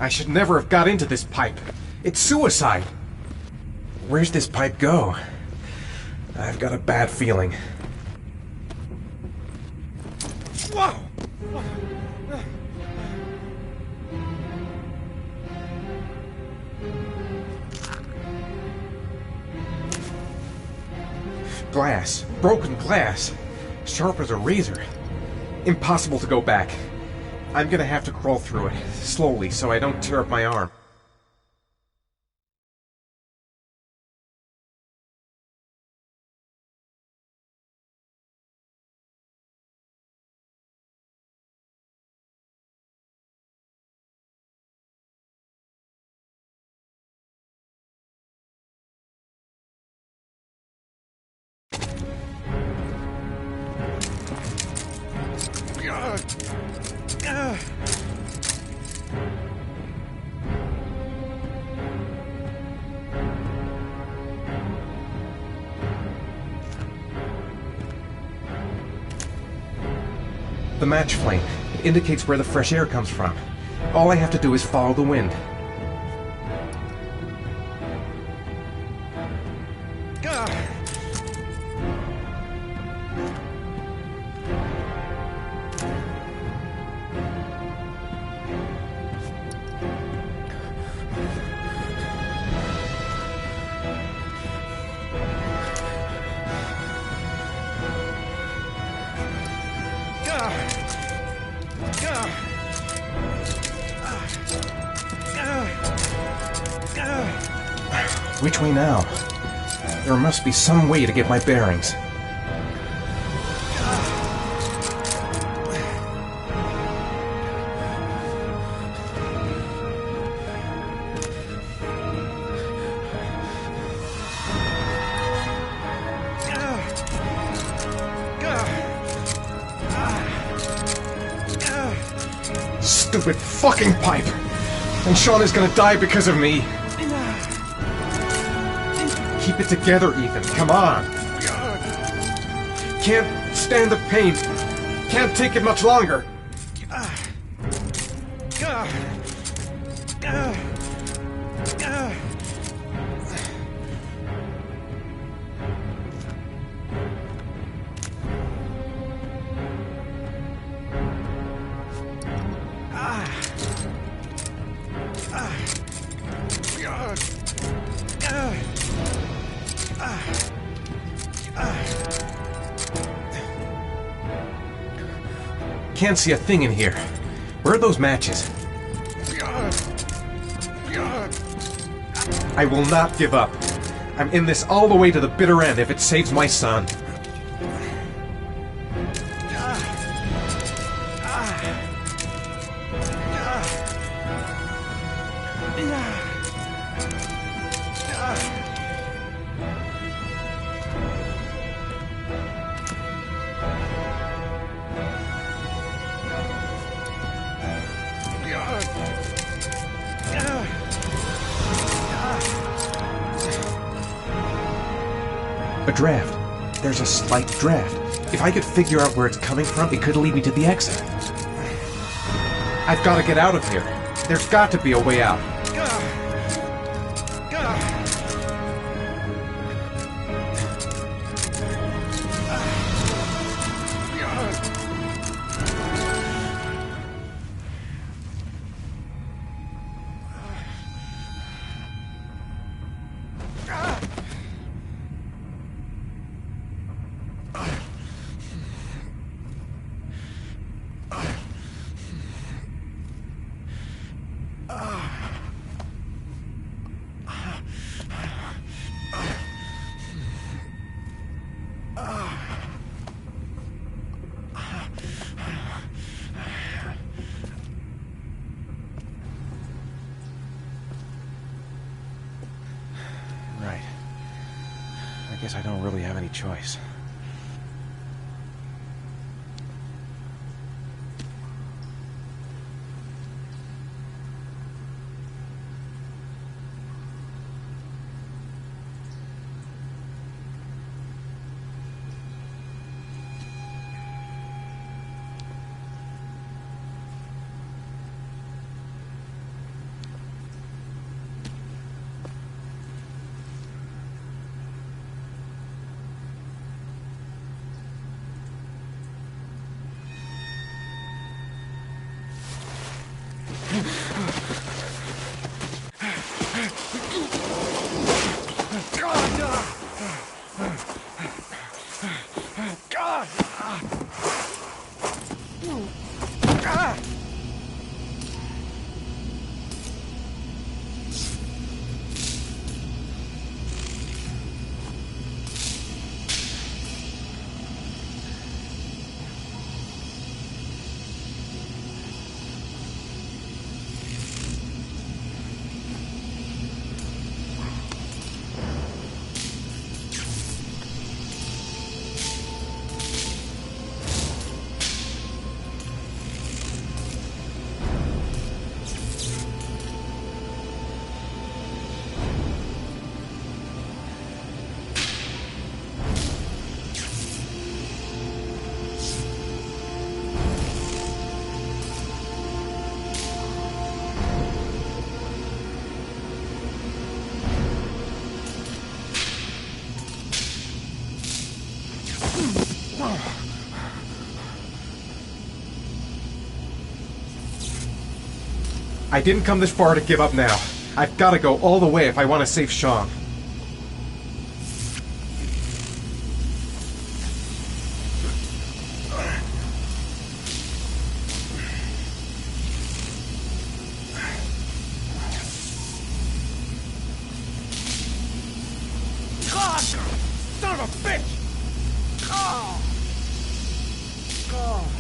I should never have got into this pipe. It's suicide. Where's this pipe go? I've got a bad feeling. Whoa! Glass. Broken glass. Sharp as a razor. Impossible to go back. I'm gonna have to crawl through it, slowly, so I don't tear up my arm. The match flame. It indicates where the fresh air comes from. All I have to do is follow the wind. Which way now? There must be some way to get my bearings. stupid fucking pipe. And Sean is gonna die because of me. Keep it together, Ethan. Come on. Can't stand the pain. Can't take it much longer. Can't see a thing in here. Where are those matches? I will not give up. I'm in this all the way to the bitter end if it saves my son. A draft. There's a slight draft. If I could figure out where it's coming from, it could lead me to the exit. I've got to get out of here. There's got to be a way out. Right. I guess I don't really have any choice. I didn't come this far to give up now. I've got to go all the way if I want to save Sean. Son of a bitch! Oh. Oh.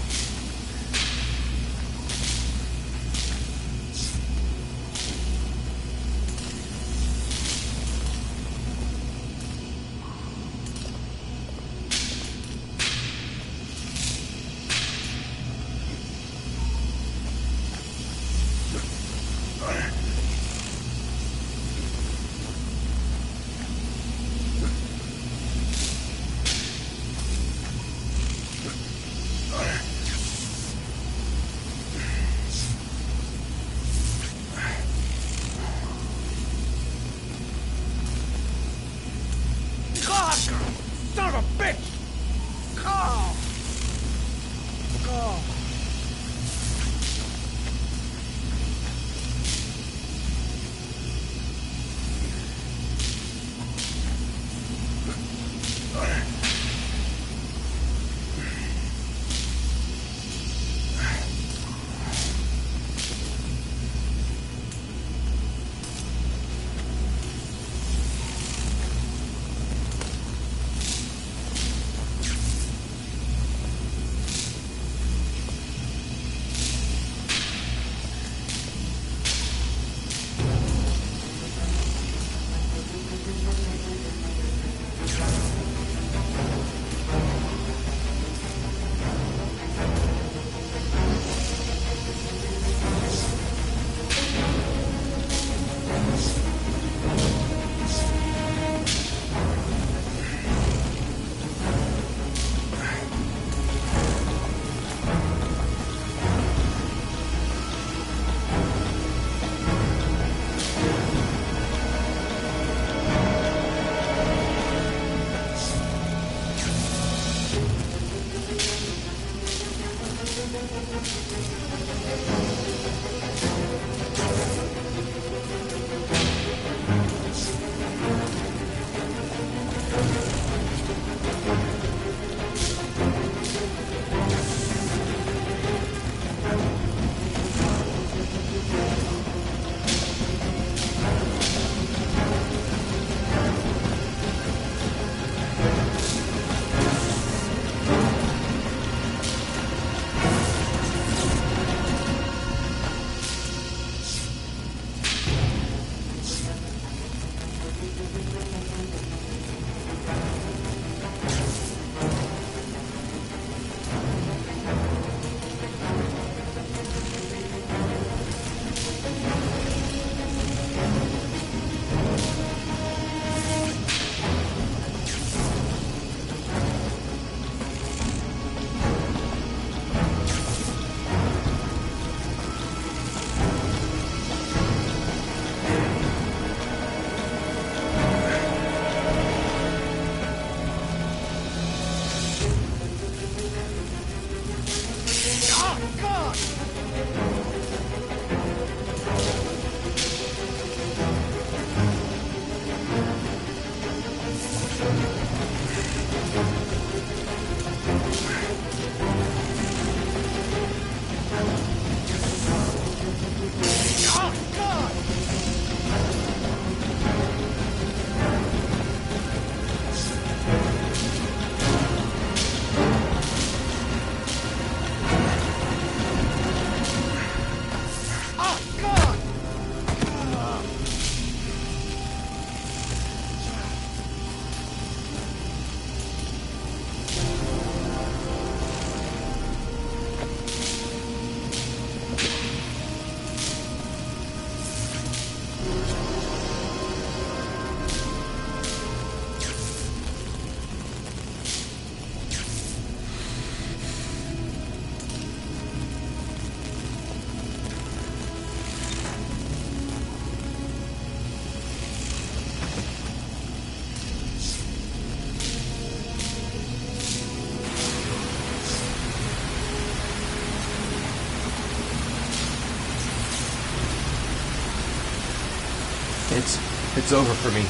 It's over for me.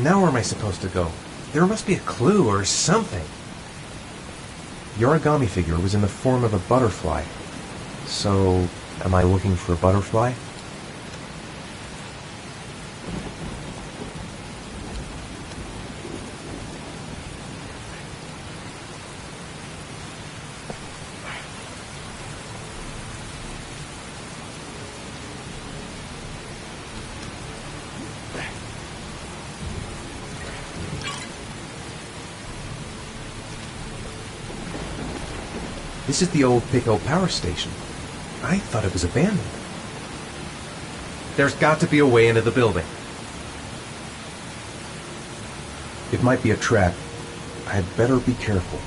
Now where am I supposed to go? There must be a clue or something. The origami figure was in the form of a butterfly. So, am I looking for a butterfly? This is the old Pico power station. I thought it was abandoned. There's got to be a way into the building. It might be a trap. I'd better be careful.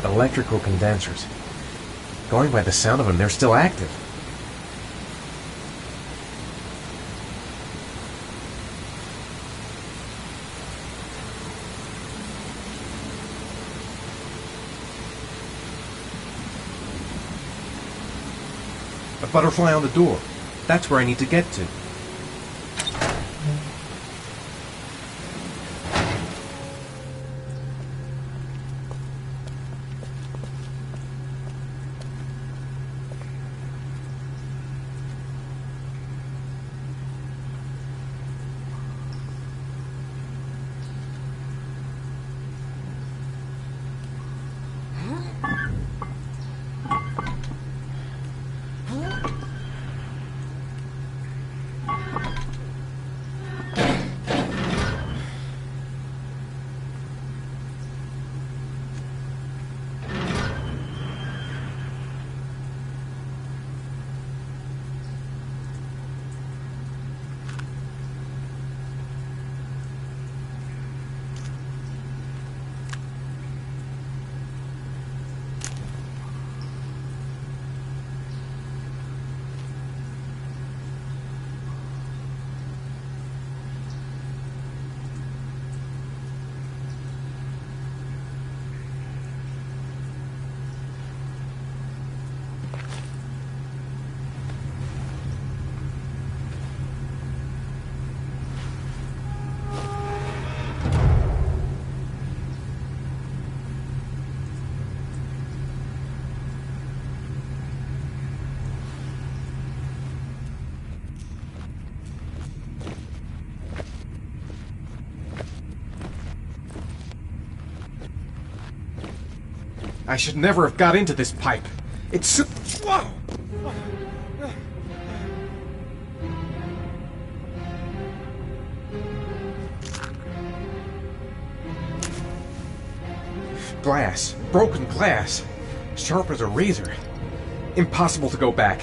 Electrical condensers. Going by the sound of them, they're still active. A butterfly on the door. That's where I need to get to. I should never have got into this pipe. It's so... Whoa! Glass. Broken glass. Sharp as a razor. Impossible to go back.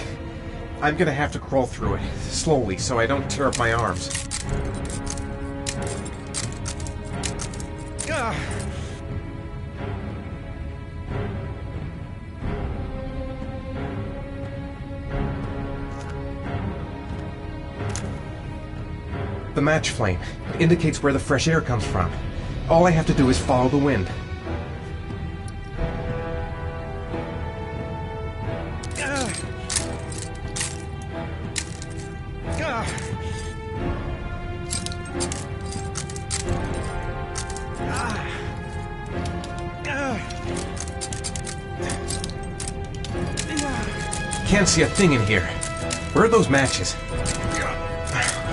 I'm gonna have to crawl through it, slowly, so I don't tear up my arms. The match flame. It indicates where the fresh air comes from. All I have to do is follow the wind. Can't see a thing in here. Where are those matches?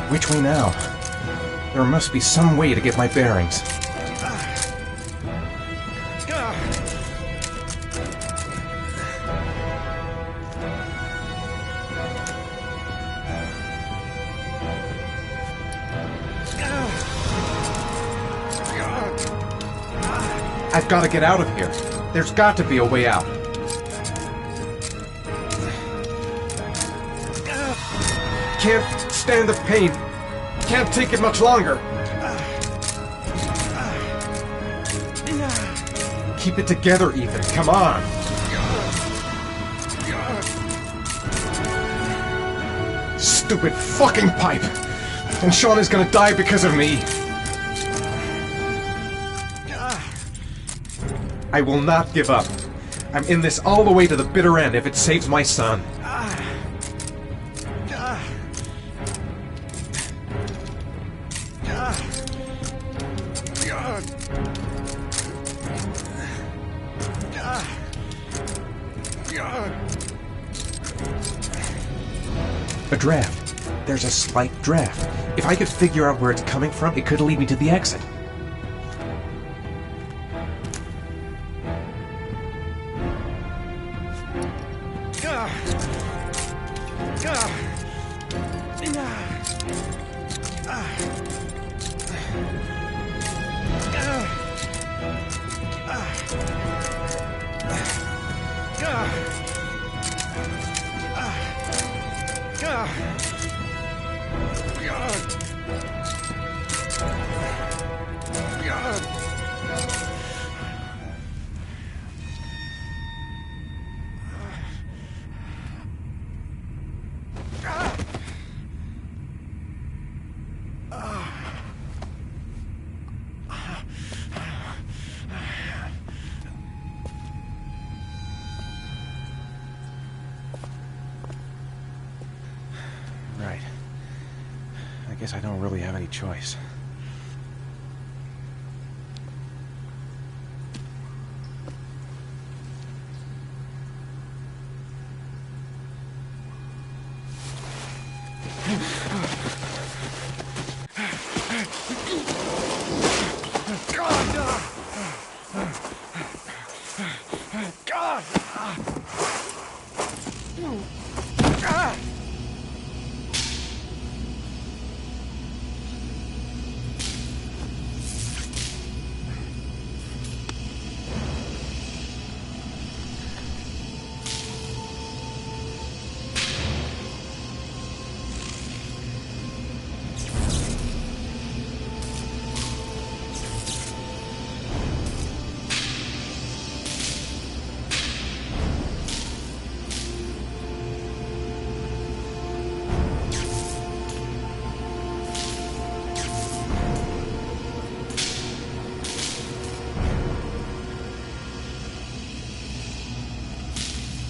Which way now? There must be some way to get my bearings. I've got to get out of here. There's got to be a way out. Can't stand the pain. Can't take it much longer. Keep it together, Ethan. Come on. Stupid fucking pipe. And Sean is gonna die because of me. I will not give up. I'm in this all the way to the bitter end if it saves my son. A draft. There's a slight draft. If I could figure out where it's coming from, it could lead me to the exit. Right. I guess I don't really have any choice.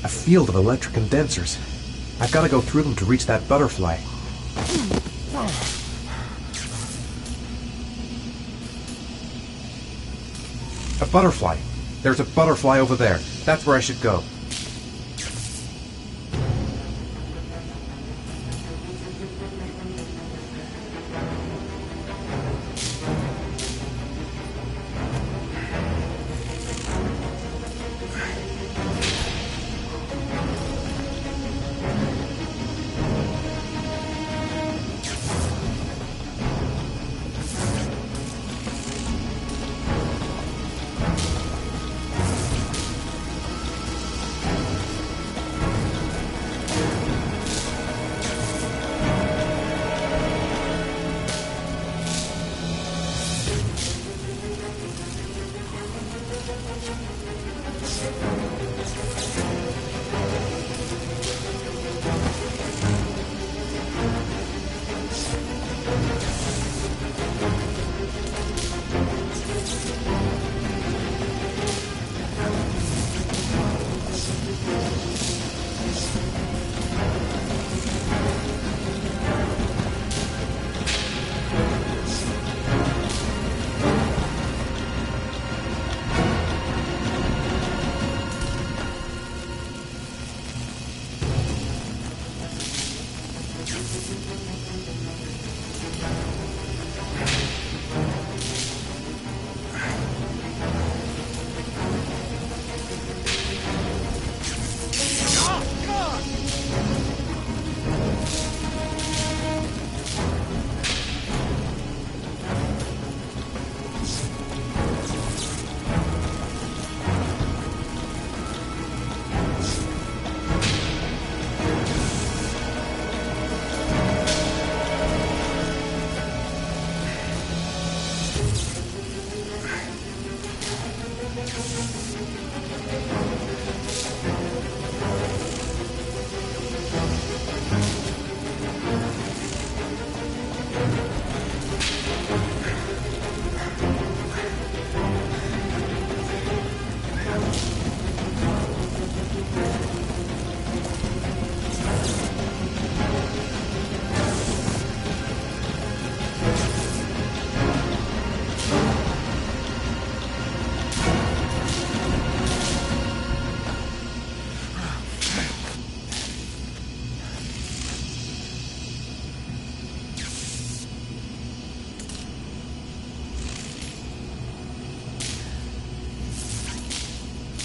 A field of electric condensers. I've got to go through them to reach that butterfly. A butterfly. There's a butterfly over there. That's where I should go.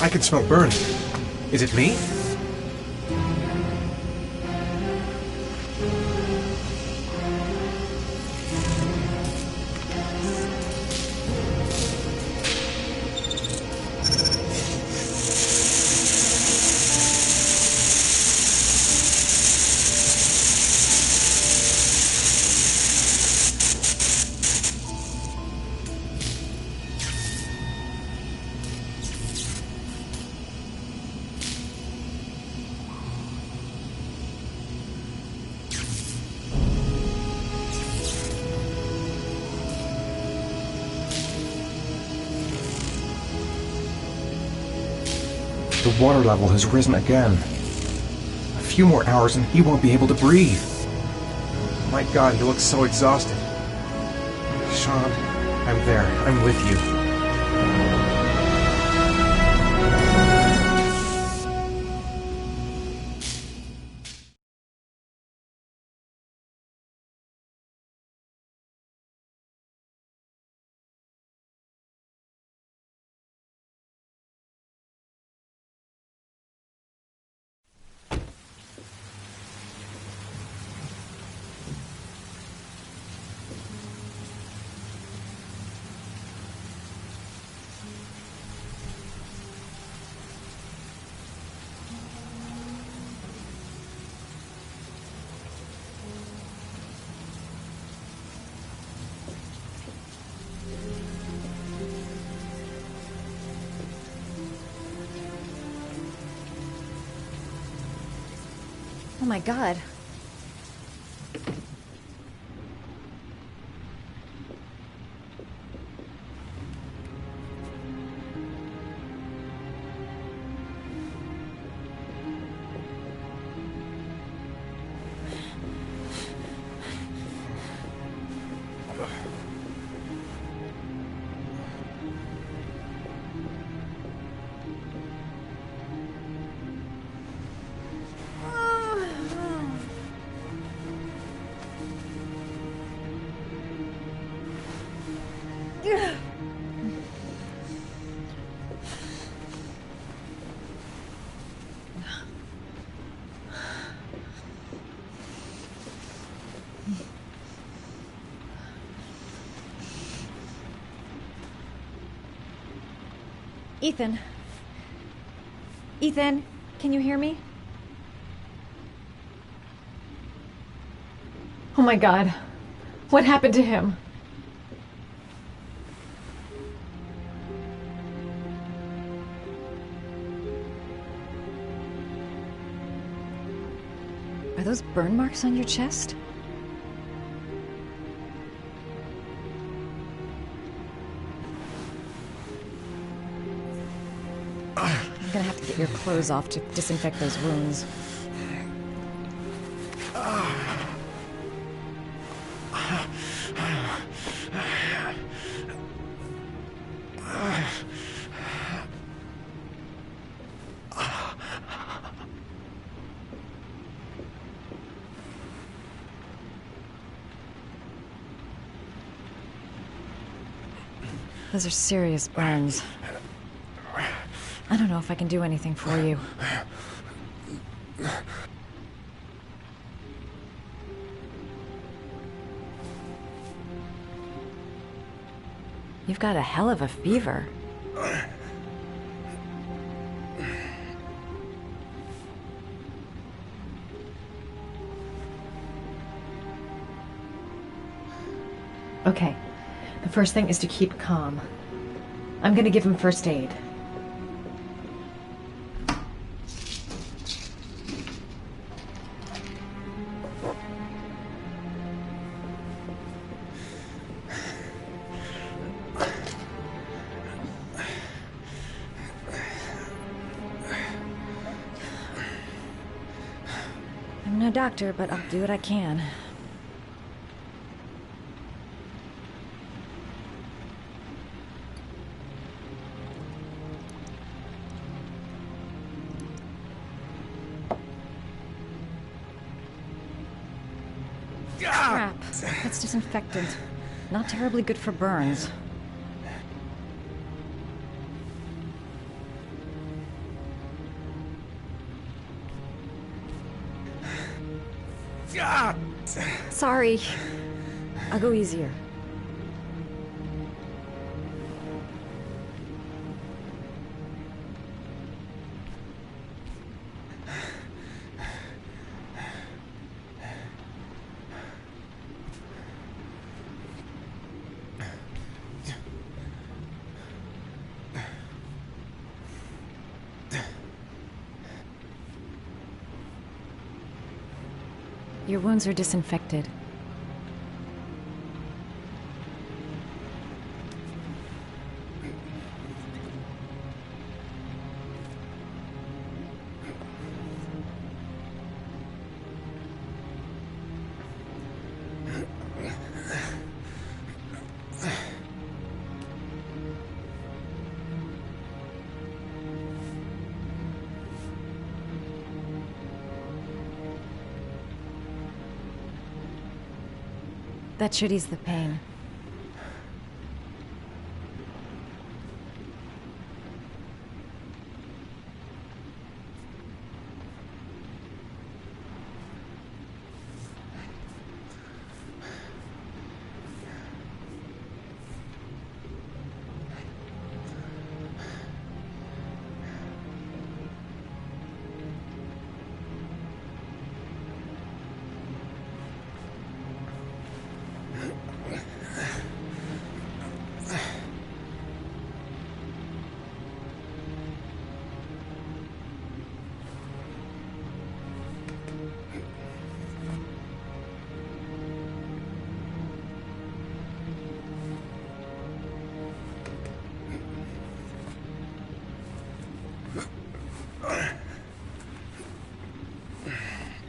I can smell burning. Is it me? The water level has risen again. A few more hours and he won't be able to breathe. My God, he looks so exhausted. Sean, I'm there. I'm with you. Oh my God. Ethan. Ethan, can you hear me? Oh my God. What happened to him? Are those burn marks on your chest? I'm gonna have to get your clothes off to disinfect those wounds. Those are serious burns. I don't know if I can do anything for you. You've got a hell of a fever. Okay. The first thing is to keep calm. I'm gonna give him first aid. I'm no doctor, but I'll do what I can. Crap. That's disinfectant. Not terribly good for burns. Ah! Sorry. I'll go easier. Your wounds are disinfected. That should ease the pain.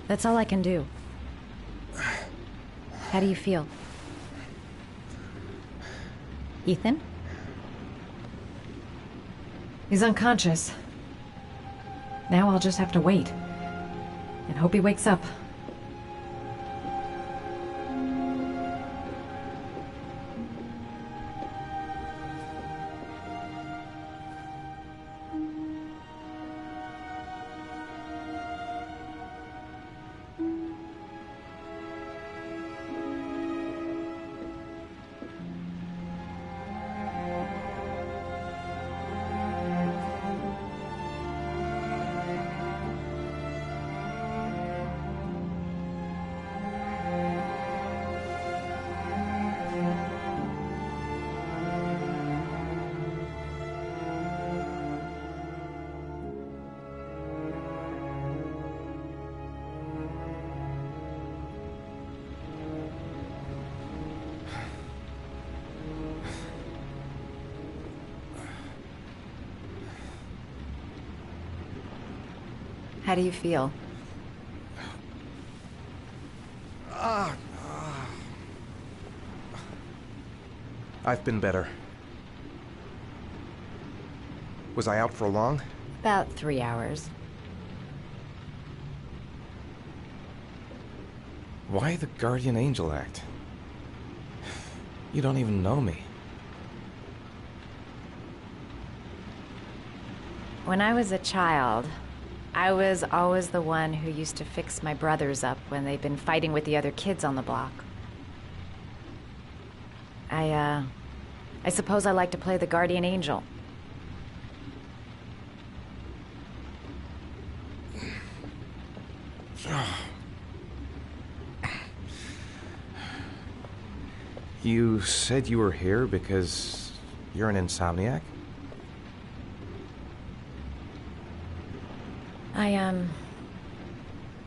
That's all I can do. How do you feel? Ethan? He's unconscious. Now I'll just have to wait. And hope he wakes up. How do you feel? I've been better. Was I out for long? About 3 hours. Why the guardian angel act? You don't even know me. When I was a child, I was always the one who used to fix my brothers up when they'd been fighting with the other kids on the block. I suppose I like to play the guardian angel. You said you were here because you're an insomniac?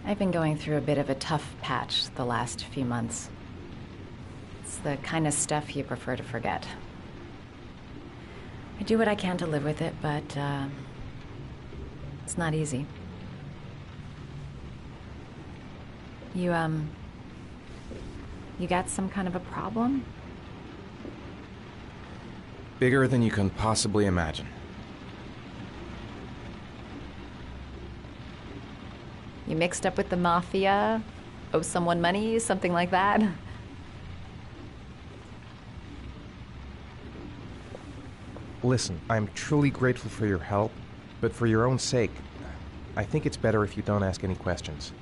I've been going through a bit of a tough patch the last few months. It's the kind of stuff you prefer to forget. I do what I can to live with it, but, it's not easy. You got some kind of a problem? Bigger than you can possibly imagine. You mixed up with the mafia? Owe someone money? Something like that? Listen, I'm truly grateful for your help, but for your own sake, I think it's better if you don't ask any questions.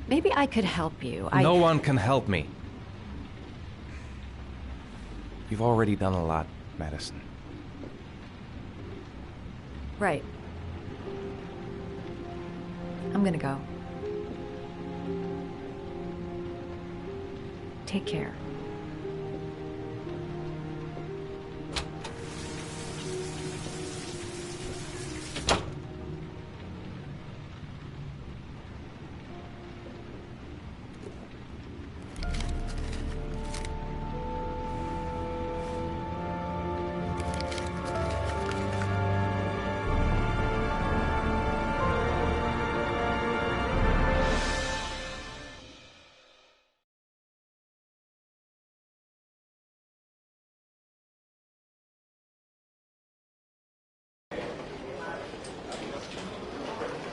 Maybe I could help you. No one can help me. You've already done a lot, Madison. Right. I'm gonna go. Take care.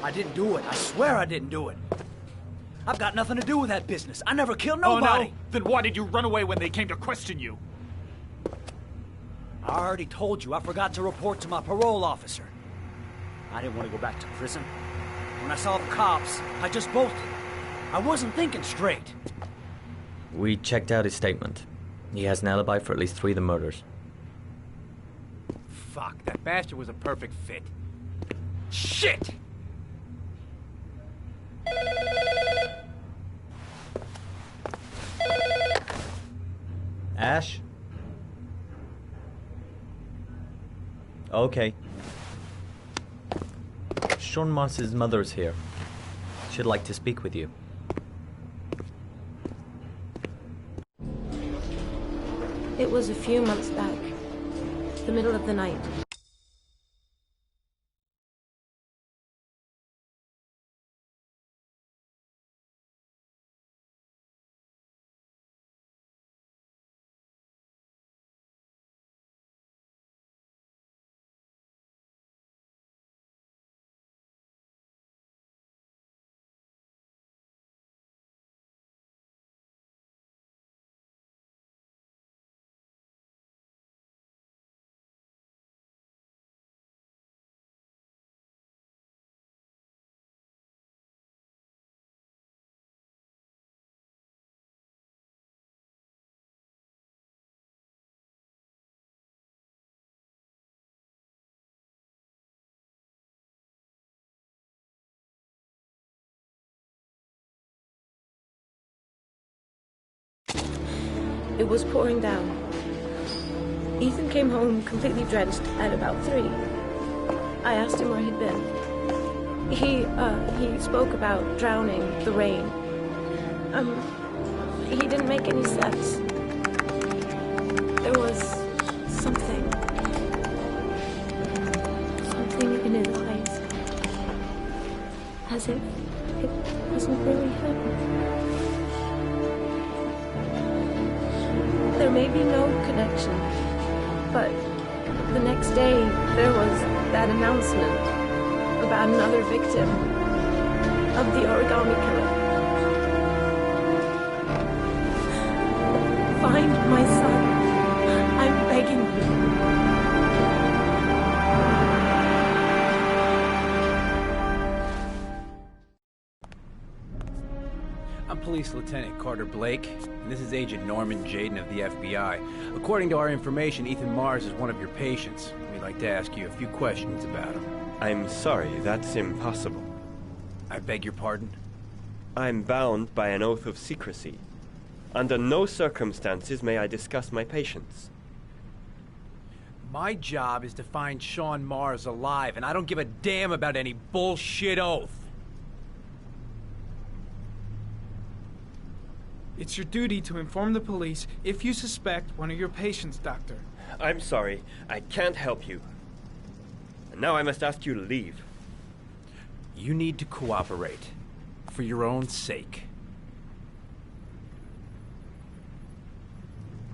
I didn't do it. I swear I didn't do it. I've got nothing to do with that business. I never killed nobody. Oh, no? Then why did you run away when they came to question you? I already told you I forgot to report to my parole officer. I didn't want to go back to prison. When I saw the cops, I just bolted. I wasn't thinking straight. We checked out his statement. He has an alibi for at least 3 of the murders. Fuck, that bastard was a perfect fit. Shit! Ash? Okay. Sean Moss's mother is here. She'd like to speak with you. It was a few months back. The middle of the night. It was pouring down. Ethan came home completely drenched at about 3. I asked him where he'd been. He spoke about drowning, the rain. He didn't make any sense. There was something in his eyes. As if it wasn't really him. There may be no connection, but the next day there was that announcement about another victim of the origami killer. Find my son. I'm begging you. I'm Police Lieutenant Carter Blake, and this is Agent Norman Jaden of the FBI. According to our information, Ethan Mars is one of your patients. We'd like to ask you a few questions about him. I'm sorry, that's impossible. I beg your pardon? I'm bound by an oath of secrecy. Under no circumstances may I discuss my patients. My job is to find Sean Mars alive, and I don't give a damn about any bullshit oath. It's your duty to inform the police if you suspect one of your patients, Doctor. I'm sorry, I can't help you. And now I must ask you to leave. You need to cooperate, for your own sake.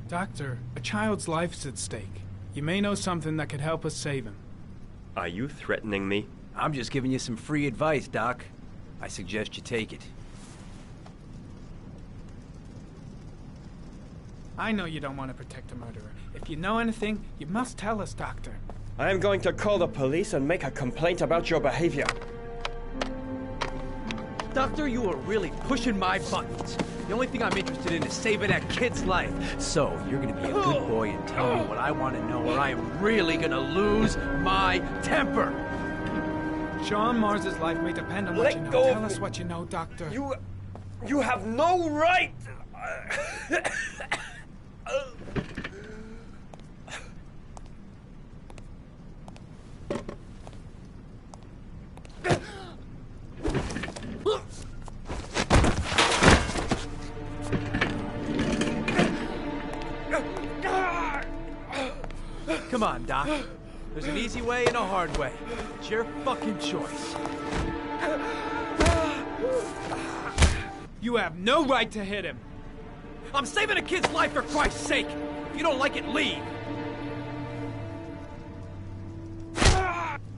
Doctor, a child's life is at stake. You may know something that could help us save him. Are you threatening me? I'm just giving you some free advice, Doc. I suggest you take it. I know you don't want to protect a murderer. If you know anything, you must tell us, Doctor. I am going to call the police and make a complaint about your behavior. Doctor, you are really pushing my buttons. The only thing I'm interested in is saving that kid's life. So, you're gonna be a good boy and tell me what I want to know, or I am really gonna lose my temper. Sean Mars's life may depend on what you know. Tell us what you know, Doctor. You have no right! Come on, Doc. There's an easy way and a hard way. It's your fucking choice. You have no right to hit him. I'm saving a kid's life for Christ's sake. If you don't like it, leave.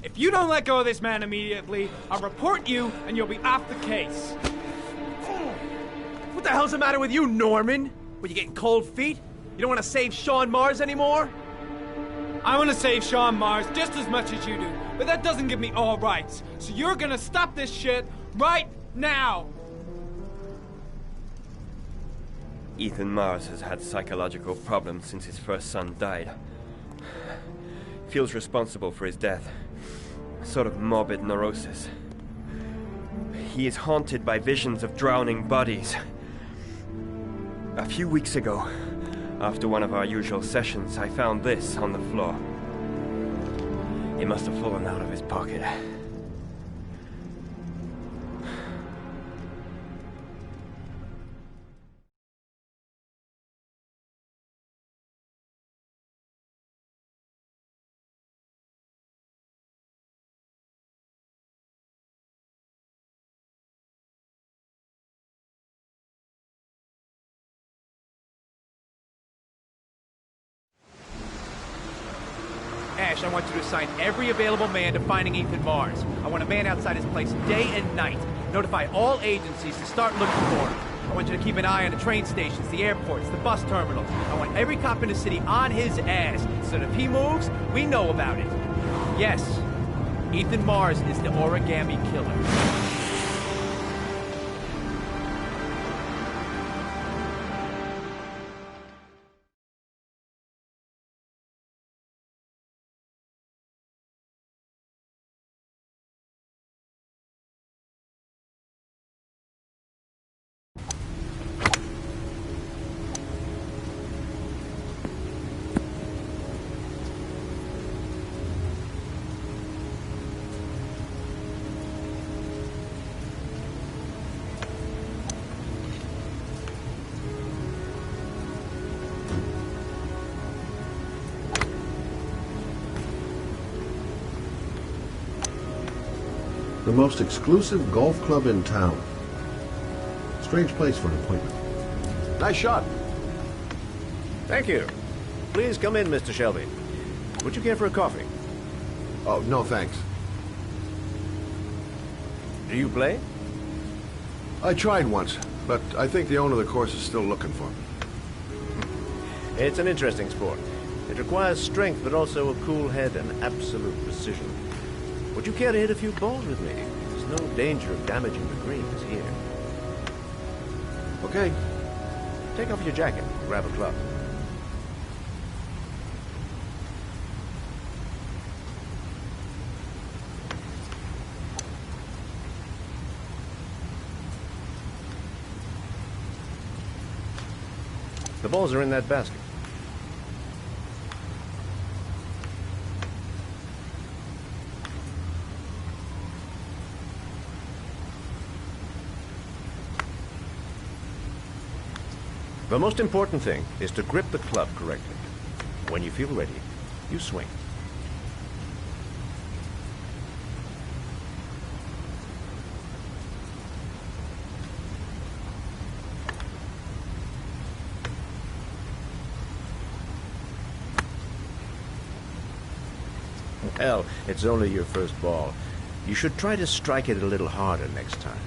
If you don't let go of this man immediately, I'll report you and you'll be off the case. What the hell's the matter with you, Norman? Were you getting cold feet? You don't want to save Sean Mars anymore? I want to save Sean Mars just as much as you do, but that doesn't give me all rights. So you're gonna stop this shit right now! Ethan Mars has had psychological problems since his first son died. Feels responsible for his death. A sort of morbid neurosis. He is haunted by visions of drowning bodies. A few weeks ago, after one of our usual sessions, I found this on the floor. It must have fallen out of his pocket. Ash, I want you to assign every available man to finding Ethan Mars. I want a man outside his place day and night. Notify all agencies to start looking for him. I want you to keep an eye on the train stations, the airports, the bus terminals. I want every cop in the city on his ass, so that if he moves, we know about it. Yes, Ethan Mars is the origami killer. The most exclusive golf club in town. Strange place for an appointment. Nice shot. Thank you. Please come in, Mr. Shelby. Would you care for a coffee? Oh, no thanks. Do you play? I tried once, but I think the owner of the course is still looking for me. It's an interesting sport. It requires strength, but also a cool head and absolute precision. Would you care to hit a few balls with me? There's no danger of damaging the greens here. Okay. Take off your jacket. Grab a club. The balls are in that basket. The most important thing is to grip the club correctly. When you feel ready, you swing. Well, it's only your first ball. You should try to strike it a little harder next time.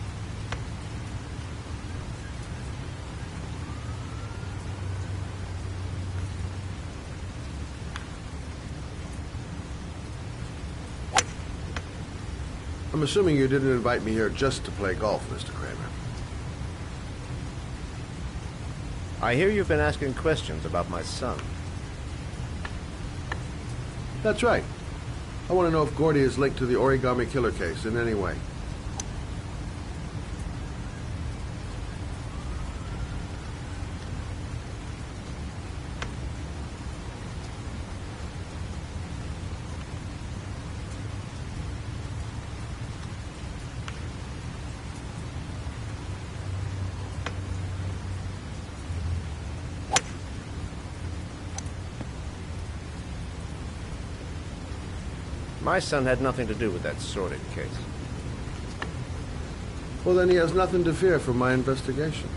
I'm assuming you didn't invite me here just to play golf, Mr. Kramer. I hear you've been asking questions about my son. That's right. I want to know if Gordy is linked to the Origami Killer case in any way. My son had nothing to do with that sordid case. Well, then he has nothing to fear from my investigation.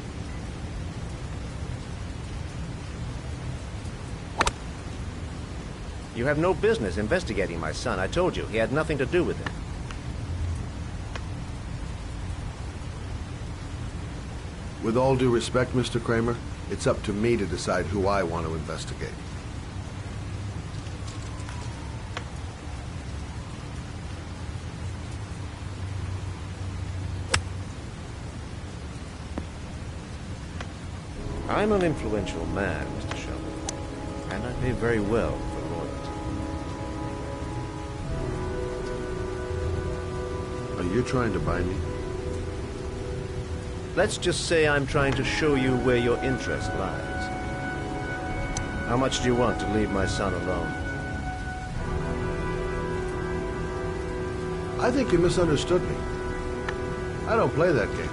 You have no business investigating my son. I told you, he had nothing to do with it. With all due respect, Mr. Kramer, it's up to me to decide who I want to investigate. I'm an influential man, Mr. Shelby, and I pay very well for loyalty. Are you trying to buy me? Let's just say I'm trying to show you where your interest lies. How much do you want to leave my son alone? I think you misunderstood me. I don't play that game.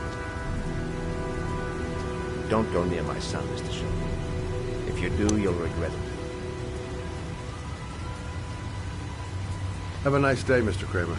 Don't go near my son, Mr. Shelby. If you do, you'll regret it. Have a nice day, Mr. Kramer.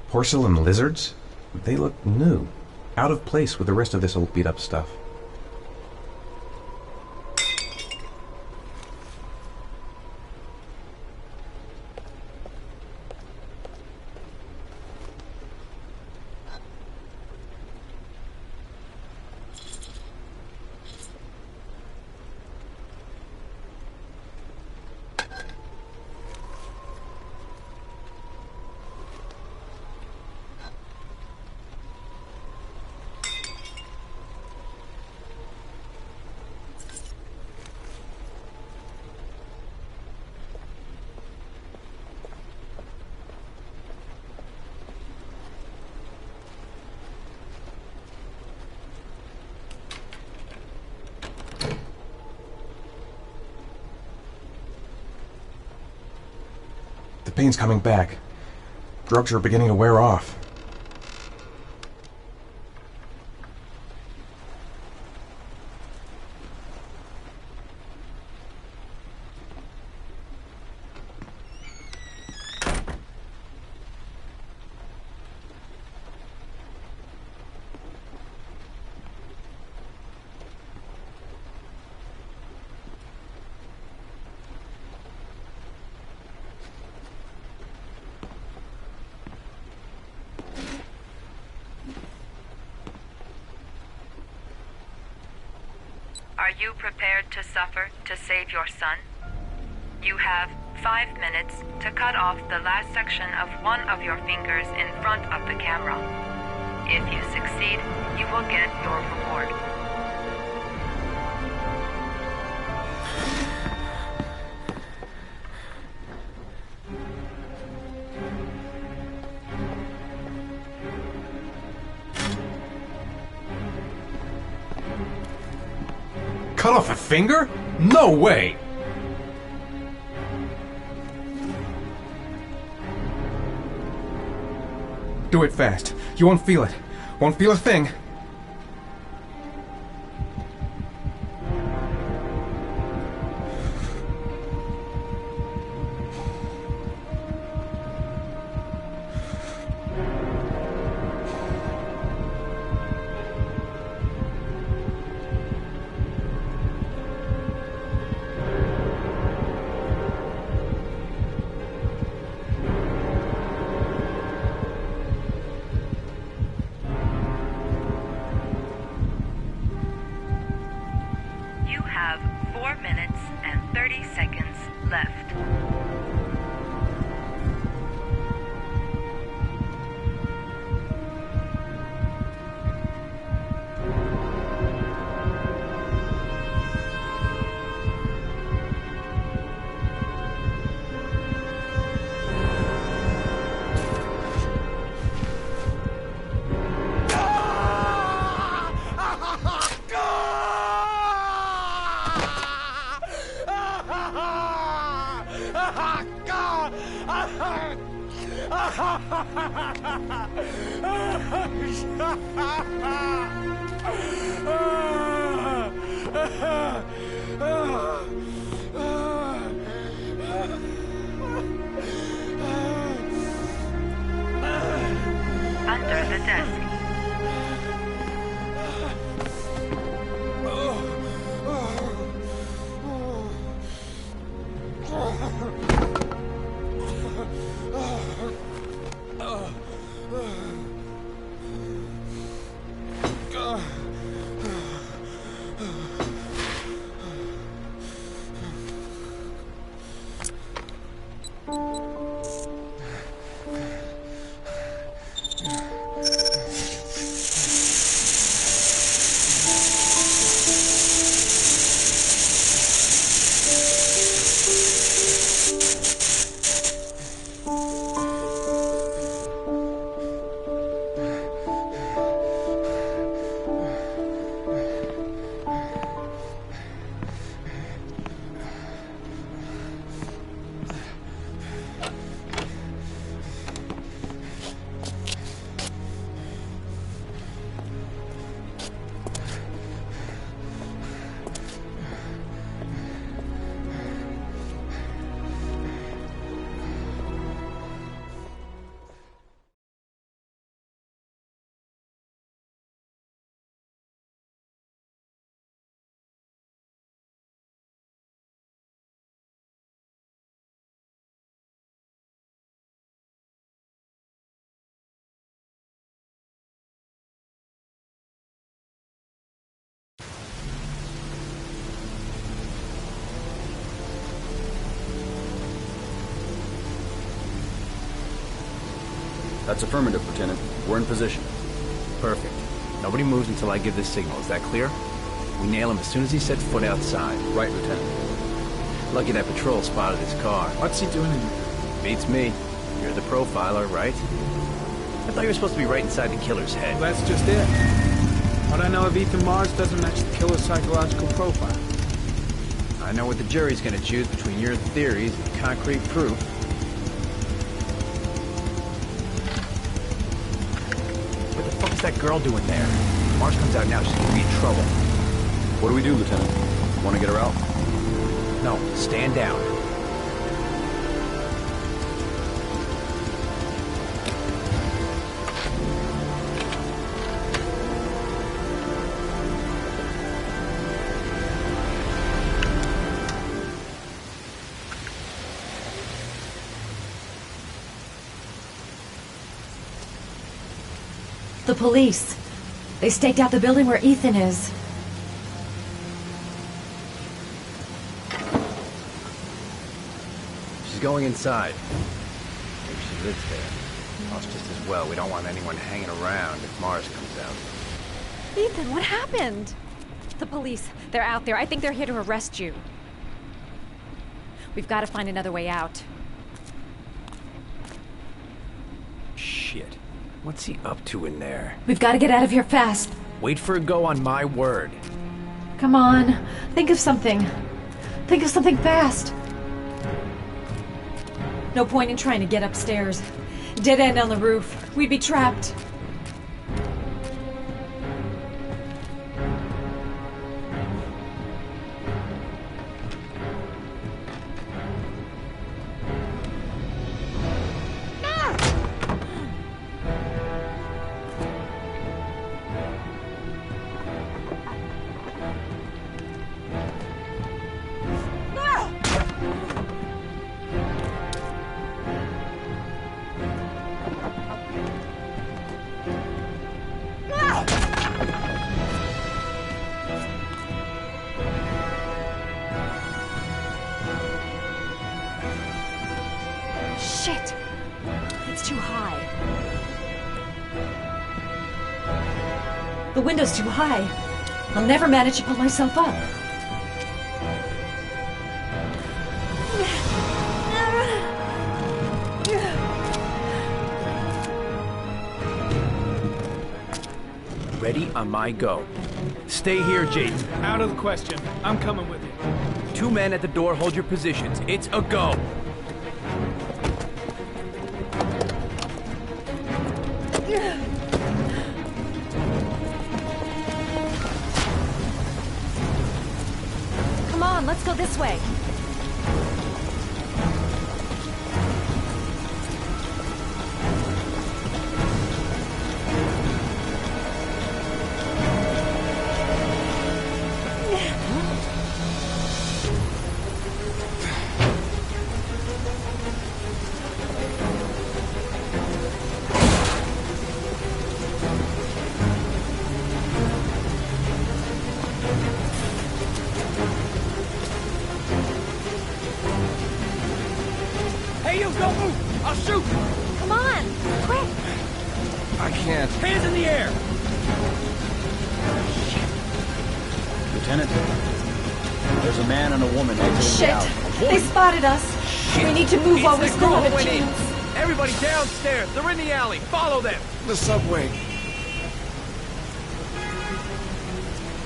Porcelain lizards? They look new. Out of place with the rest of this old beat-up stuff. The pain's coming back. Drugs are beginning to wear off. Are you prepared to suffer to save your son? You have 5 minutes to cut off the last section of one of your fingers in front of the camera. If you succeed, you will get your reward. Cut off a finger? No way! Do it fast. You won't feel it. Won't feel a thing. You have 4 minutes and 30 seconds left. Under the desk. That's affirmative, Lieutenant. We're in position. Perfect. Nobody moves until I give the signal. Is that clear? We nail him as soon as he sets foot outside. Right, Lieutenant. Lucky that patrol spotted his car. What's he doing in there? Beats me. You're the profiler, right? I thought you were supposed to be right inside the killer's head. Well, that's just it. What I know of Ethan Mars doesn't match the killer's psychological profile. I know what the jury's gonna choose between your theories and concrete proof. What the fuck is that girl doing there? If Mars comes out now, she's gonna be in trouble. What do we do, Lieutenant? Want to get her out? No, stand down. The police. They staked out the building where Ethan is. She's going inside. Maybe she lives there. Well, it's just as well. We don't want anyone hanging around if Mars comes out. Ethan, what happened? The police. They're out there. I think they're here to arrest you. We've got to find another way out. Shit. What's he up to in there? We've got to get out of here fast. Wait for a go on my word. Come on. Think of something. Think of something fast. No point in trying to get upstairs. Dead end on the roof. We'd be trapped. Shit! It's too high. The window's too high. I'll never manage to pull myself up. Ready on my go. Stay here, Jaden. Out of the question. I'm coming with you. 2 men at the door, hold your positions. It's a go. Come on, let's go this way. Hey, you, don't move! I'll shoot! Come on, quick! I can't. Hands in the air! Lieutenant, there's a man and a woman exiting Shit! the alley. They spotted us! We need to move while we It's the still girl have who a went in. chance! Everybody downstairs! They're in the alley! Follow them! The subway.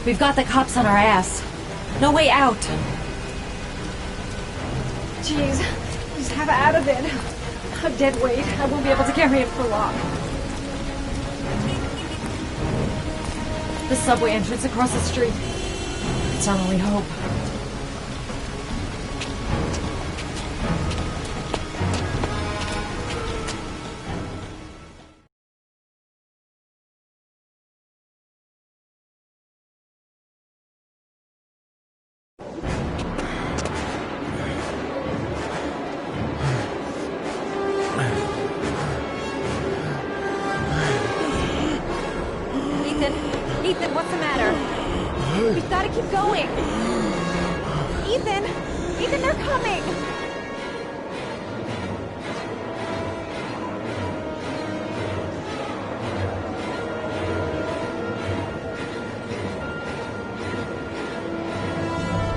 We've got the cops on our ass. No way out. Jeez, just have out of it. I'm dead weight. I won't be able to carry it for long. The subway entrance across the street. It's our only hope. Ethan, what's the matter? We've got to keep going. Ethan! Ethan, they're coming!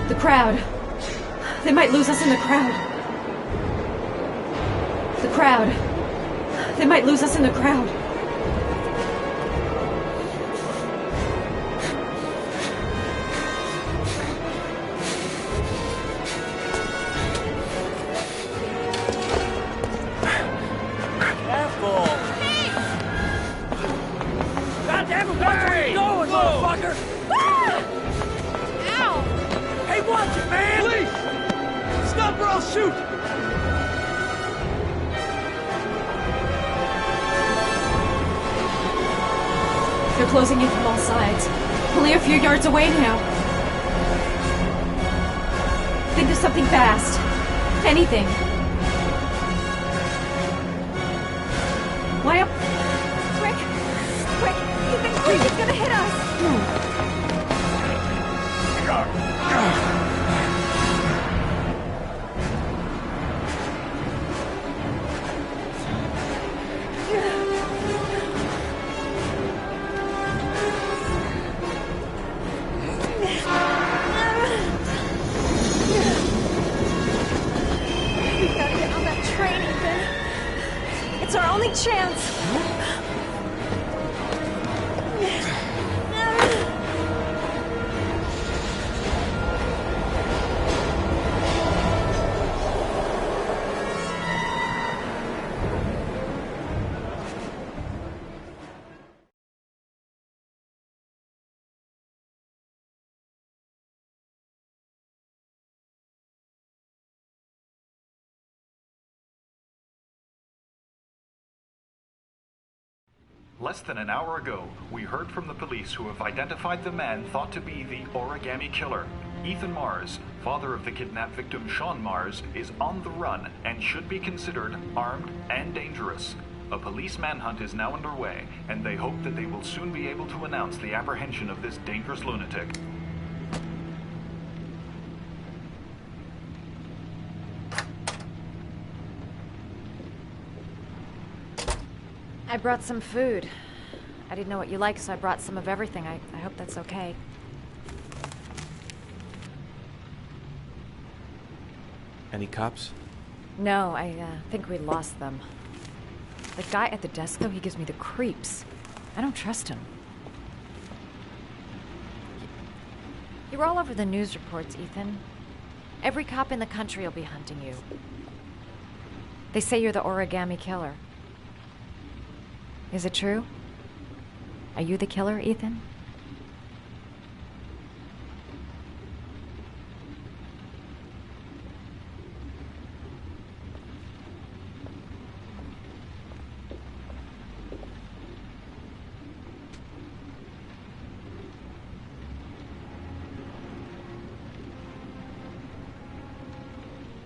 The crowd. They might lose us in the crowd. The crowd. They might lose us in the crowd. They're closing in from all sides. Only a few yards away now. Think of something fast. Anything. Why up? Quick! Quick! Ethan, quick! He's gonna hit us! chance. Less than an hour ago, we heard from the police who have identified the man thought to be the origami killer. Ethan Mars, father of the kidnapped victim Sean Mars, is on the run and should be considered armed and dangerous. A police manhunt is now underway, and they hope that they will soon be able to announce the apprehension of this dangerous lunatic. I brought some food. I didn't know what you like, so I brought some of everything. I hope that's okay. Any cops? No, I think we lost them. The guy at the desk, though, he gives me the creeps. I don't trust him. You're all over the news reports, Ethan. Every cop in the country will be hunting you. They say you're the origami killer. Is it true? Are you the killer, Ethan?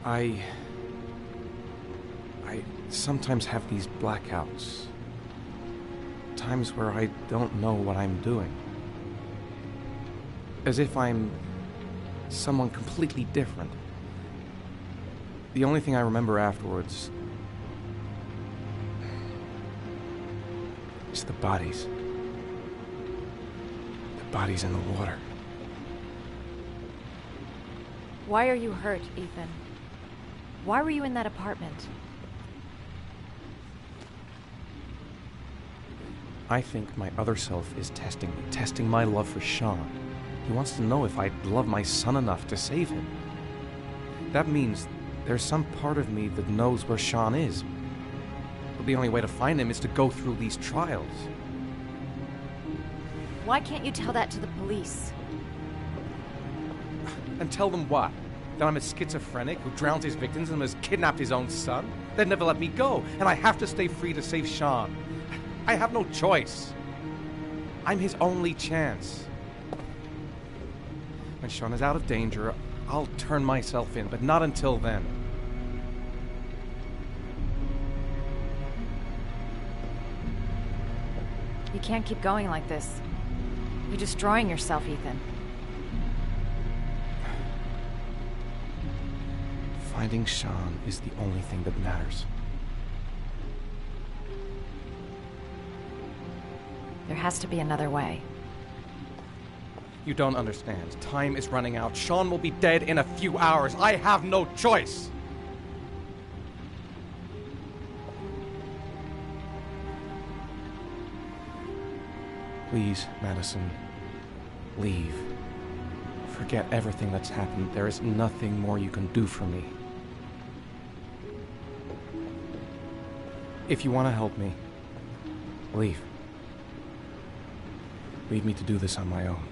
I sometimes have these blackouts. Times where I don't know what I'm doing. As if I'm someone completely different. The only thing I remember afterwards is the bodies. The bodies in the water. Why are you hurt, Ethan? Why were you in that apartment? I think my other self is testing me, testing my love for Sean. He wants to know if I love my son enough to save him. That means there's some part of me that knows where Sean is. But the only way to find him is to go through these trials. Why can't you tell that to the police? And tell them what? That I'm a schizophrenic who drowns his victims and has kidnapped his own son? They'd never let me go, and I have to stay free to save Sean. I have no choice. I'm his only chance. When Sean is out of danger, I'll turn myself in, but not until then. You can't keep going like this. You're destroying yourself, Ethan. Finding Sean is the only thing that matters. There has to be another way. You don't understand. Time is running out. Sean will be dead in a few hours. I have no choice. Please, Madison, leave. Forget everything that's happened. There is nothing more you can do for me. If you want to help me, leave. Leave me to do this on my own.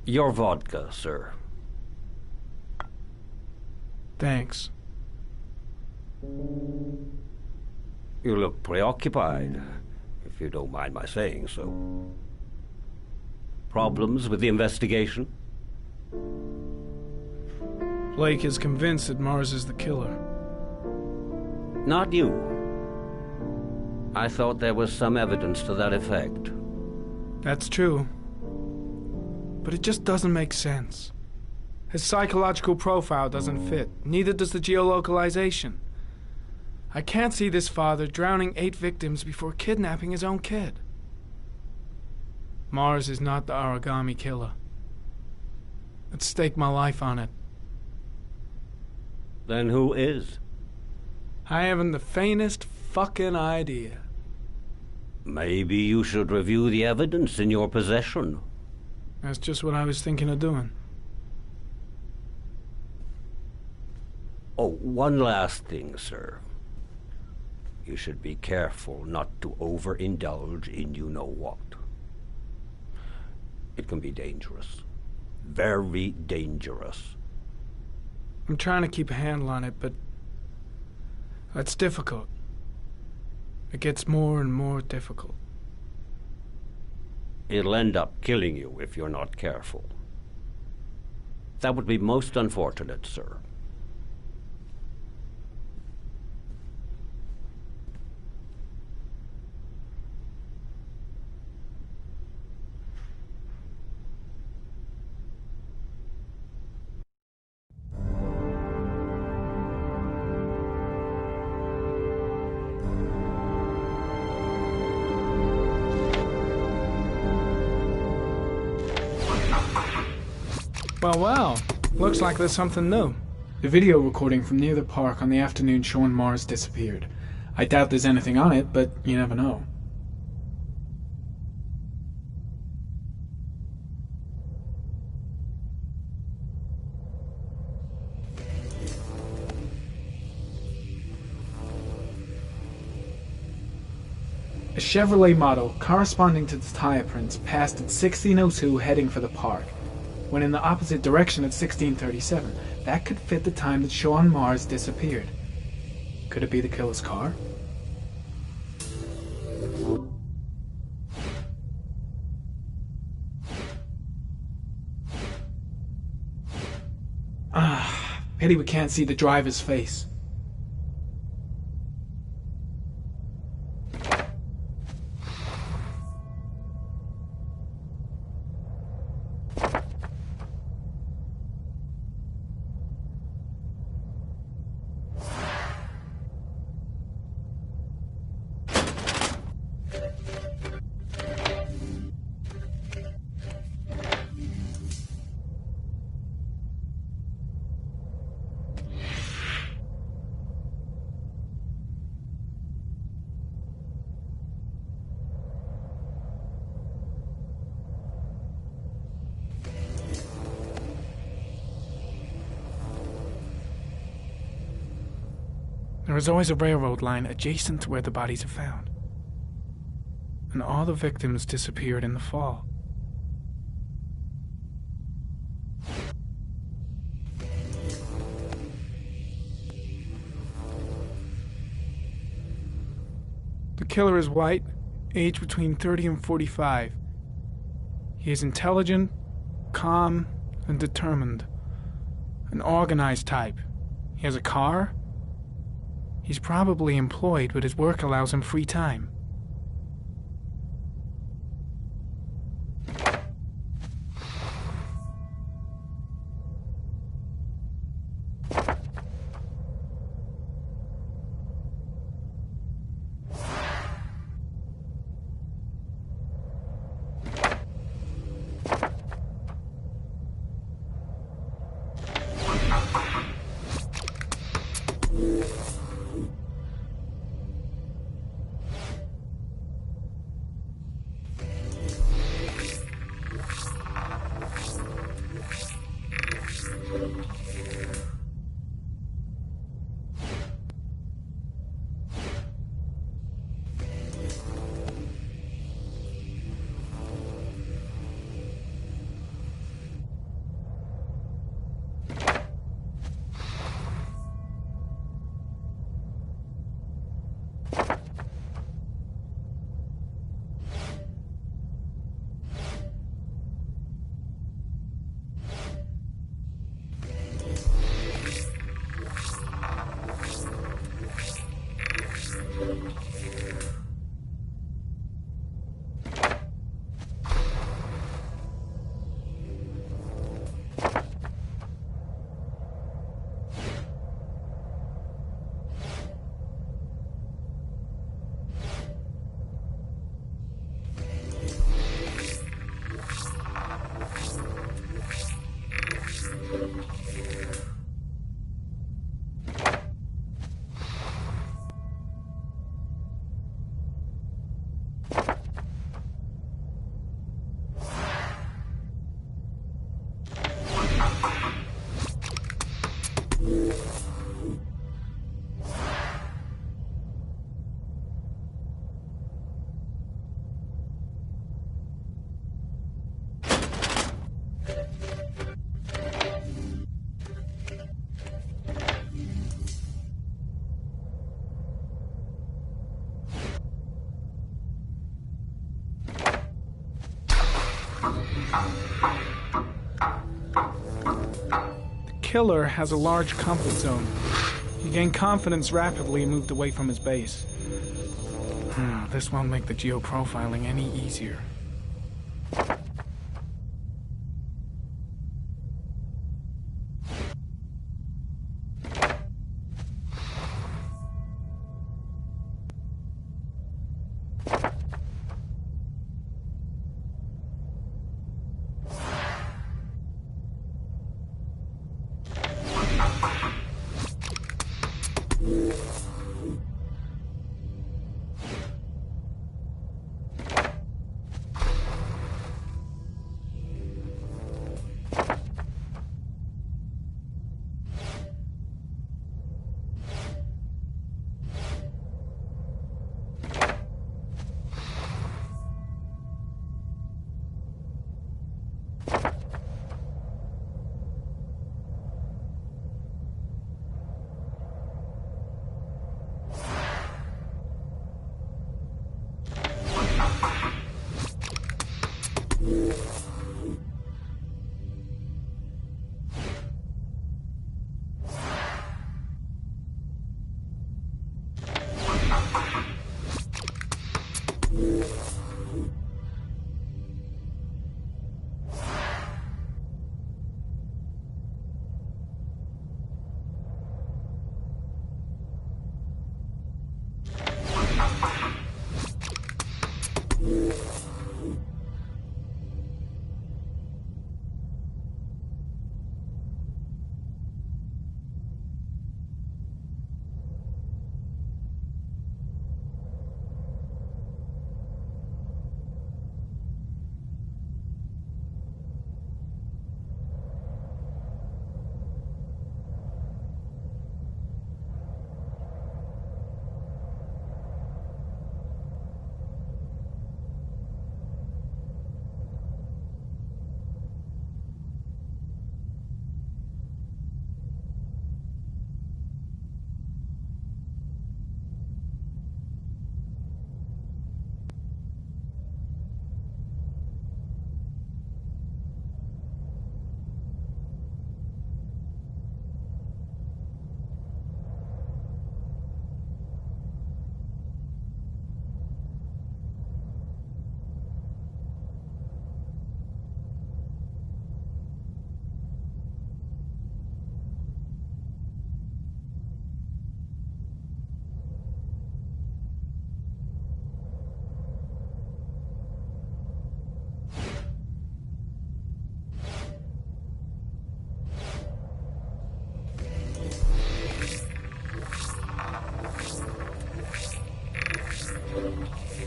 Your vodka, sir. Thanks. You look preoccupied, if you don't mind my saying so. Problems with the investigation? Blake is convinced that Mars is the killer. Not you. I thought there was some evidence to that effect. That's true. But it just doesn't make sense. His psychological profile doesn't fit. Neither does the geolocalization. I can't see this father drowning 8 victims before kidnapping his own kid. Mars is not the origami killer. I'd stake my life on it. Then who is? I haven't the faintest fucking idea. Maybe you should review the evidence in your possession. That's just what I was thinking of doing. Oh, one last thing, sir. You should be careful not to overindulge in you-know-what. It can be dangerous. Very dangerous. I'm trying to keep a handle on it, but that's difficult. It gets more and more difficult. It'll end up killing you if you're not careful. That would be most unfortunate, sir. Well, looks like there's something new. The video recording from near the park on the afternoon Sean Mars disappeared. I doubt there's anything on it, but you never know. A Chevrolet model corresponding to the tire prints passed at 16:02 heading for the park. When in the opposite direction at 16:37. That could fit the time that Sean Mars disappeared. Could it be the killer's car? Pity we can't see the driver's face. There is always a railroad line adjacent to where the bodies are found. And all the victims disappeared in the fall. The killer is white, aged between 30 and 45. He is intelligent, calm, and determined. An organized type. He has a car. He's probably employed, but his work allows him free time. The killer has a large comfort zone. He gained confidence rapidly and moved away from his base. This won't make the geoprofiling any easier.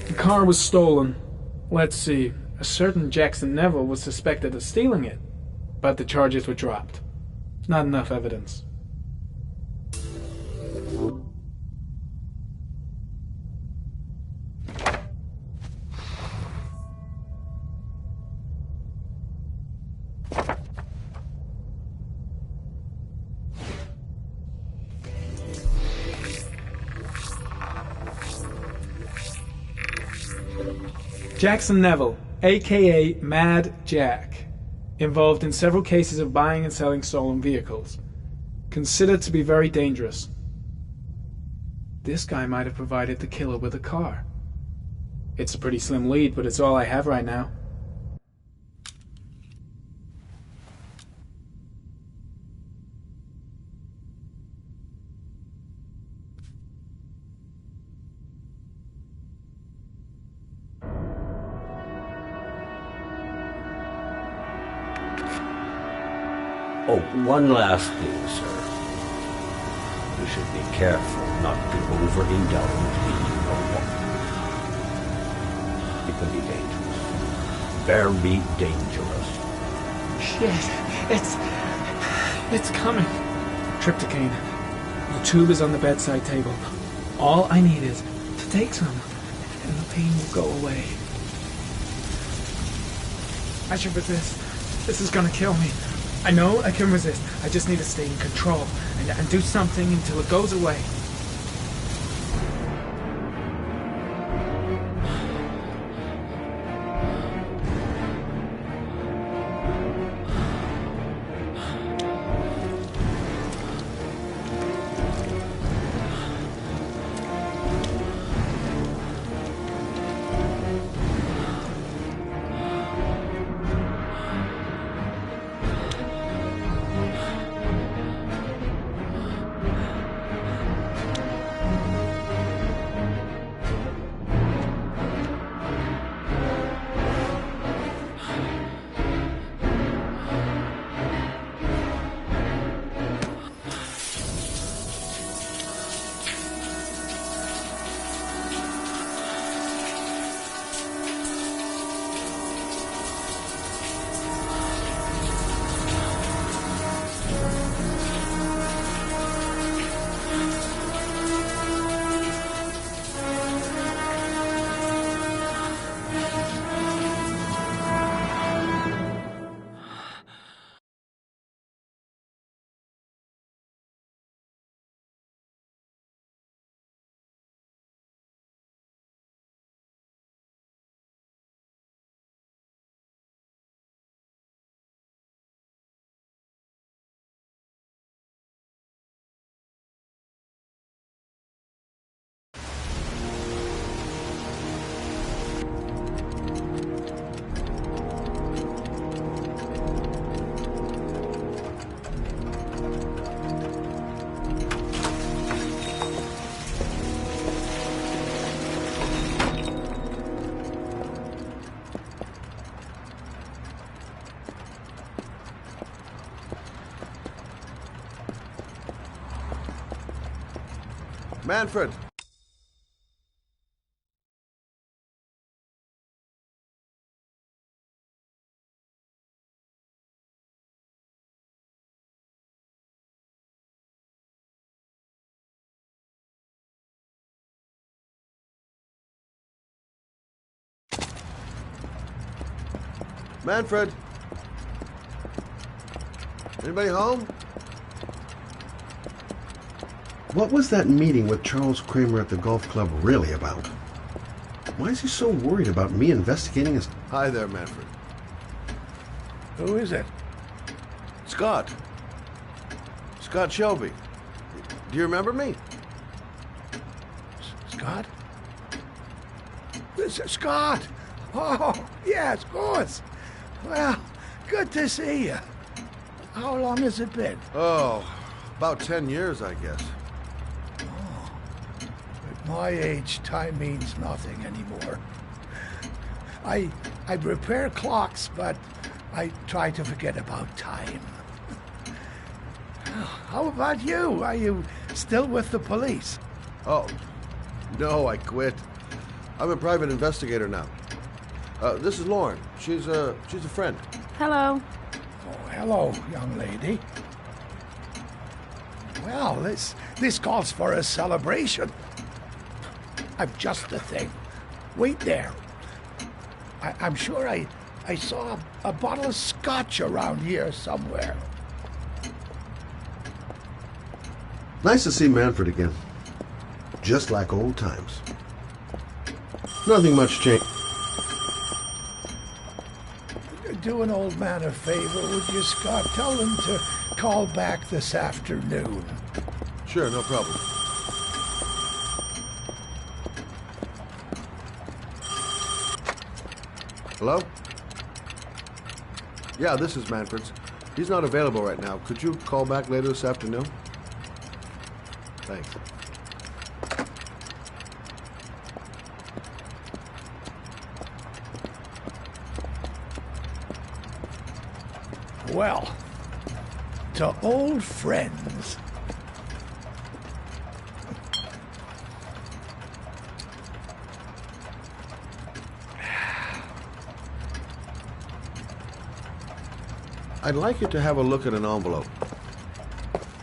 The car was stolen. Let's see. A certain Jackson Neville was suspected of stealing it, but the charges were dropped. Not enough evidence. Jackson Neville, aka Mad Jack, involved in several cases of buying and selling stolen vehicles. Considered to be very dangerous. This guy might have provided the killer with a car. It's a pretty slim lead, but it's all I have right now. Oh, one last thing, sir. You should be careful not to overindulge in your walk. It can be dangerous. Very dangerous. Shit, it's coming. Trypticane. The tube is on the bedside table. All I need is to take some, and the pain will go away. I should resist. This is gonna kill me. I know I can resist. I just need to stay in control and do something until it goes away. Manfred! Manfred! Anybody home? What was that meeting with Charles Kramer at the golf club really about? Why is he so worried about me investigating his... Hi there, Manfred. Who is it? Scott. Scott Shelby. Do you remember me? Scott? Scott! Oh, yes, of course. Well, good to see you. How long has it been? Oh, about 10 years, I guess. At my age, time means nothing anymore. I repair clocks, but I try to forget about time. How about you? Are you still with the police? Oh, no, I quit. I'm a private investigator now. This is Lauren. She's a friend. Hello. Oh, hello, young lady. Well, this calls for a celebration. I've just the thing. Wait there. I'm sure I saw a bottle of scotch around here somewhere. Nice to see Manfred again. Just like old times. Nothing much changed. Do an old man a favor, would you, Scott? Tell him to call back this afternoon. Sure, no problem. Hello? Yeah, this is Manfred's. He's not available right now. Could you call back later this afternoon? Thanks. Well, to old friends. I'd like you to have a look at an envelope.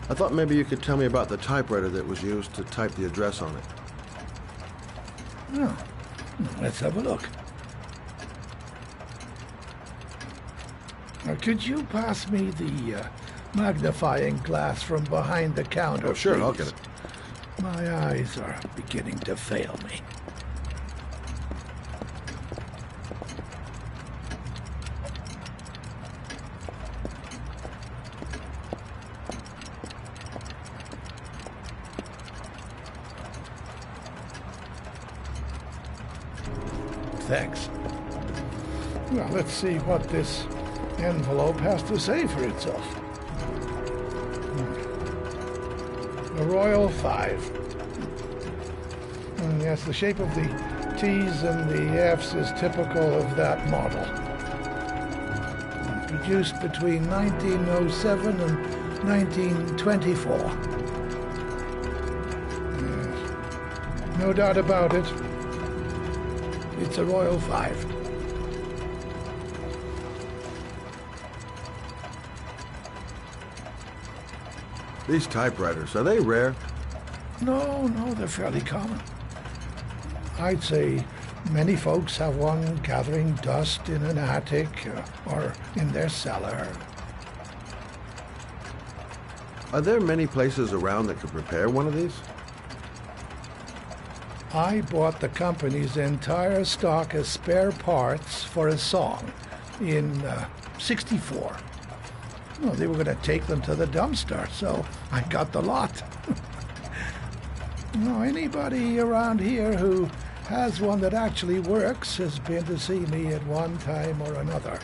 I thought maybe you could tell me about the typewriter that was used to type the address on it. Oh, let's have a look. Now, could you pass me the magnifying glass from behind the counter, Oh, sure, please? I'll get it. My eyes are beginning to fail me. Thanks. Well, let's see what this envelope has to say for itself. The Royal 5. Yes, the shape of the T's and the F's is typical of that model. Produced between 1907 and 1924. Yes. No doubt about it. It's a Royal 5. These typewriters, are they rare? No, they're fairly common. I'd say many folks have one gathering dust in an attic or in their cellar. Are there many places around that could repair one of these? I bought the company's entire stock of spare parts for a song in '64. Well, they were going to take them to the dumpster, so I got the lot. Anybody around here who has one that actually works has been to see me at one time or another.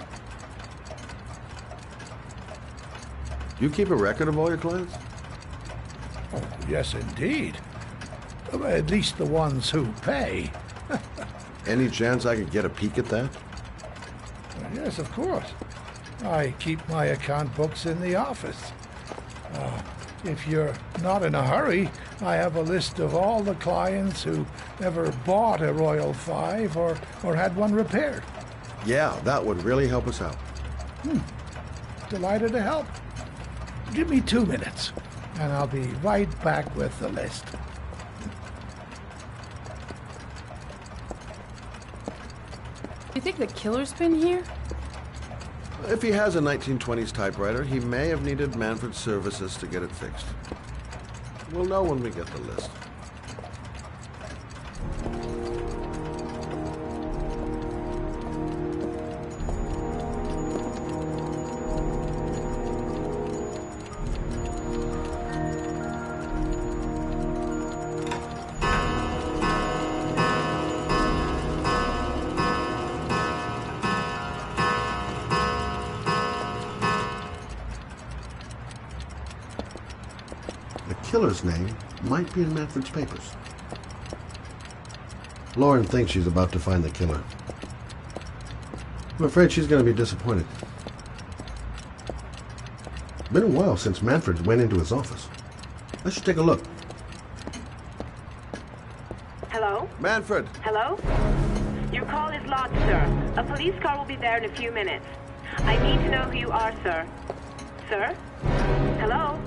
Do you keep a record of all your clients? Oh, yes, indeed. At least the ones who pay. Any chance I could get a peek at that? Yes, of course. I keep my account books in the office. If you're not in a hurry, I have a list of all the clients who ever bought a Royal 5 or had one repaired. Yeah, that would really help us out. Delighted to help. Give me 2 minutes, and I'll be right back with the list. You think the killer's been here? If he has a 1920s typewriter, he may have needed Manfred's services to get it fixed. We'll know when we get the list. Killer's name might be in Manfred's papers. Lauren thinks she's about to find the killer. I'm afraid she's going to be disappointed. Been a while since Manfred went into his office. Let's just take a look. Hello? Manfred! Hello? Your call is lodged, sir. A police car will be there in a few minutes. I need to know who you are, sir. Sir? Hello?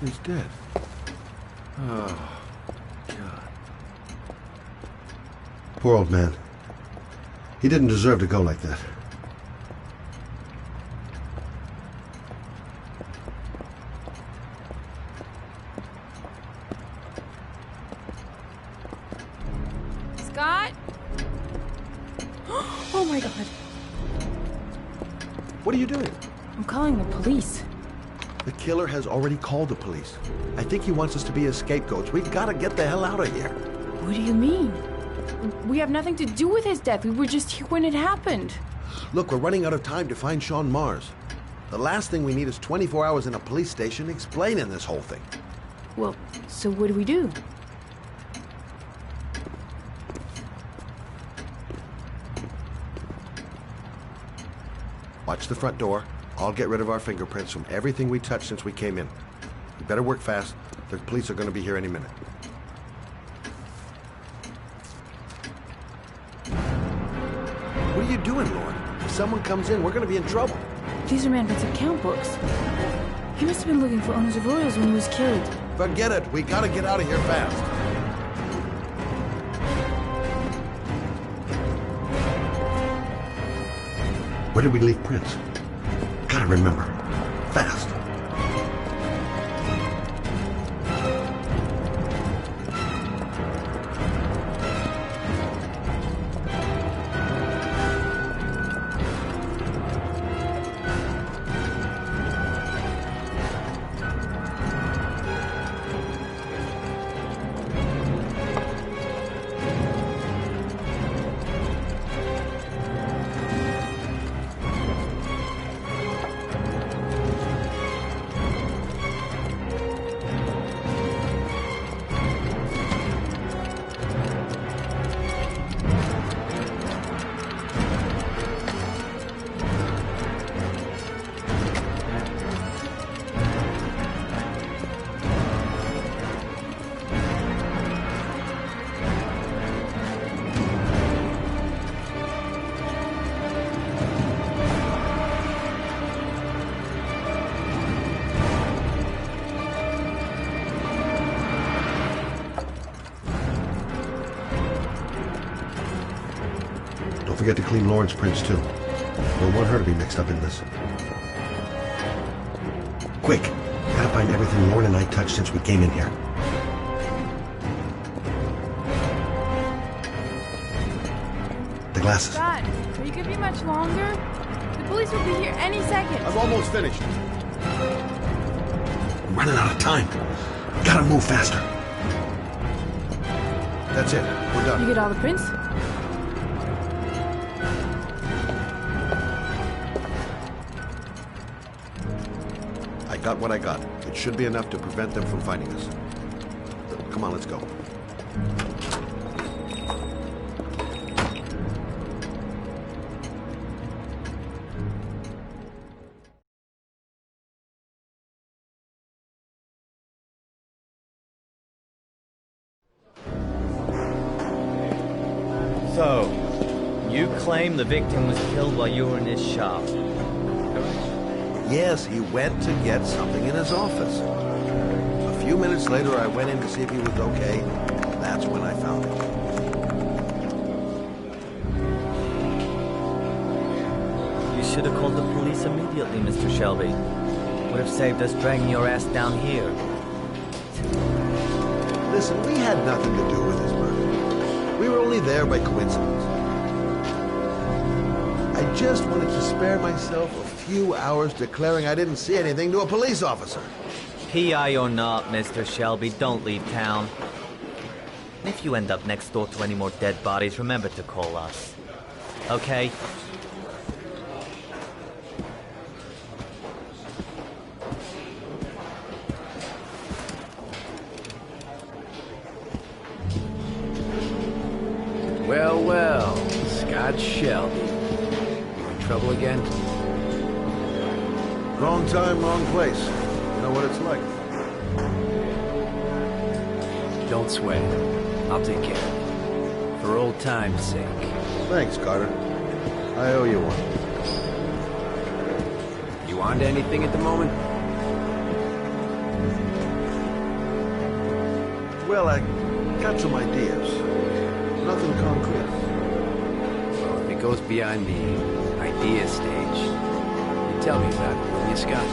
He's dead. Oh, God. Poor old man. He didn't deserve to go like that. Scott? Oh my God. What are you doing? I'm calling the police. The killer has already called the police. I think he wants us to be his scapegoats. We've got to get the hell out of here. What do you mean? We have nothing to do with his death. We were just here when it happened. Look, we're running out of time to find Sean Mars. The last thing we need is 24 hours in a police station explaining this whole thing. Well, so what do we do? Watch the front door. I'll get rid of our fingerprints from everything we touched since we came in. We better work fast. The police are going to be here any minute. What are you doing, Lauren? If someone comes in, we're going to be in trouble. These are Manfred's account books. He must have been looking for owners of Royals when he was killed. Forget it. We got to get out of here fast. Where did we leave prints? Gotta remember. Fast. Forget to clean Lauren's prints, too. Don't want her to be mixed up in this. Quick! Gotta find everything Lauren and I touched since we came in here. The glasses. God, are you gonna be much longer? The police will be here any second. I'm almost finished. I'm running out of time. Gotta move faster. That's it. We're done. You get all the prints? I got what I got. It should be enough to prevent them from finding us. Come on, let's go. claim the victim was killed while you were in his shop. Yes, he went to get something in his office. A few minutes later, I went in to see if he was okay. That's when I found him. You should have called the police immediately, Mr. Shelby. Would have saved us dragging your ass down here. Listen, we had nothing to do with his murder. We were only there by coincidence. I just wanted to spare myself a few hours declaring I didn't see anything to a police officer. PI or not, Mr. Shelby, don't leave town. If you end up next door to any more dead bodies, remember to call us. Okay? Well, well, Scott Shelby. You in trouble again? Wrong time, wrong place. You know what it's like. Don't sweat it. I'll take care of it. For old time's sake. Thanks, Carter. I owe you one. You on to anything at the moment? Well, I got some ideas. Nothing concrete. Well, if it goes beyond the idea stage, you tell me about it, will you, Scott?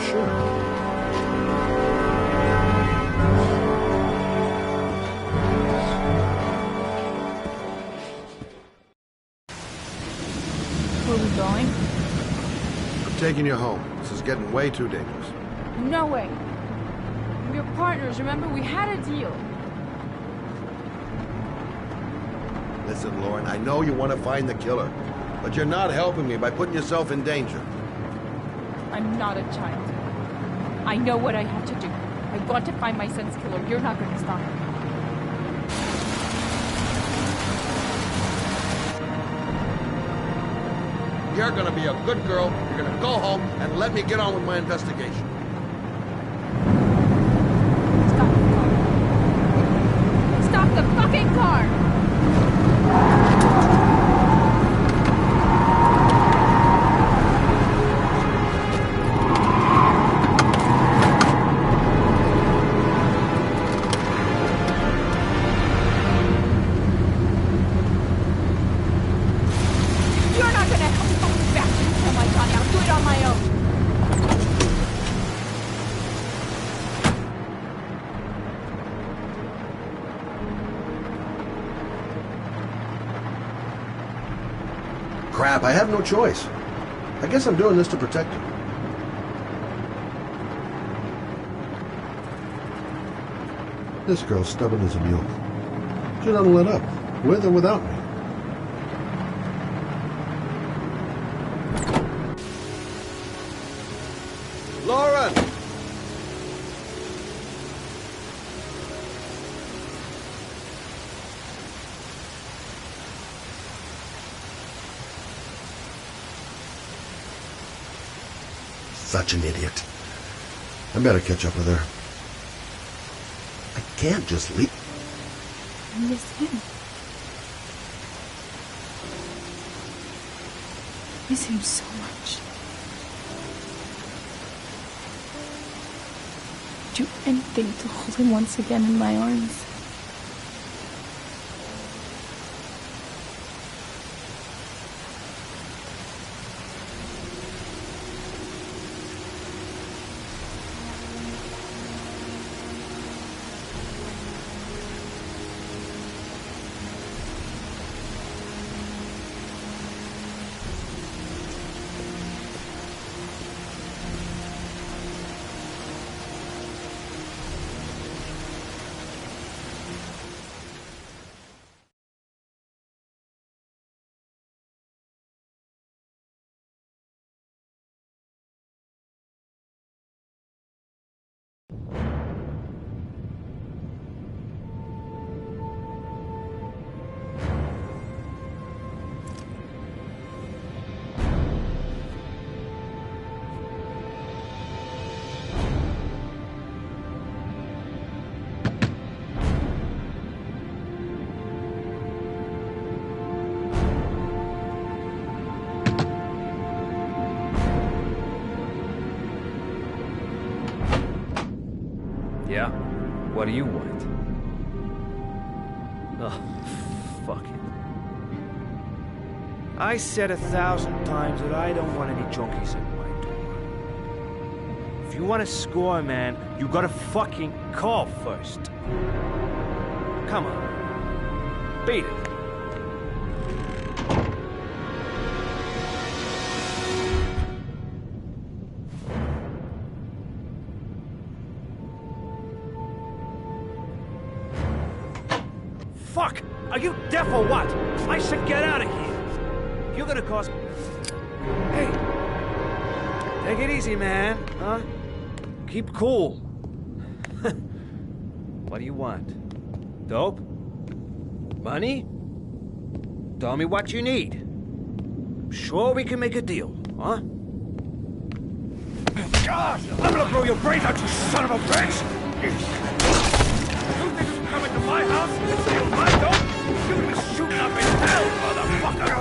Sure. Where are we going? I'm taking you home. This is getting way too dangerous. No way. We're partners, remember? We had a deal. Listen, Lauren, I know you want to find the killer, but you're not helping me by putting yourself in danger. I'm not a child. I know what I have to do. I want to find my son's killer. You're not going to stop me. You're gonna be a good girl, you're gonna go home, and let me get on with my investigation. Stop the fucking car! You're not gonna help me come back and kill my Johnny. I'll do it on my own. Crap, I have no choice. I guess I'm doing this to protect her. This girl's stubborn as a mule. She doesn't let up, with or without me. Lauren! Such an idiot. I better catch up with her. I can't just leave. I miss him. I miss him so much. I'd do anything to hold him once again in my arms. What do you want? Oh, fuck it. I said 1,000 times that I don't want any junkies at my door. If you want to score, man, you gotta fucking call first. Come on. Beat it. Fuck! Are you deaf or what? I should get out of here. You're gonna cause... Hey! Take it easy, man. Huh? Keep cool. What do you want? Dope? Money? Tell me what you need. Sure we can make a deal, huh? God! I'm gonna blow your brains out, you son of a bitch! You think you come into my house and steal my dope? You're gonna be shooting up in hell, motherfucker!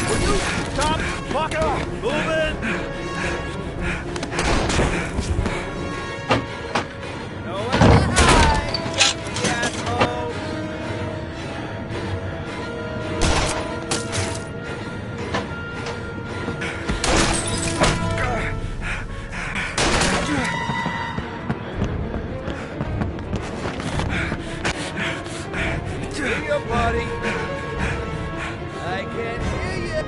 Will you stop fucking moving? Nowhere to hide, junkie asshole! Hear your body. I can't hear you.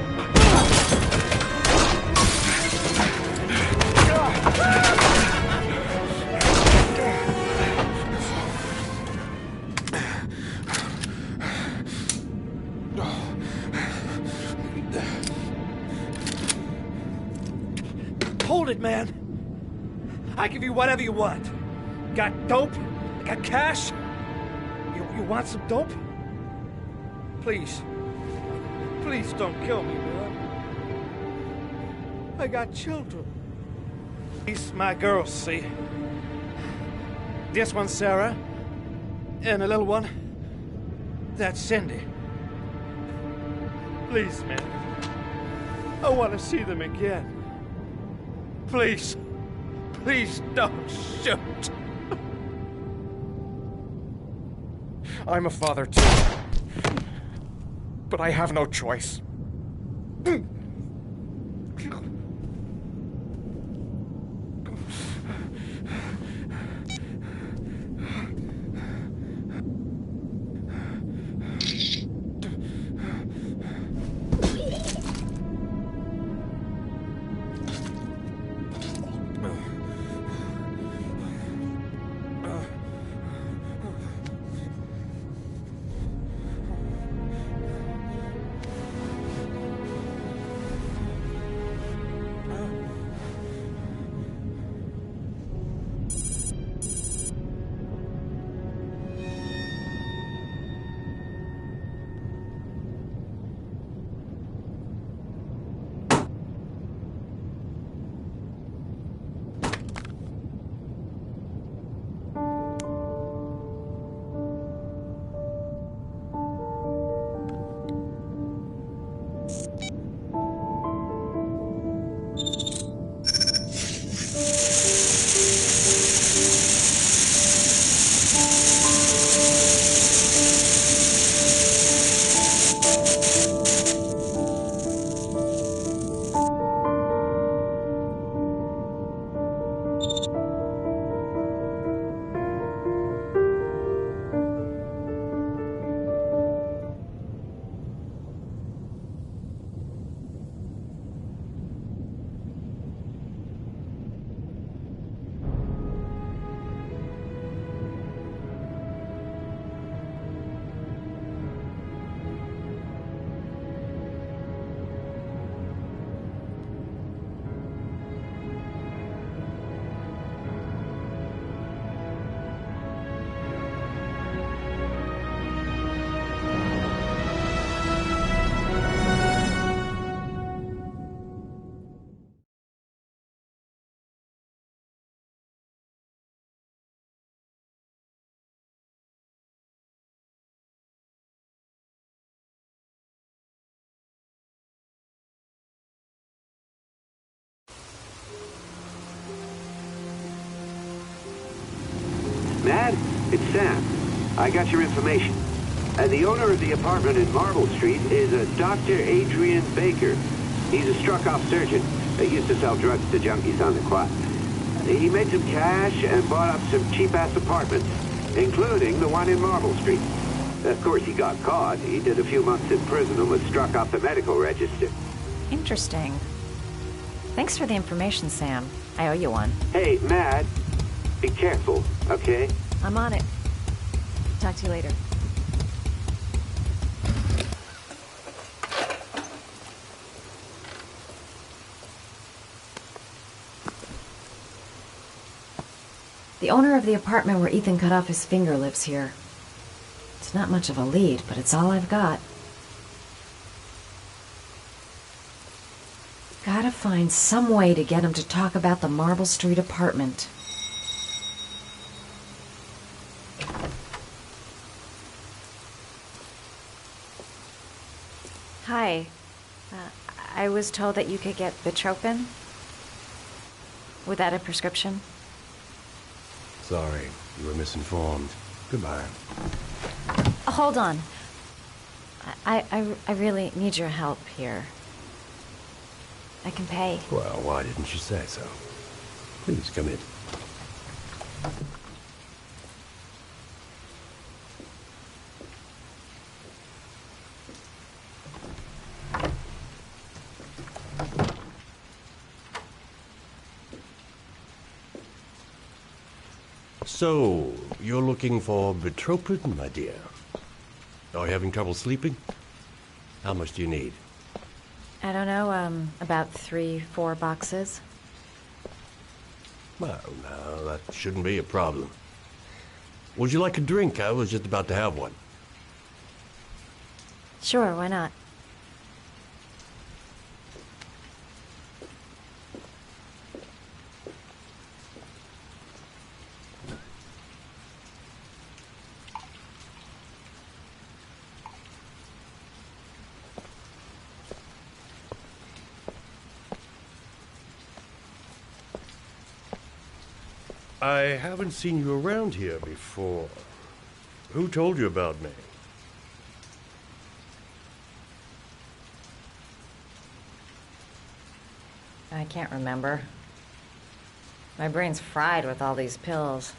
Hold it, man. I give you whatever you want. Got dope? Got cash? You want some dope? Please. Please don't kill me, man. I got children. These my girls, see? This one's Sarah. And the little one, that's Cindy. Please, man. I want to see them again. Please. Please don't shoot. I'm a father too. But I have no choice. It's Sam. I got your information. The owner of the apartment in Marble Street is a Dr. Adrian Baker. He's a struck-off surgeon. He used to sell drugs to junkies on the quad. He made some cash and bought up some cheap-ass apartments, including the one in Marble Street. Of course, he got caught. He did a few months in prison and was struck off the medical register. Interesting. Thanks for the information, Sam. I owe you one. Hey, Matt, be careful, okay? I'm on it. Talk to you later. The owner of the apartment where Ethan cut off his finger lives here. It's not much of a lead, but it's all I've got. Gotta find some way to get him to talk about the Marble Street apartment. Hi. I was told that you could get Bitropin. Without a prescription. Sorry, you were misinformed. Goodbye. Hold on. I really need your help here. I can pay. Well, why didn't you say so? Please come in. So, you're looking for Bitropin, my dear? Are you having trouble sleeping? How much do you need? I don't know, about 3-4 boxes. Well, no, that shouldn't be a problem. Would you like a drink? I was just about to have one. Sure, why not? I haven't seen you around here before. Who told you about me? I can't remember. My brain's fried with all these pills.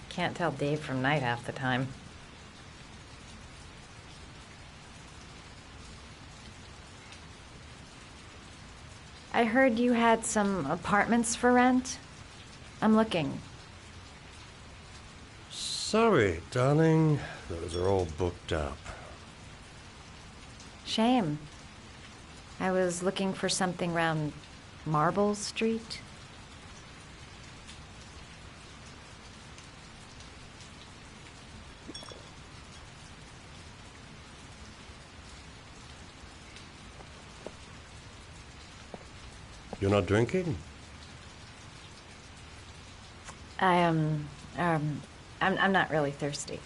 Can't tell day from night half the time. I heard you had some apartments for rent. I'm looking. Sorry, darling. Those are all booked up. Shame. I was looking for something around Marble Street. You're not drinking? I'm not really thirsty.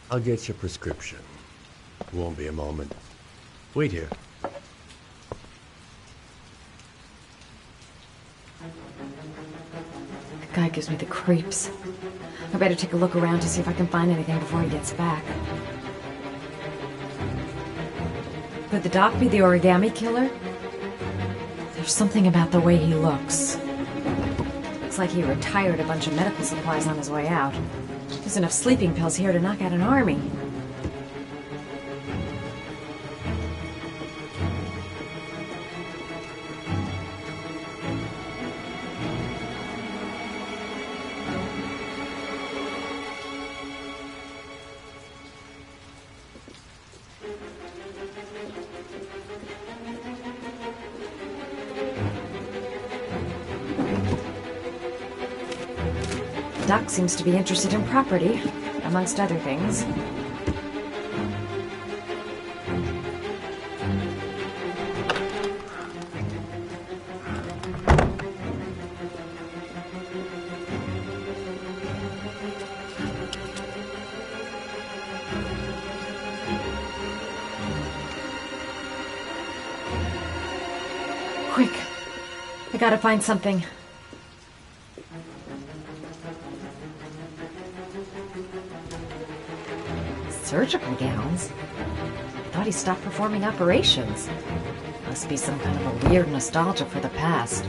I'll get your prescription. Won't be a moment. Wait here. The guy gives me the creeps. I better take a look around to see if I can find anything before he gets back. Could the doc be the origami killer? There's something about the way he looks. Looks like he retired a bunch of medical supplies on his way out. There's enough sleeping pills here to knock out an army. Doc seems to be interested in property, amongst other things. Quick! I gotta find something. Surgical gowns? I thought he stopped performing operations. Must be some kind of a weird nostalgia for the past.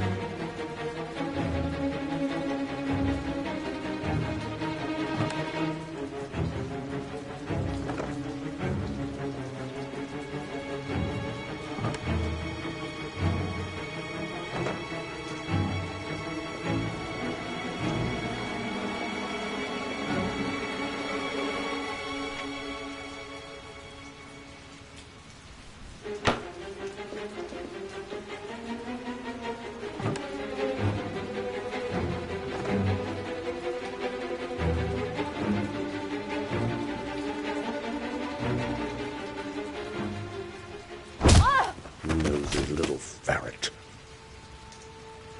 Nosy little ferret.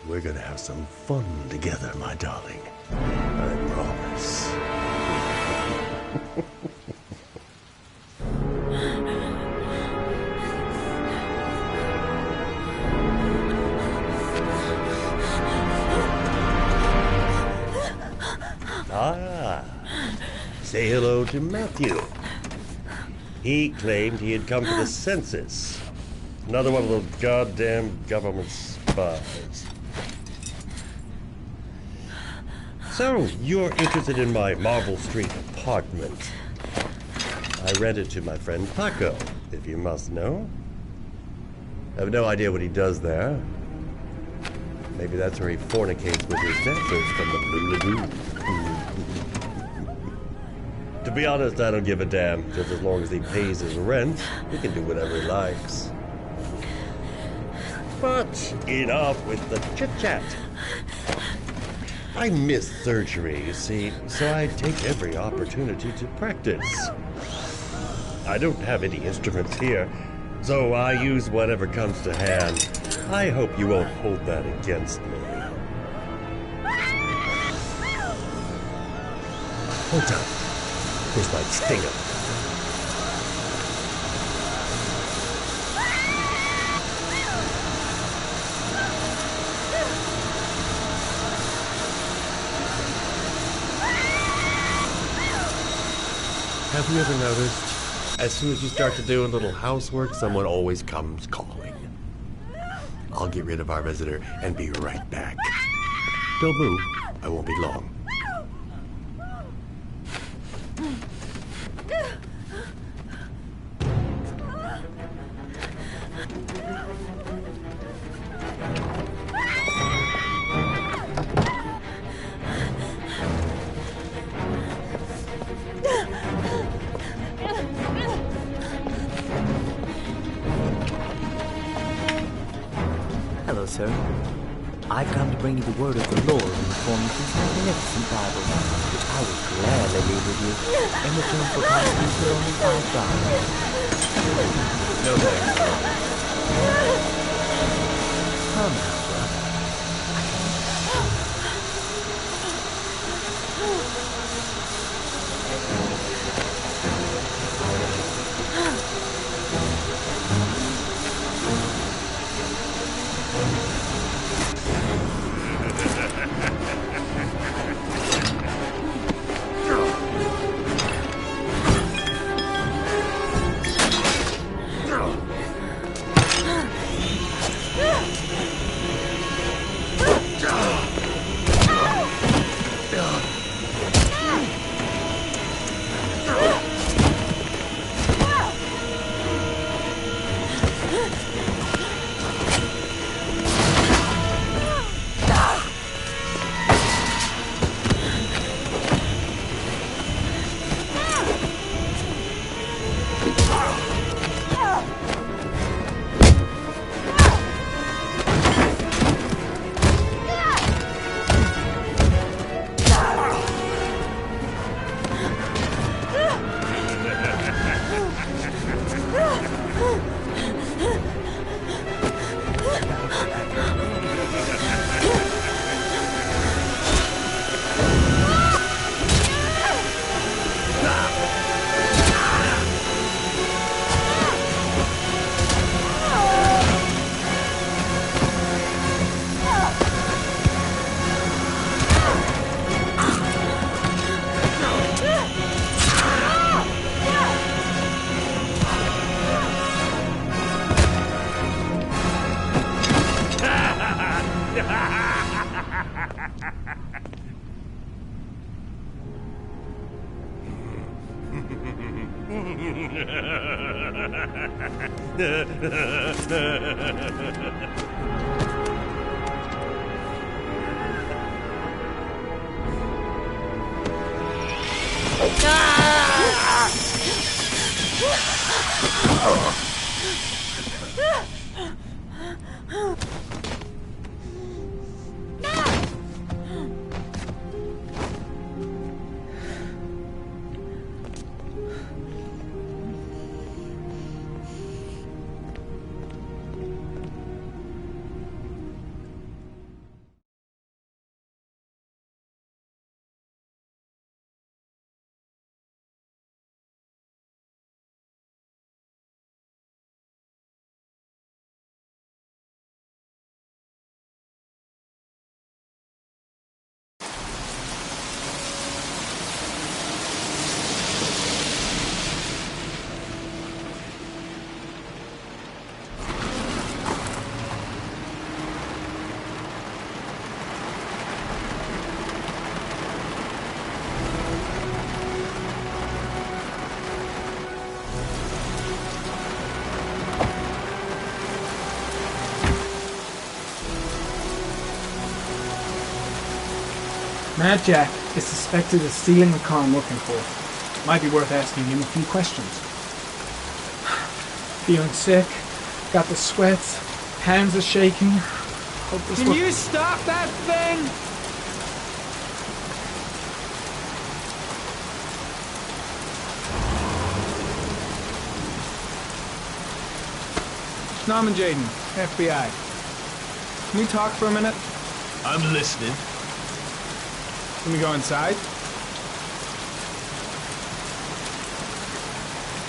We're gonna have some fun together, my darling. I promise. Say hello to Matthew. He claimed he had come to the census. Another one of those goddamn government spies. So, you're interested in my Marble Street apartment. I rented to my friend Paco, if you must know. I have no idea what he does there. Maybe that's where he fornicates with his dancers from the Blue Lagoon. To be honest, I don't give a damn. Just as long as he pays his rent, he can do whatever he likes. But enough with the chit-chat. I miss surgery, you see, so I take every opportunity to practice. I don't have any instruments here, so I use whatever comes to hand. I hope you won't hold that against me. Hold on. This might sting him. Have you ever noticed, as soon as you start to do a little housework, someone always comes calling? I'll get rid of our visitor and be right back. Don't move. I won't be long. Hello, sir. I've come to bring you the word of the Lord in the form of this magnificent Bible, which I will gladly leave with you in return for costing you only $5. No thanks. Come now, brother. Mad Jack is suspected of stealing the car I'm looking for. Might be worth asking him a few questions. Feeling sick, got the sweats, hands are shaking. Can you stop that thing? Norman Jaden, FBI. Can we talk for a minute? I'm listening. Can we go inside?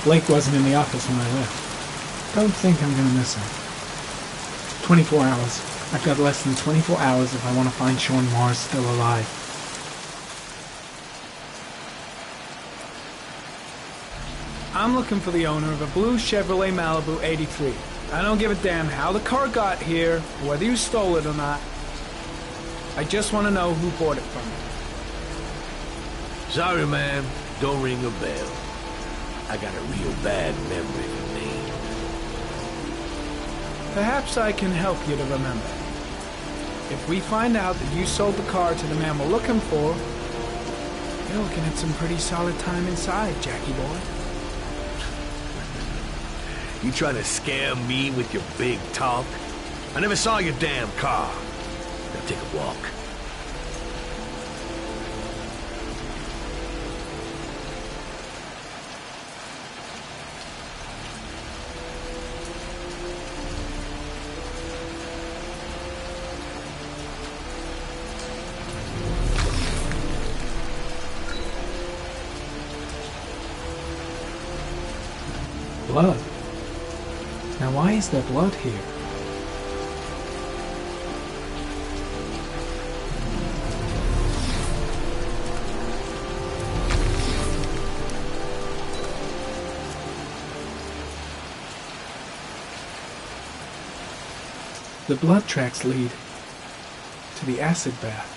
Blake wasn't in the office when I left. Don't think I'm gonna miss him. 24 hours. I've got less than 24 hours if I want to find Sean Mars still alive. I'm looking for the owner of a blue Chevrolet Malibu 83. I don't give a damn how the car got here, whether you stole it or not. I just want to know who bought it from me. Sorry, man. Don't ring a bell. I got a real bad memory for names. Perhaps I can help you to remember. If we find out that you sold the car to the man we're looking for, you're looking at some pretty solid time inside, Jackie boy. You trying to scam me with your big talk? I never saw your damn car. Now take a walk. Blood. Now why is there blood here? The blood tracks lead to the acid bath.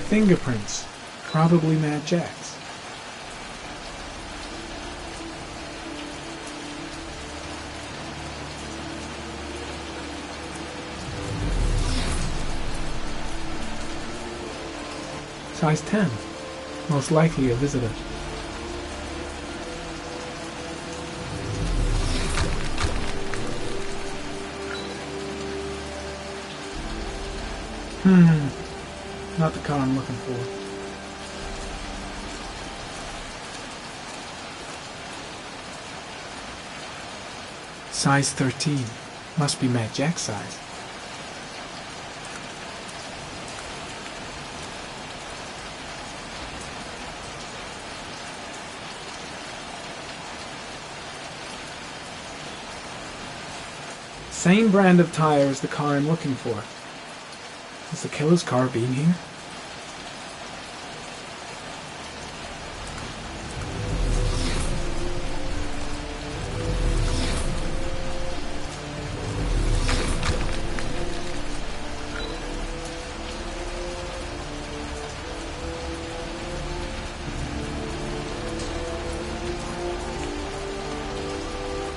Fingerprints, probably Mad Jack's. Size 10, most likely a visitor. Not the car I'm looking for. Size 13. Must be Mad Jack's size. Same brand of tire as the car I'm looking for. Has the killer's car been here?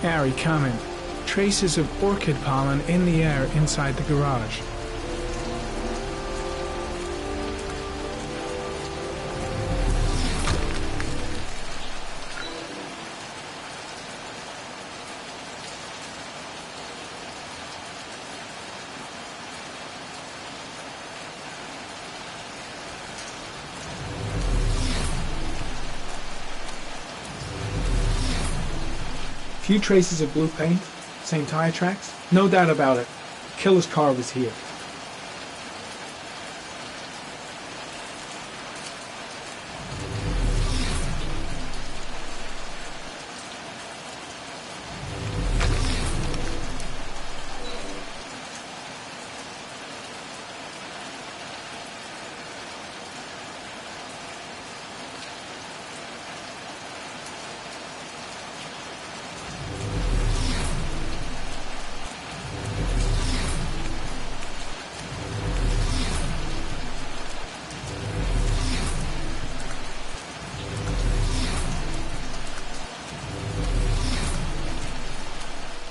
Harry, comment. Traces of orchid pollen in the air inside the garage. Few traces of blue paint, same tire tracks. No doubt about it. The killer's car was here.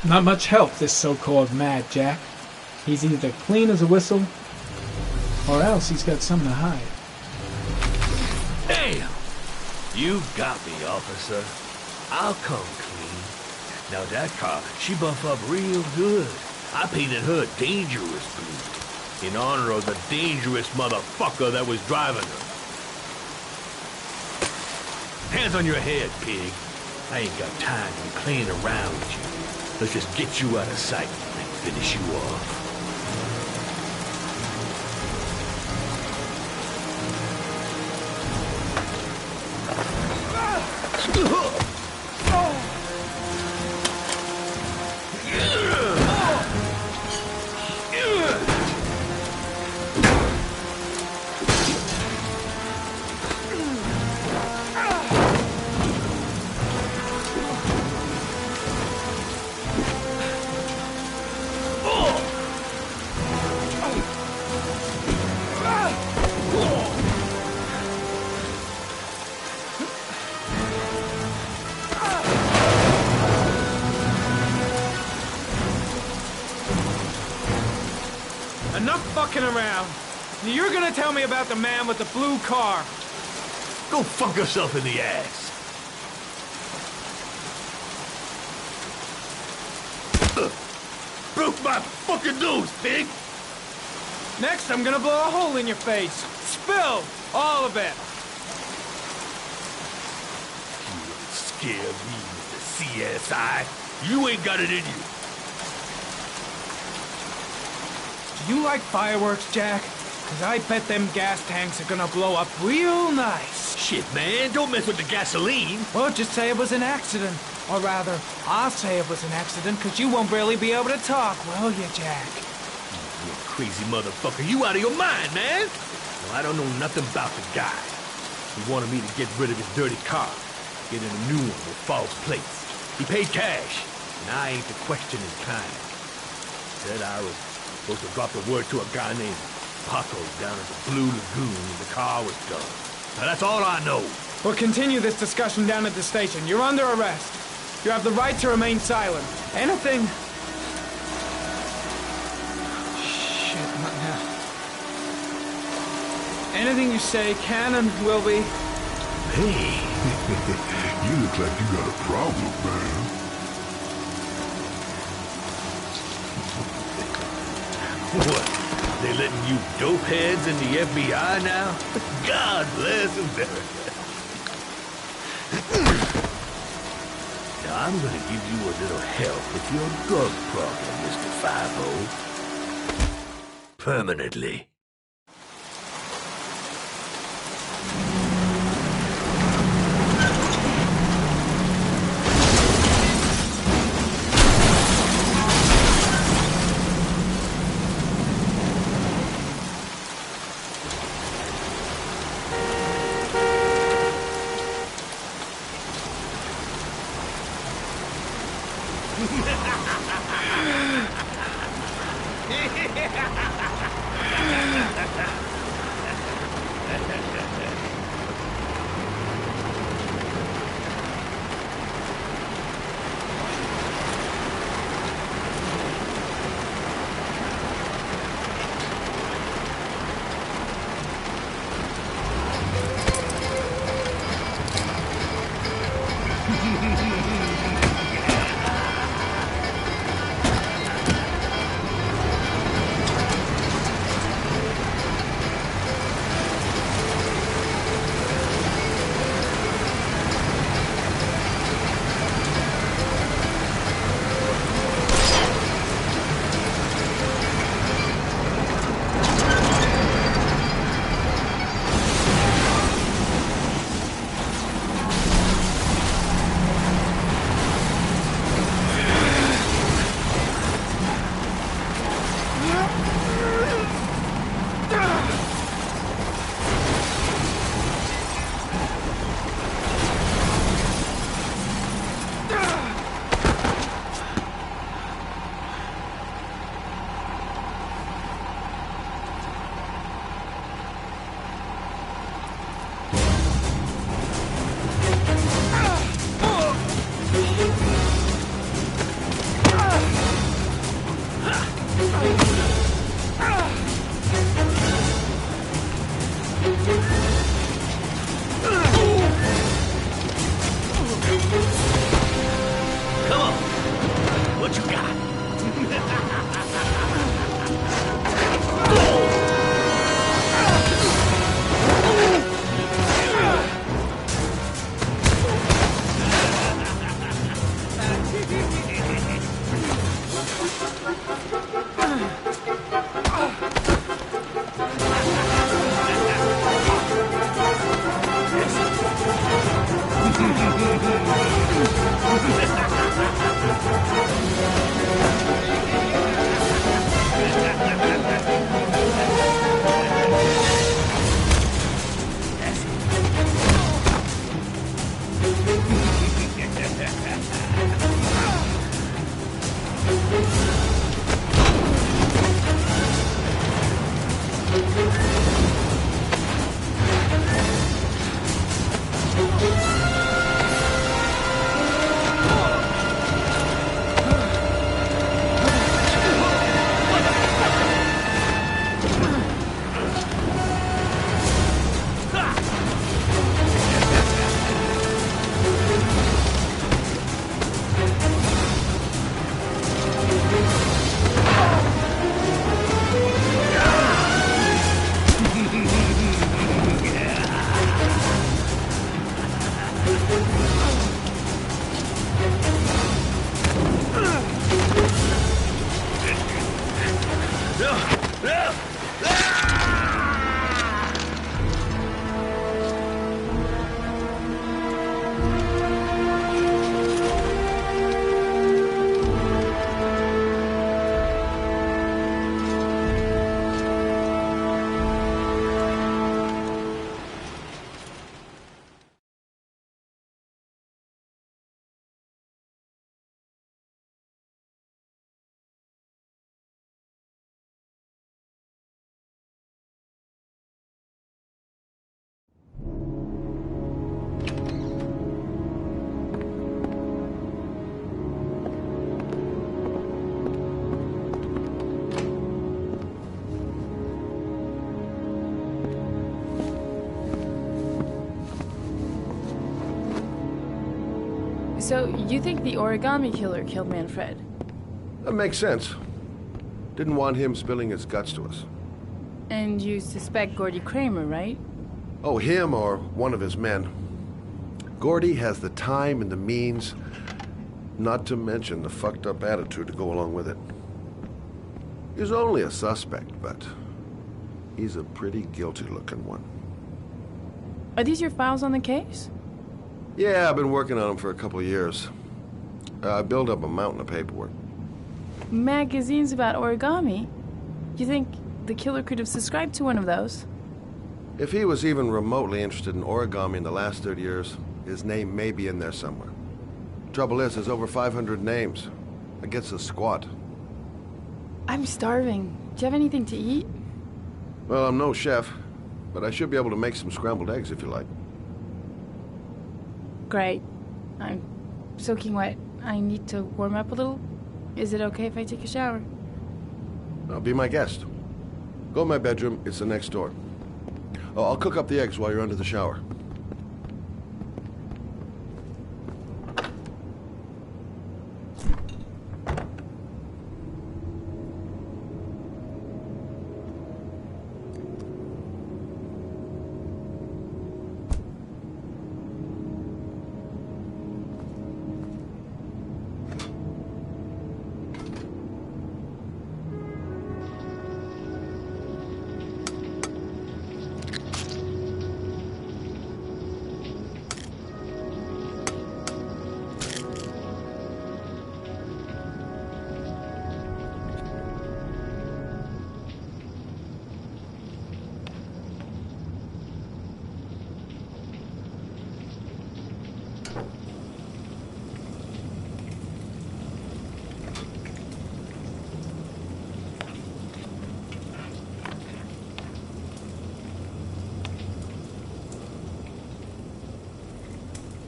Not much help, this so-called Mad Jack. He's either clean as a whistle, or else he's got something to hide. Damn! You got me, officer. I'll come clean. Now that car, she buff up real good. I painted her dangerous blue, in honor of the dangerous motherfucker that was driving her. Hands on your head, pig. I ain't got time to be playing around with you. Let's just get you out of sight and finish you off. Enough fucking around. You're gonna tell me about the man with the blue car. Go fuck yourself in the ass. Broke my fucking nose, pig. Next, I'm gonna blow a hole in your face. Spill all of it. You ain't scare me, Mr. CSI. You ain't got it in you. Do you like fireworks, Jack? Cause I bet them gas tanks are gonna blow up real nice. Shit, man, don't mess with the gasoline. Well, just say it was an accident. Or rather, I'll say it was an accident, cause you won't really be able to talk, will you, Jack? You crazy motherfucker, you out of your mind, man. Well, I don't know nothing about the guy. He wanted me to get rid of his dirty car, get in a new one with false plates. He paid cash, and I ain't the questioning kind. Said I was supposed to drop the word to a guy named Paco down at the Blue Lagoon when the car was done. Now that's all I know. We'll continue this discussion down at the station. You're under arrest. You have the right to remain silent. Anything... Shit, not now. Anything you say can and will be... Hey. You look like you got a problem, man. What? They letting you dope heads in the FBI now? God bless America. Now I'm gonna give you a little help with your drug problem, Mr. 5-0. Permanently. So, you think the origami killer killed Manfred? That makes sense. Didn't want him spilling his guts to us. And you suspect Gordy Kramer, right? Oh, him or one of his men. Gordy has the time and the means, not to mention the fucked up attitude to go along with it. He's only a suspect, but he's a pretty guilty looking one. Are these your files on the case? Yeah, I've been working on him for a couple of years. I built up a mountain of paperwork. Magazines about origami? You think the killer could have subscribed to one of those? If he was even remotely interested in origami in the last 30 years, his name may be in there somewhere. Trouble is, there's over 500 names. That gets us squat. I'm starving. Do you have anything to eat? Well, I'm no chef, but I should be able to make some scrambled eggs if you like. Great. I'm soaking wet. I need to warm up a little. Is it okay if I take a shower? Now, be my guest. Go in my bedroom. It's the next door. Oh, I'll cook up the eggs while you're under the shower.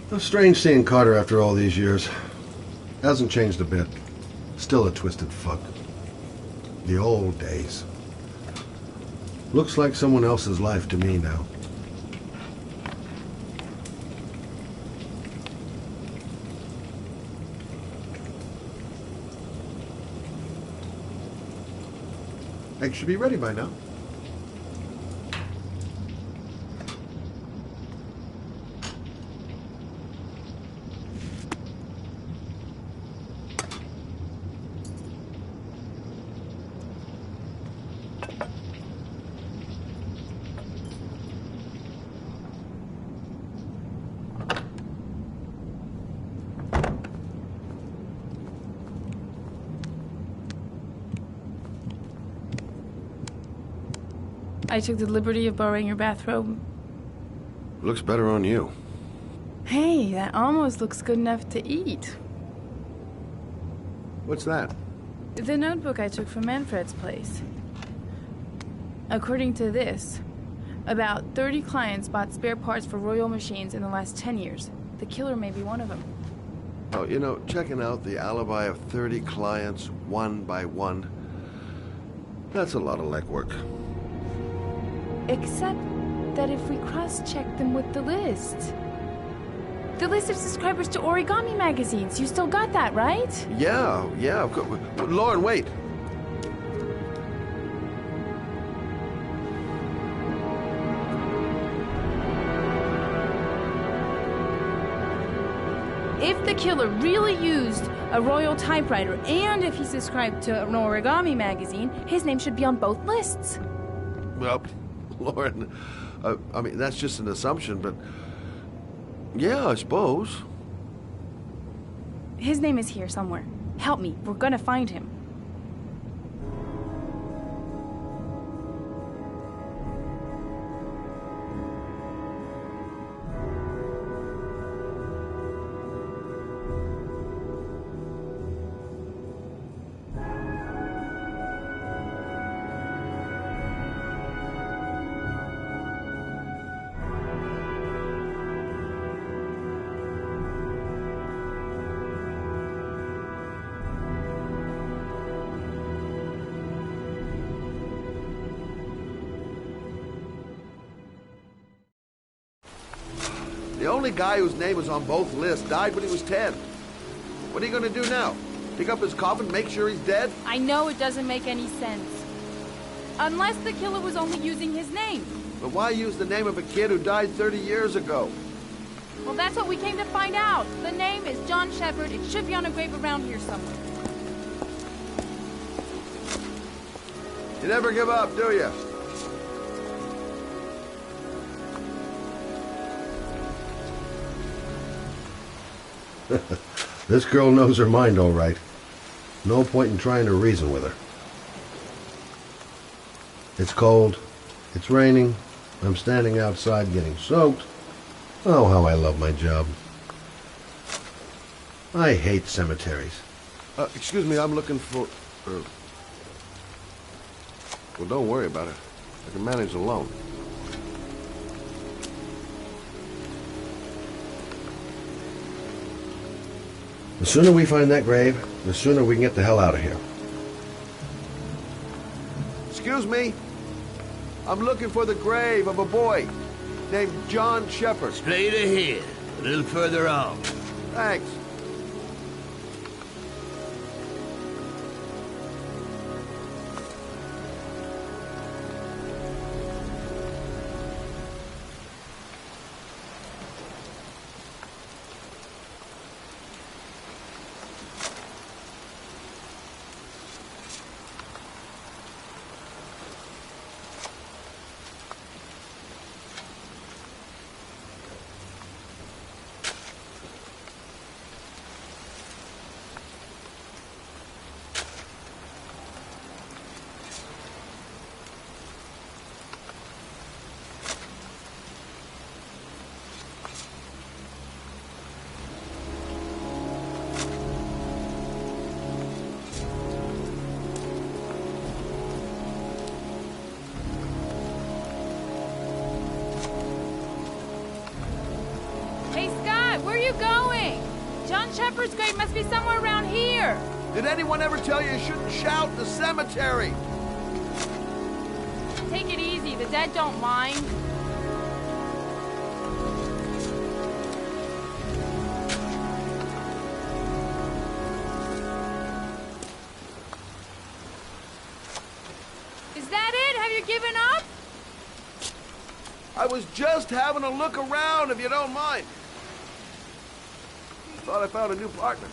It's strange seeing Carter after all these years. Hasn't changed a bit. Still a twisted fuck. The old days. Looks like someone else's life to me now. Eggs should be ready by now. I took the liberty of borrowing your bathrobe. Looks better on you. Hey, that almost looks good enough to eat. What's that? The notebook I took from Manfred's place. According to this, about 30 clients bought spare parts for Royal machines in the last 10 years. The killer may be one of them. Oh, you know, checking out the alibi of 30 clients one by one, that's a lot of legwork. Except that if we cross-check them with the list. The list of subscribers to Origami magazines. You still got that, right? Yeah, of course. Lauren, wait. If the killer really used a Royal typewriter, and if he subscribed to an Origami magazine, his name should be on both lists. Well, Lauren, I mean, that's just an assumption, but yeah, I suppose. His name is here somewhere. Help me. We're gonna find him. The only guy whose name was on both lists died when he was 10. What are you gonna do now? Pick up his coffin, make sure he's dead? I know it doesn't make any sense. Unless the killer was only using his name. But why use the name of a kid who died 30 years ago? Well, that's what we came to find out. The name is John Shepard. It should be on a grave around here somewhere. You never give up, do you? This girl knows her mind all right. No point in trying to reason with her. It's cold. It's raining. I'm standing outside getting soaked. Oh, how I love my job. I hate cemeteries. Excuse me, I'm looking for... Well, don't worry about it. I can manage alone. The sooner we find that grave, the sooner we can get the hell out of here. Excuse me? I'm looking for the grave of a boy named John Shepard. Straight ahead, a little further on. Thanks. Hey, Scott, where are you going? John Shepard's grave must be somewhere around here. Did anyone ever tell you shouldn't shout in the cemetery? Take it easy, the dead don't mind. Is that it? Have you given up? I was just having a look around, if you don't mind. Thought I found a new partner.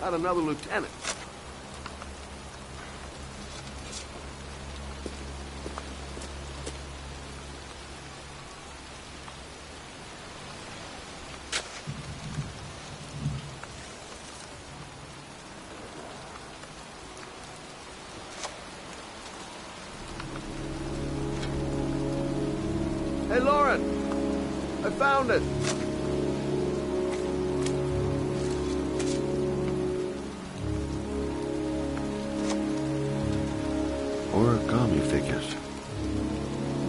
Not another lieutenant. Hey, Lauren! I found it! Origami figures.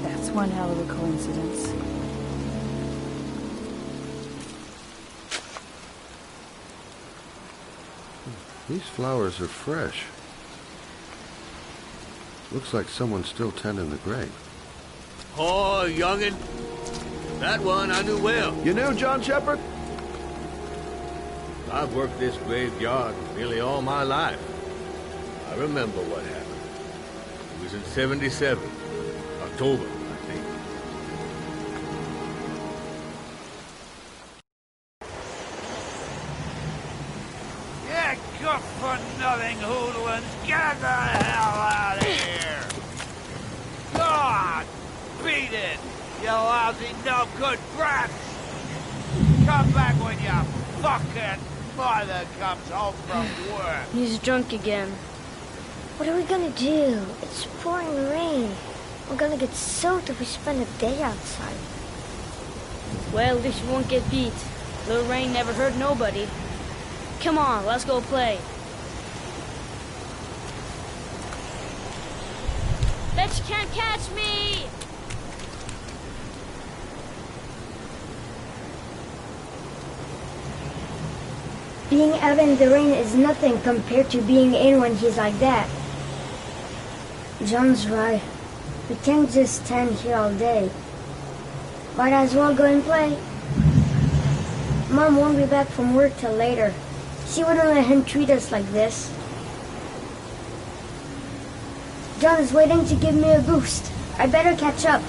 That's one hell of a coincidence. These flowers are fresh. Looks like someone's still tending the grave. Oh, youngin'. That one I knew well. You knew John Shepard? I've worked this graveyard nearly all my life. I remember what happened. It was in 77. October, I think. You good-for-nothing hoodlums, get the hell out of here! God! Beat it! You lousy, no-good brats! Come back when your fucking mother comes home from work! He's drunk again. What are we gonna do? It's pouring rain. We're gonna get soaked if we spend a day outside. Well, at least you won't get beat. Little rain never hurt nobody. Come on, let's go play. Bet you can't catch me! Being out in the rain is nothing compared to being in when he's like that. John's right. We can't just stand here all day. Might as well go and play. Mom won't be back from work till later. She wouldn't let him treat us like this. John is waiting to give me a boost. I better catch up.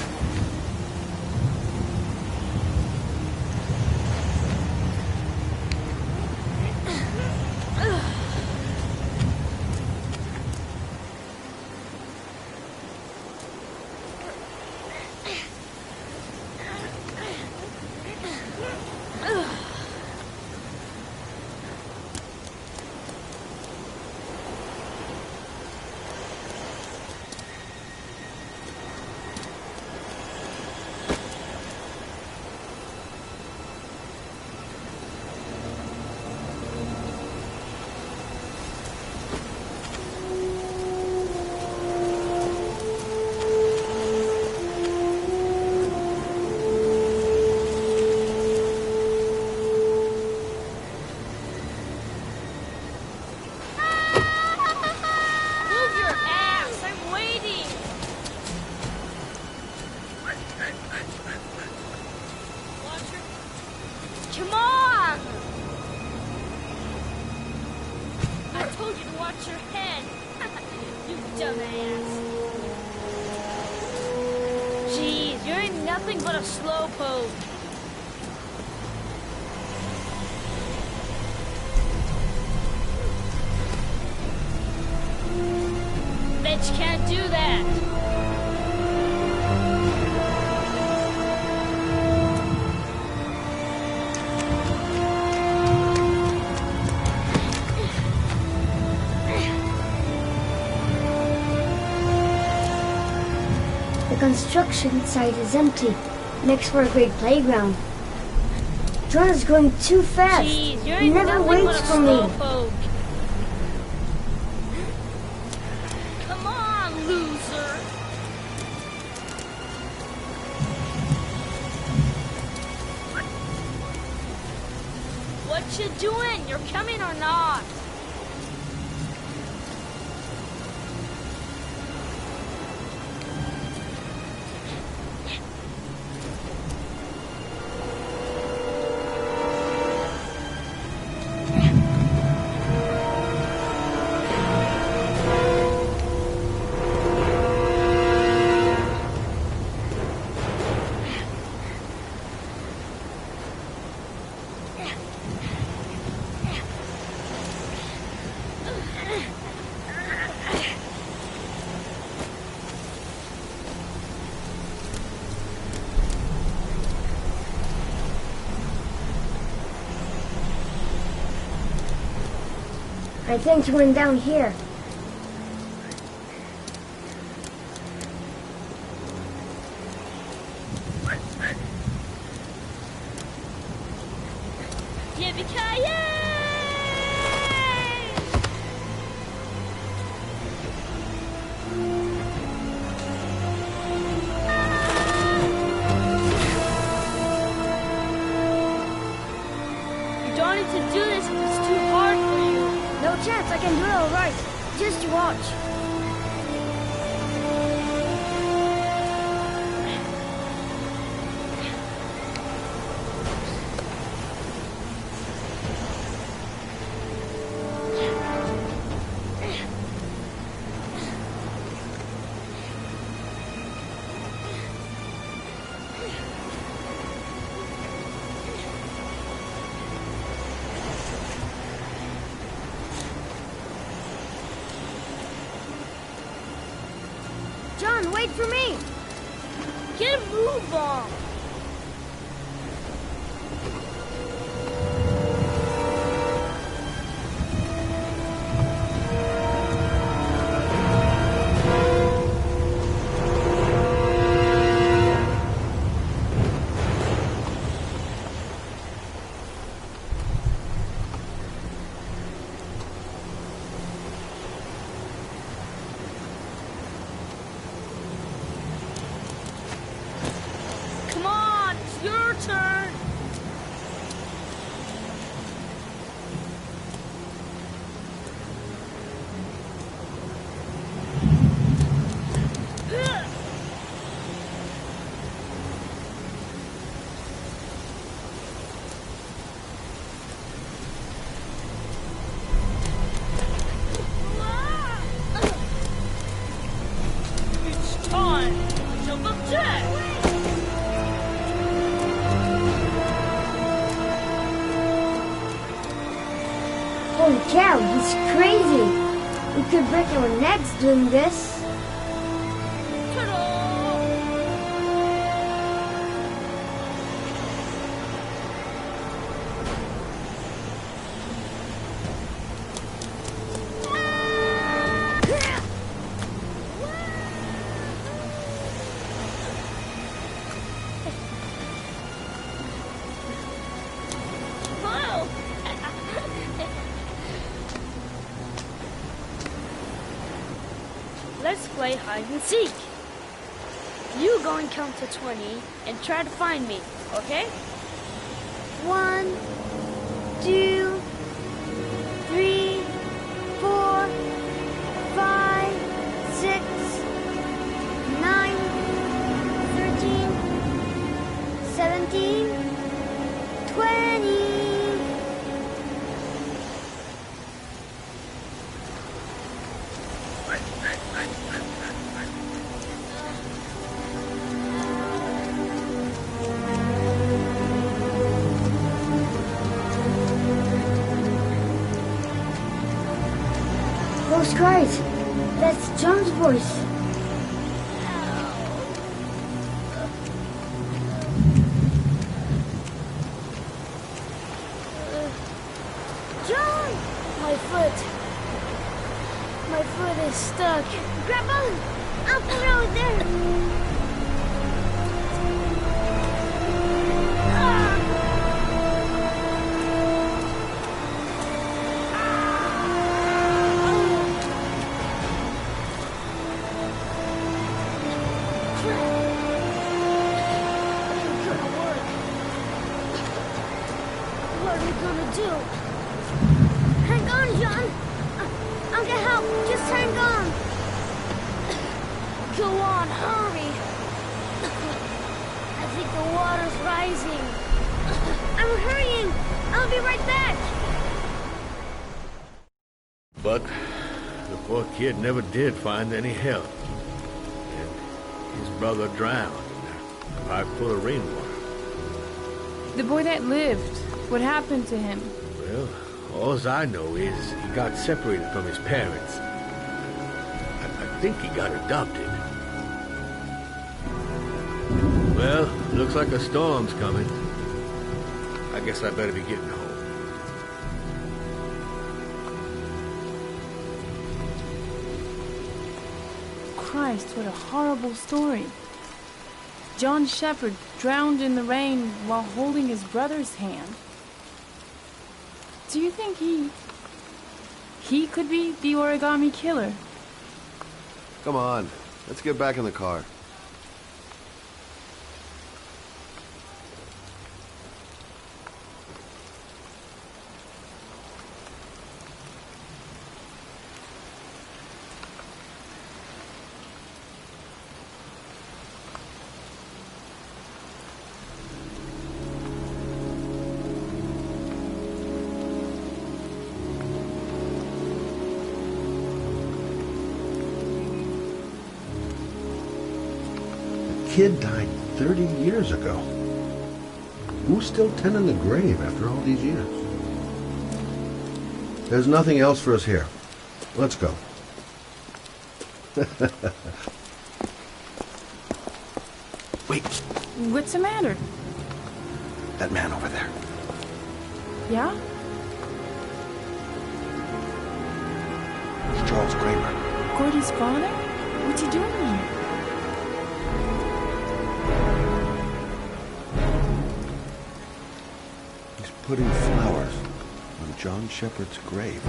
nothing but a slowpoke. Bitch can't do that. The construction site is empty, next for a great playground. John is going too fast. Jeez, you're He never nothing but waits a for me. slowpoke. Come on, loser. What you doing? You're coming or not? I think he went down here. Yippee-ki-yay! You don't need to do this. It's too hard for you. No chance, I can do it all right. Just watch. John, wait for me! Get a move on! Come on, it's your turn! It's time to jump up jack! Holy cow, he's crazy! We could break our necks doing this. Whoa! Let's play hide and seek. You go and count to 20 and try to find me, okay? 1, 2, 3, 4, 5, 6, 9, 13, 17, 20. John's voice. John! My foot. My foot is stuck. Grab on! Up the road there! But the poor kid never did find any help. And his brother drowned in a pipe full of rainwater. The boy that lived, what happened to him? Well, all I know is he got separated from his parents. I think he got adopted. Well, looks like a storm's coming. I guess I better be getting home. Christ, what a horrible story. John Shepherd drowned in the rain while holding his brother's hand. Do you think he could be the origami killer? Come on, let's get back in the car. Kid died 30 years ago. Who's still tending the grave after all these years? There's nothing else for us here. Let's go. Wait. What's the matter? That man over there. Yeah? It's Charles Kramer. Gordy's father? What's he doing here? Putting flowers on John Shepherd's grave.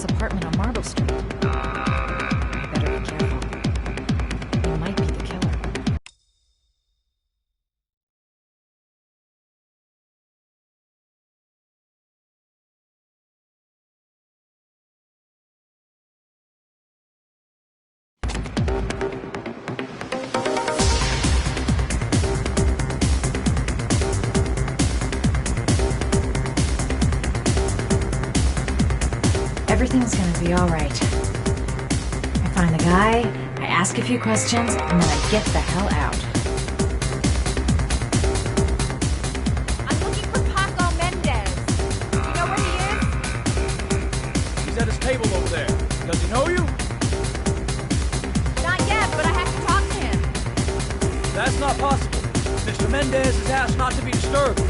Apartment on Marble Street. I better be careful. He might be the killer. Everything's gonna be all right. I find the guy, I ask a few questions, and then I get the hell out. I'm looking for Paco Mendez. You know where he is? He's at his table over there. Does he know you? Not yet, but I have to talk to him. That's not possible. Mr. Mendez has asked not to be disturbed.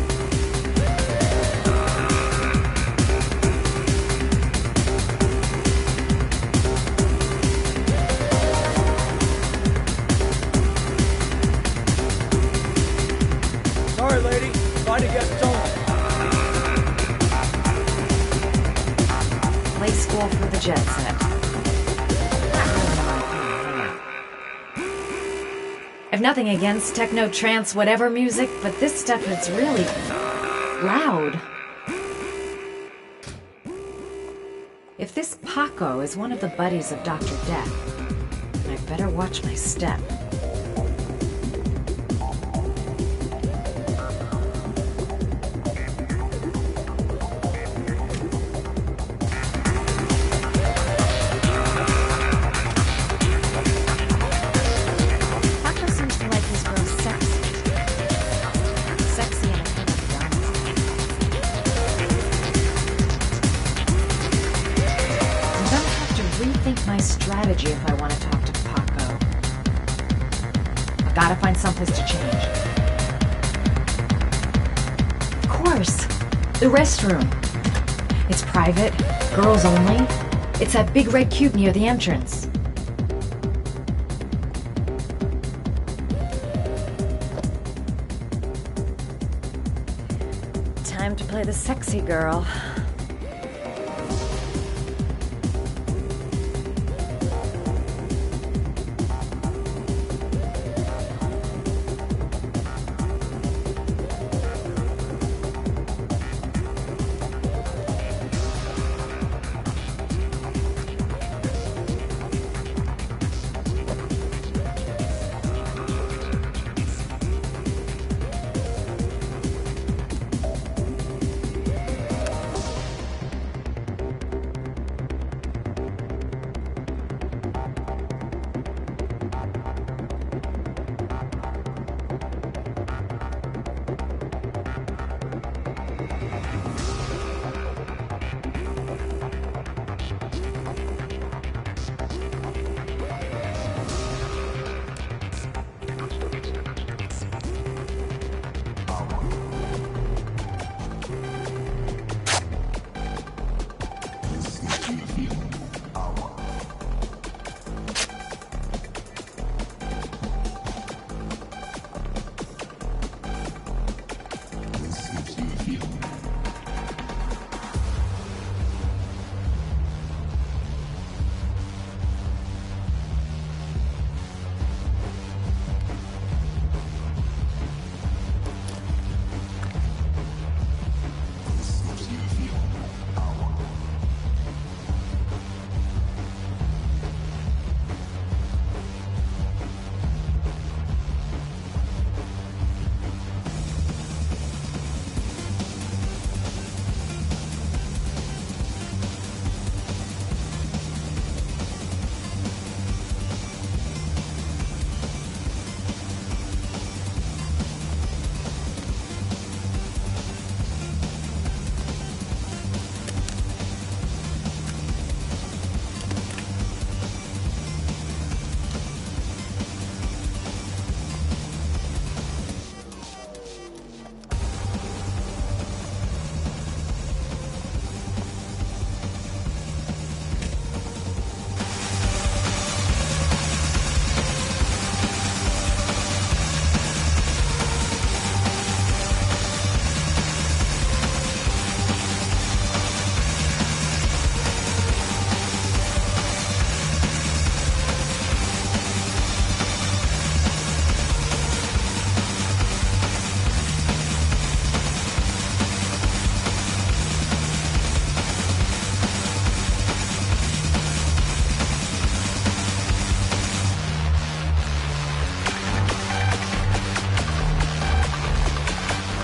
Sorry, lady. Invited guests only. Place jet set. I've nothing against techno, trance, whatever music, but this stuff is really loud. If this Paco is one of the buddies of Dr. Death, then I better watch my step. Paco seems to like his girls sexy. Sexy and a kind of dumb. I'm gonna have to rethink my strategy if I want to talk to Paco. I've gotta find someplace to change. Of course! The restroom. It's private, girls only. It's that big red cube near the entrance. Time to play the sexy girl.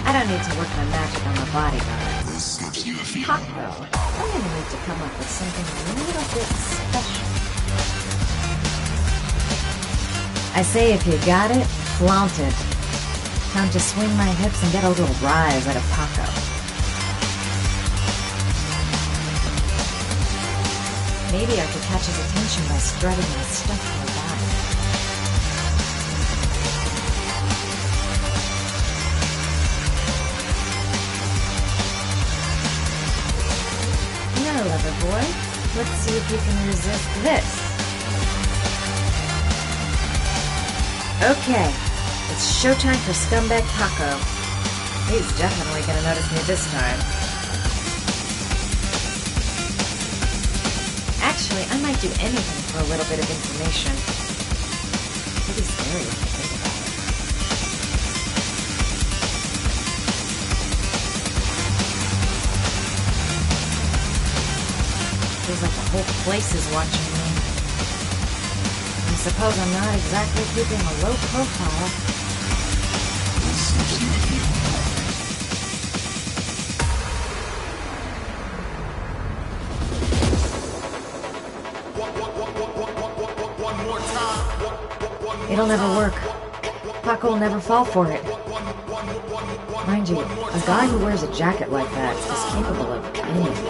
I don't need to work my magic on the bodyguard. Paco, I'm gonna need to come up with something a little bit special. I say if you got it, flaunt it. Time to swing my hips and get a little rise out of Paco. Maybe I could catch his attention by strutting my stuff to the body. Now, lover boy, let's see if you can resist this. Okay, it's showtime for Scumbag Paco. He's definitely gonna notice me this time. Actually, I might do anything for a little bit of information. Pretty scary when you think about it. Feels like the whole place is watching me. I suppose I'm not exactly keeping a low profile. It'll never work. Paco will never fall for it. Mind you, a guy who wears a jacket like that is capable of anything.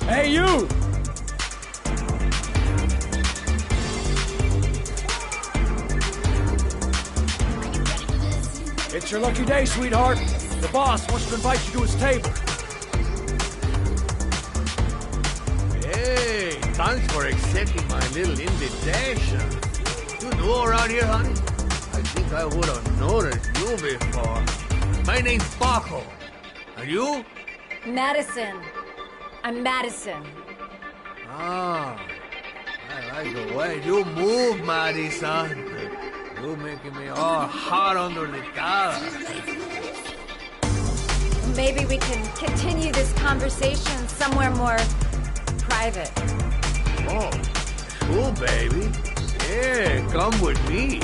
Hey, you! It's your lucky day, sweetheart. The boss wants to invite you to his table. Hey, thanks for accepting my little invitation. You new around here, honey? I think I would have noticed you before. My name's Paco. And you? Madison. I'm Madison. Ah, I like the way you move, Madison. You're making me all hot under the collar. Maybe we can continue this conversation somewhere more private. Oh, cool, baby. Yeah, come with me.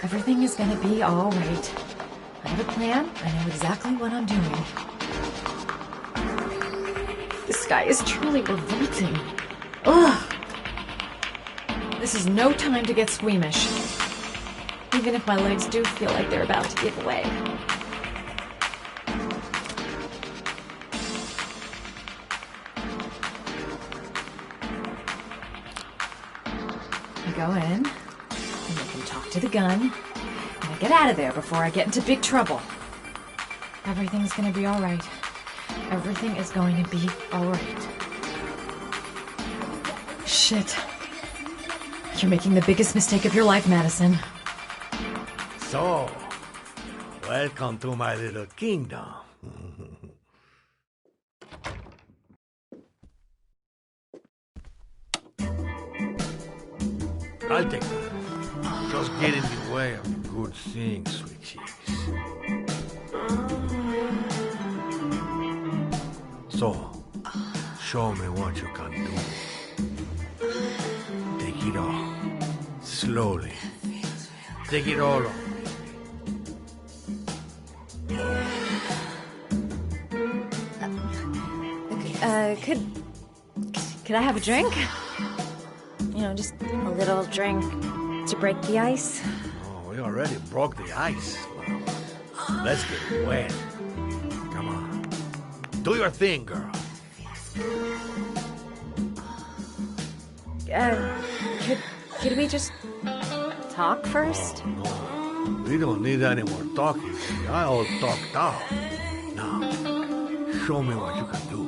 Everything is gonna be all right. I have a plan. I know exactly what I'm doing. This guy is truly revolting. Ugh! This is no time to get squeamish. Even if my legs do feel like they're about to give way. I go in, and I can talk to the gun, and I get out of there before I get into big trouble. Everything's gonna be all right. Everything is going to be all right. Shit. You're making the biggest mistake of your life, Madison. So, welcome to my little kingdom. I'll take that. Just get in the way of good things, sweet cheeks. So, show me what you can do. Take it all. Slowly. Take it all on. Could I have a drink? You know, just a little drink to break the ice. Oh, we already broke the ice. Well, let's get wet. Come on. Do your thing, girl. Could we just talk first? Oh, no. We don't need any more talking. I all talked out. Now, show me what you can do.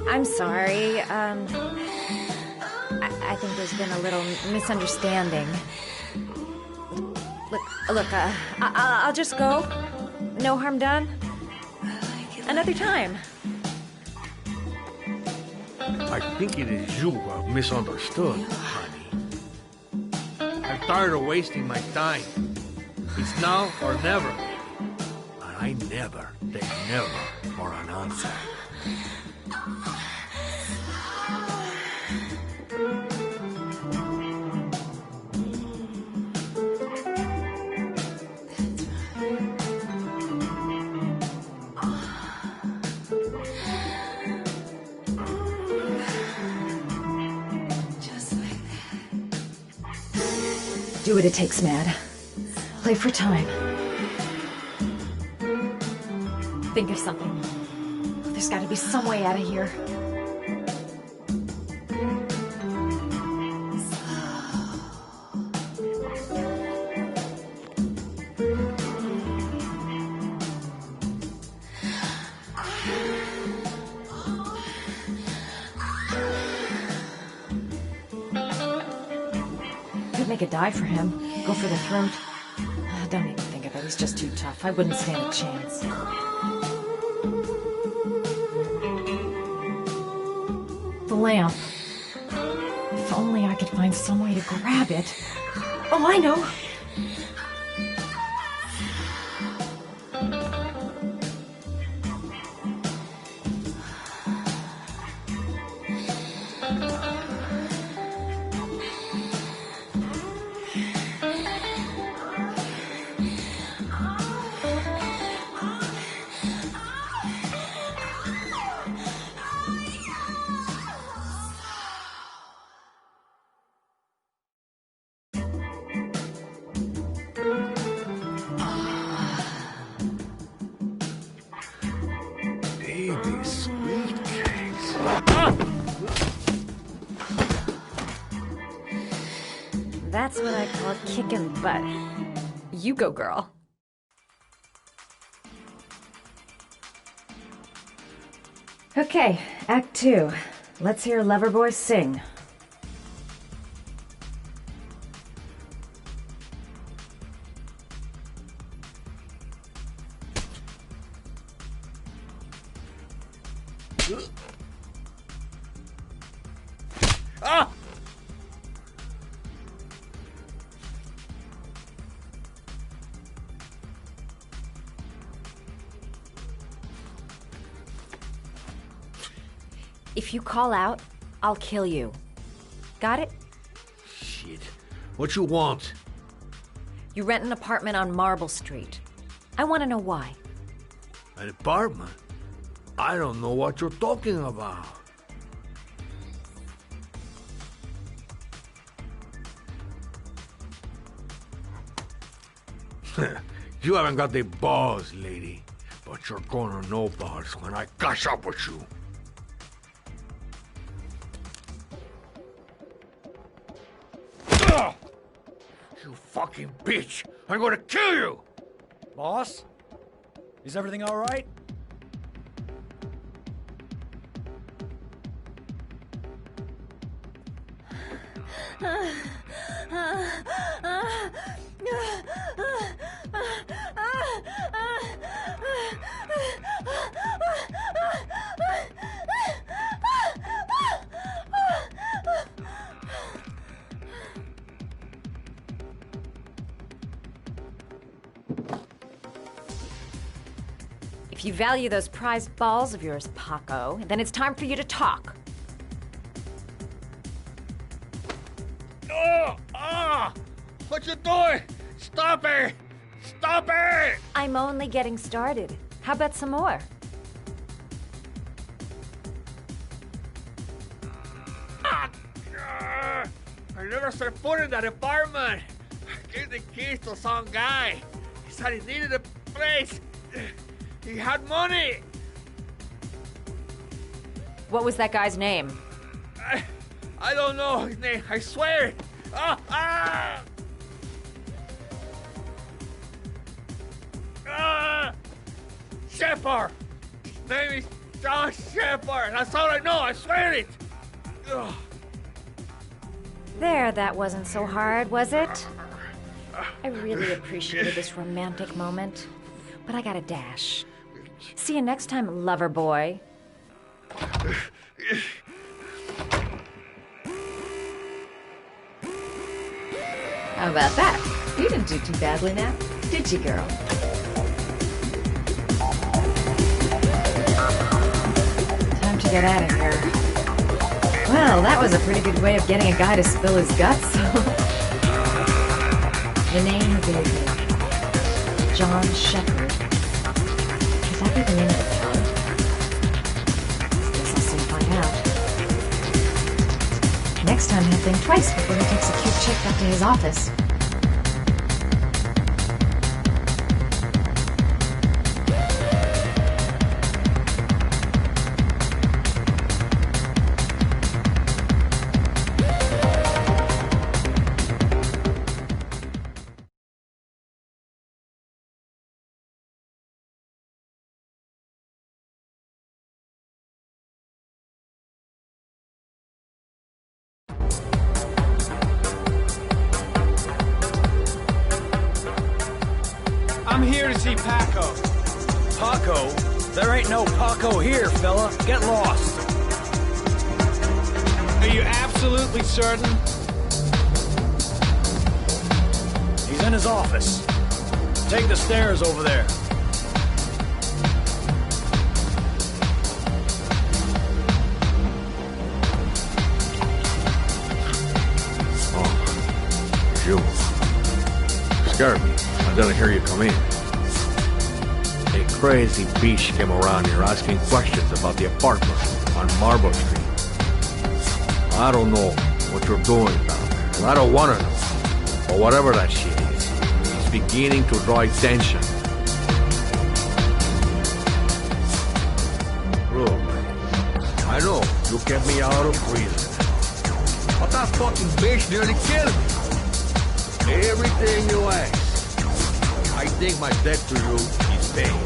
I'm sorry. I think there's been a little misunderstanding. Look, I'll just go. No harm done. Another time. I think it is you who have misunderstood, honey. I'm tired of wasting my time. It's now or never. And I never, they never are an answer. Do what it takes, Mad. Play for time. Think of something. There's got to be some way out of here. Could make a dive for him. Go for the throat. Don't even think of it. He's just too tough. I wouldn't stand a chance. The lamp. If only I could find some way to grab it. Oh, I know. Baby sweet cakes. That's what I call kicking butt. You go, girl. Okay, Act 2. Let's hear Loverboy sing. Ah! If you call out, I'll kill you. Got it? Shit. What you want? You rent an apartment on Marble Street. I want to know why. An apartment? I don't know what you're talking about. You haven't got the balls, lady. But you're gonna know balls when I catch up with you. Ugh! You fucking bitch! I'm gonna kill you! Boss? Is everything all right? If you value those prized balls of yours, Paco, then it's time for you to talk. Oh! Ah! What you doing? Stop it! Stop it! I'm only getting started. How about some more? I never set foot in that apartment. I gave the keys to some guy. He said he needed a place. He had money. What was that guy's name? I don't know his name. I swear. Ah! Ah! Ah! Shepard. His name is John Shepard. That's all I know. I swear it. Ugh. There, that wasn't so hard, was it? I really appreciated this romantic moment, but I gotta dash. See you next time, lover boy. How about that? You didn't do too badly now, did you, girl? get out of here. Well, that was a pretty good way of getting a guy to spill his guts. The name baby. John Shepherd. Could that be the name of the killer? Guess I'll soon find out. Next time he'll think twice before he takes a cute chick back to his office. I'm here to see Paco. Paco? There ain't no Paco here, fella. Get lost. Are you absolutely certain? He's in his office. Take the stairs over there. Oh, you. Scared me. I didn't hear you come in. A crazy bitch came around here asking questions about the apartment on Marble Street. I don't know what you're doing down there, and I don't want to know. But whatever that shit is, it's beginning to draw attention. Look, I know you kept me out of prison, but that fucking bitch nearly killed me. Everything you ask, I think my debt to you is paid.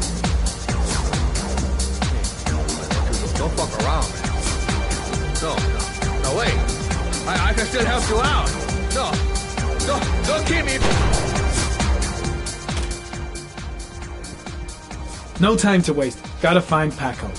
Don't fuck around, man. No, wait. I can still help you out. Don't keep me. No time to waste. Gotta find Paco.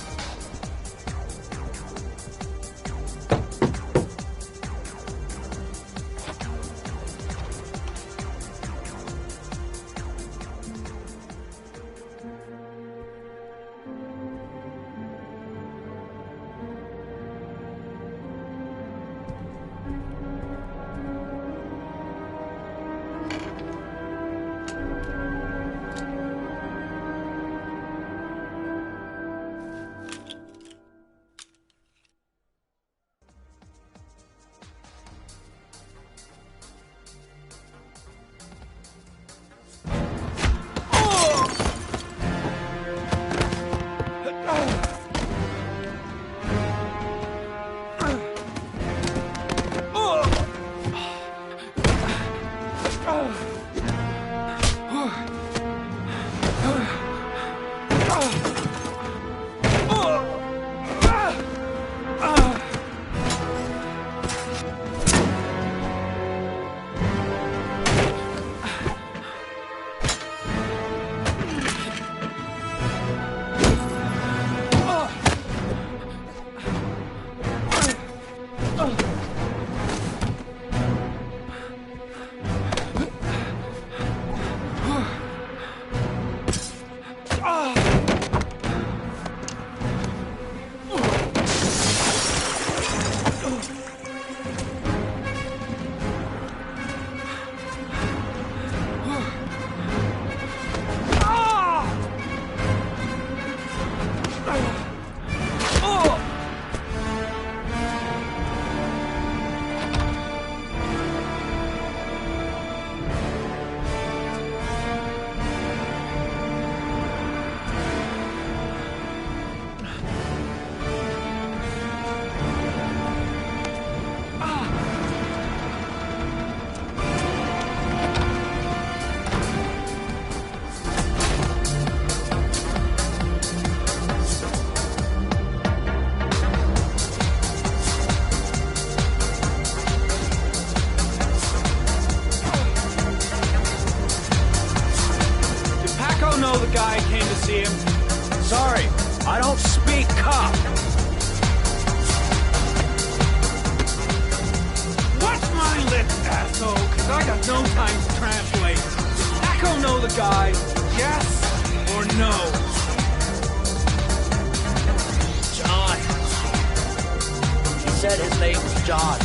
Guy came to see him. Sorry, I don't speak cop. Watch my lips, asshole, because I got no time to translate. Paco know the guy, yes or no? John, said his name was John.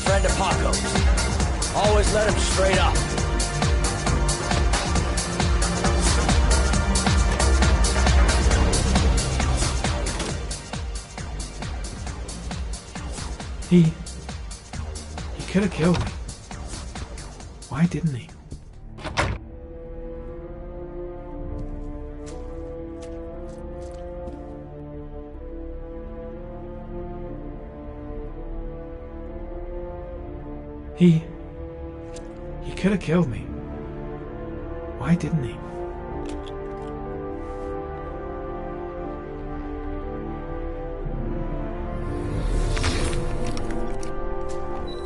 Friend of Paco's. Always let him straight up. He could have killed me. Why didn't he? He could have killed me. Why didn't he?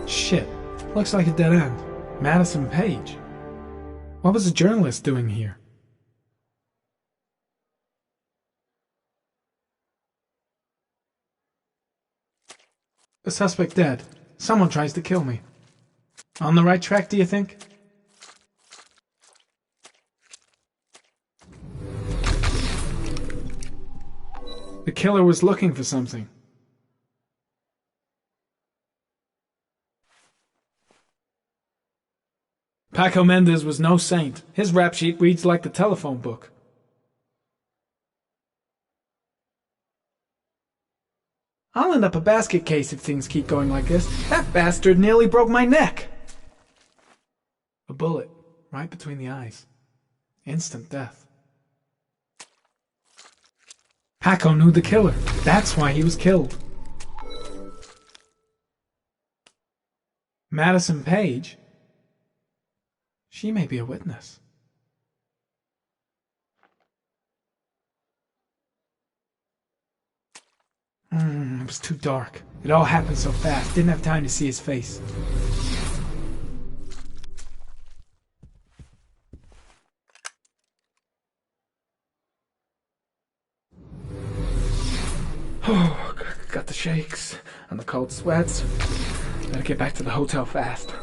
Shit. Looks like a dead end. Madison Page. What was the journalist doing here? The suspect dead. Someone tries to kill me. On the right track, do you think? The killer was looking for something. Paco Mendez was no saint. His rap sheet reads like the telephone book. I'll end up a basket case if things keep going like this. That bastard nearly broke my neck. A bullet, right between the eyes. Instant death. Paco knew the killer. That's why he was killed. Madison Page? She may be a witness. It was too dark. It all happened so fast. Didn't have time to see his face. Oh, got the shakes and the cold sweats. Better get back to the hotel fast.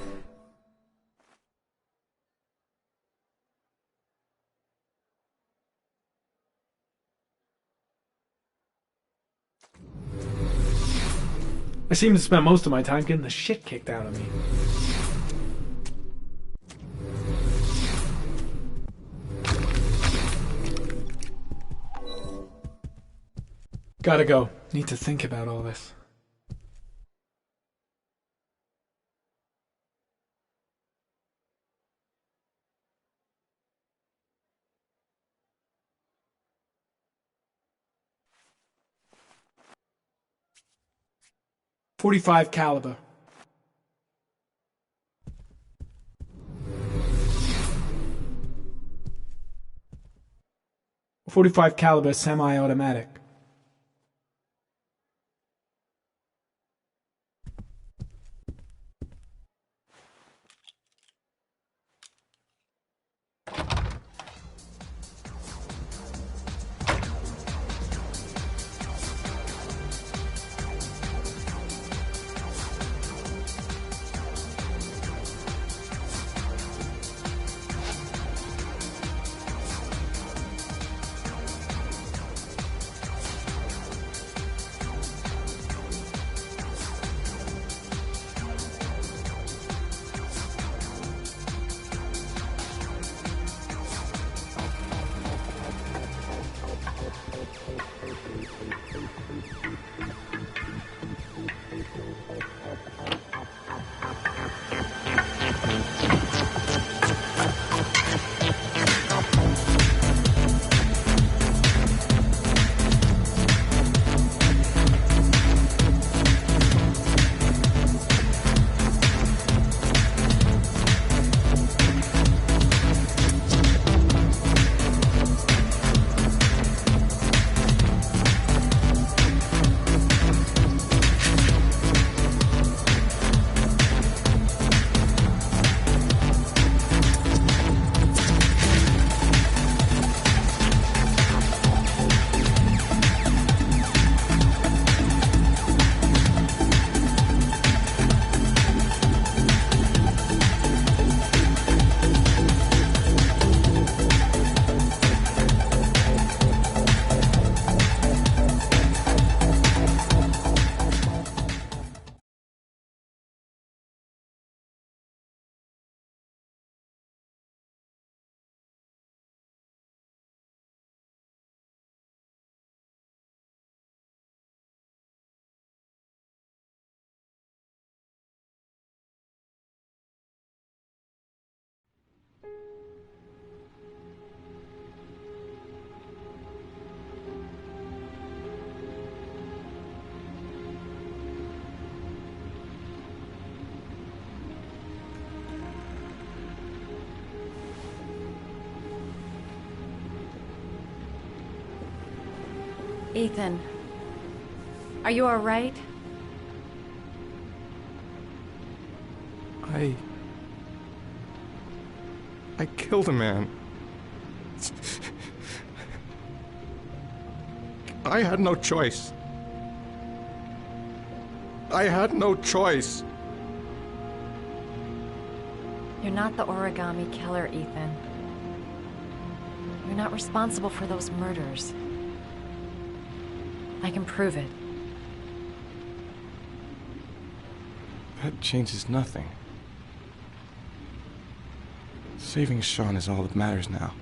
I seem to spend most of my time getting the shit kicked out of me. Gotta go. Need to think about all this. .45 caliber. .45 caliber semi-automatic. Ethan, are you all right? I killed a man. I had no choice. I had no choice. You're not the origami killer, Ethan. You're not responsible for those murders. I can prove it. That changes nothing. Saving Sean is all that matters now.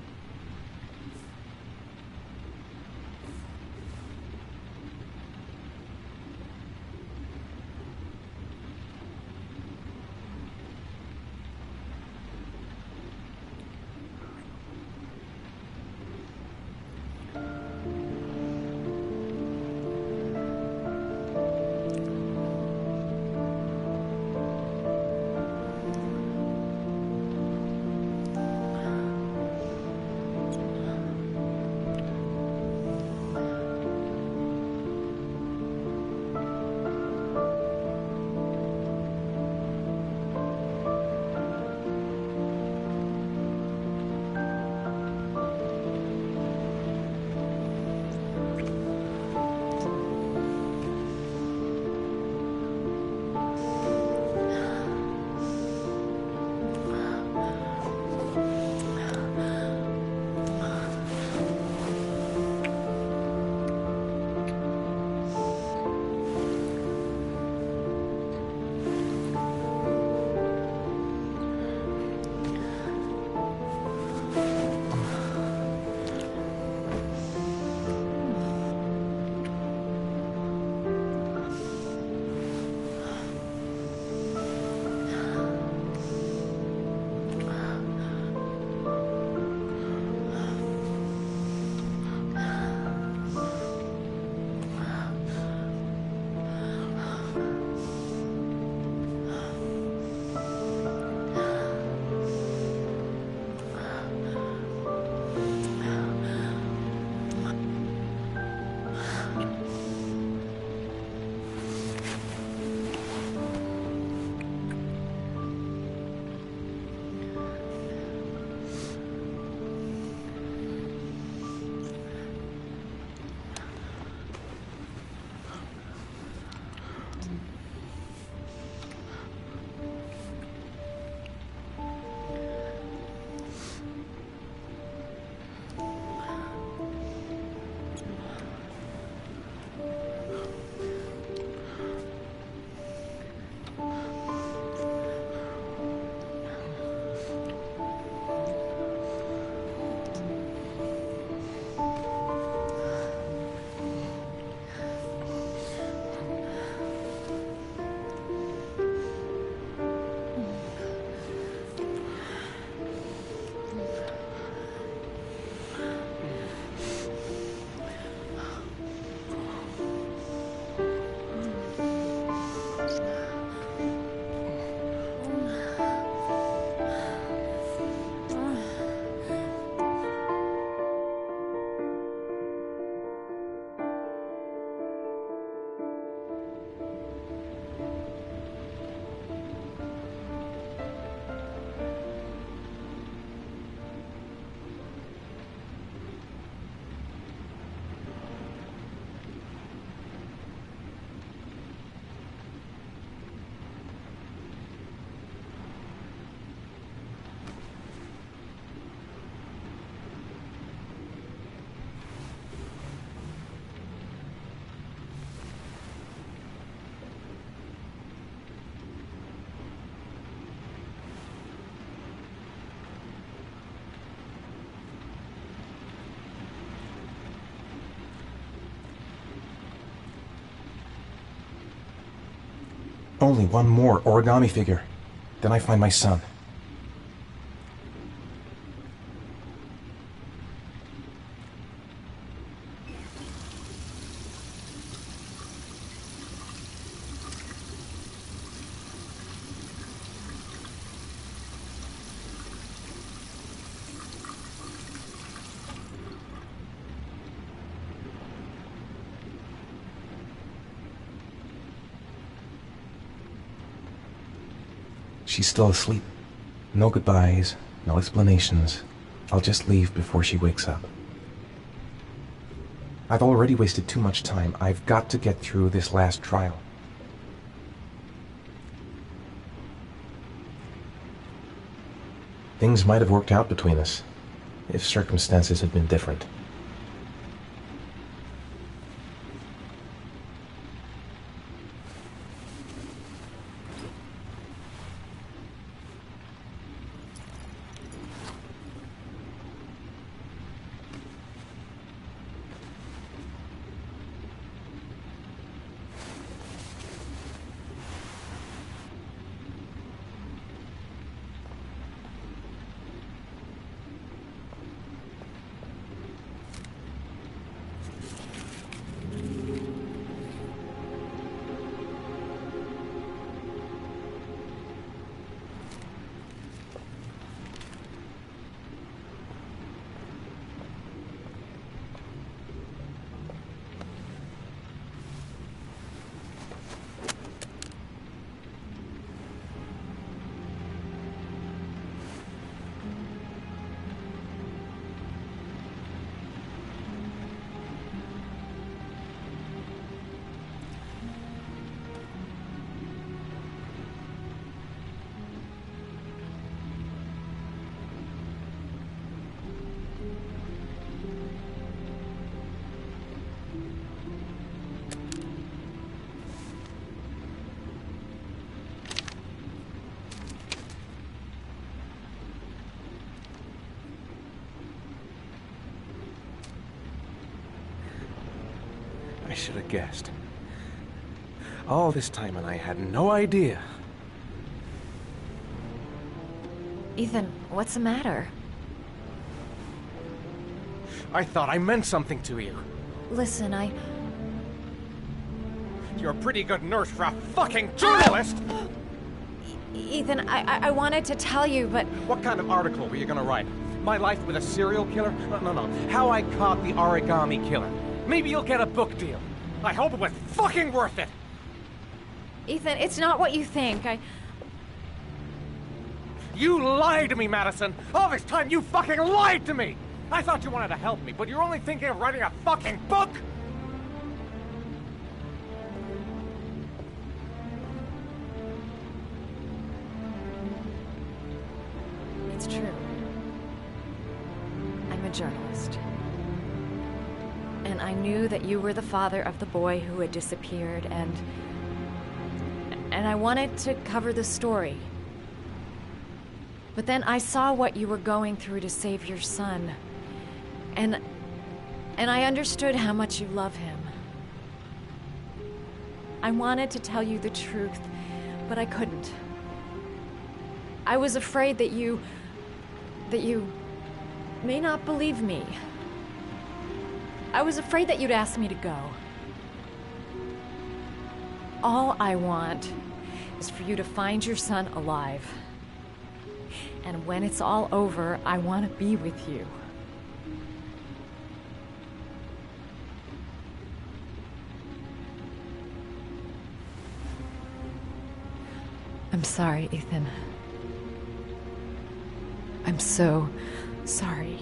Only one more origami figure. Then I find my son. She's still asleep. No goodbyes, no explanations. I'll just leave before she wakes up. I've already wasted too much time. I've got to get through this last trial. Things might have worked out between us, if circumstances had been different. I should have guessed. All this time and I had no idea. Ethan, what's the matter? I thought I meant something to you. Listen, You're a pretty good nurse for a fucking journalist! Ethan, I wanted to tell you, but... What kind of article were you gonna write? My life with a serial killer? No. How I caught the origami killer. Maybe you'll get a book deal. I hope it was fucking worth it! Ethan, it's not what you think. You lied to me, Madison! All this time you fucking lied to me! I thought you wanted to help me, but you're only thinking of writing a fucking book! It's true. I'm a journalist. And I knew that you were the father of the boy who had disappeared, and I wanted to cover the story. But then I saw what you were going through to save your son. And I understood how much you love him. I wanted to tell you the truth, but I couldn't. I was afraid that you may not believe me. I was afraid that you'd ask me to go. All I want is for you to find your son alive. And when it's all over, I want to be with you. I'm sorry, Ethan. I'm so sorry.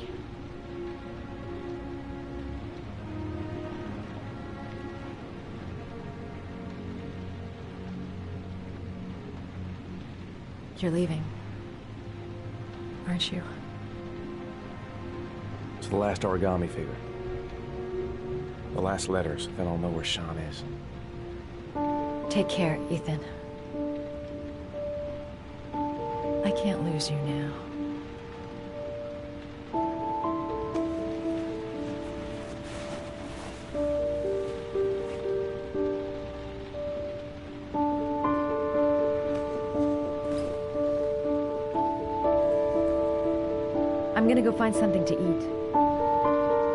You're leaving, aren't you? It's the last origami figure. The last letters, then I'll know where Sean is. Take care, Ethan. I can't lose you now. I'm gonna go find something to eat.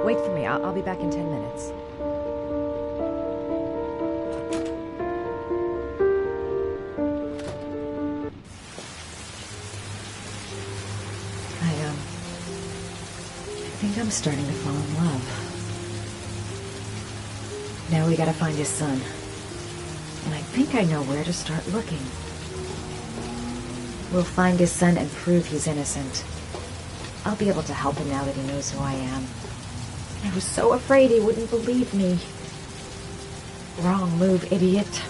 Wait for me. I'll be back in 10 minutes. I think I'm starting to fall in love. Now we gotta find his son. And I think I know where to start looking. We'll find his son and prove he's innocent. I'll be able to help him now that he knows who I am. I was so afraid he wouldn't believe me. Wrong move, idiot.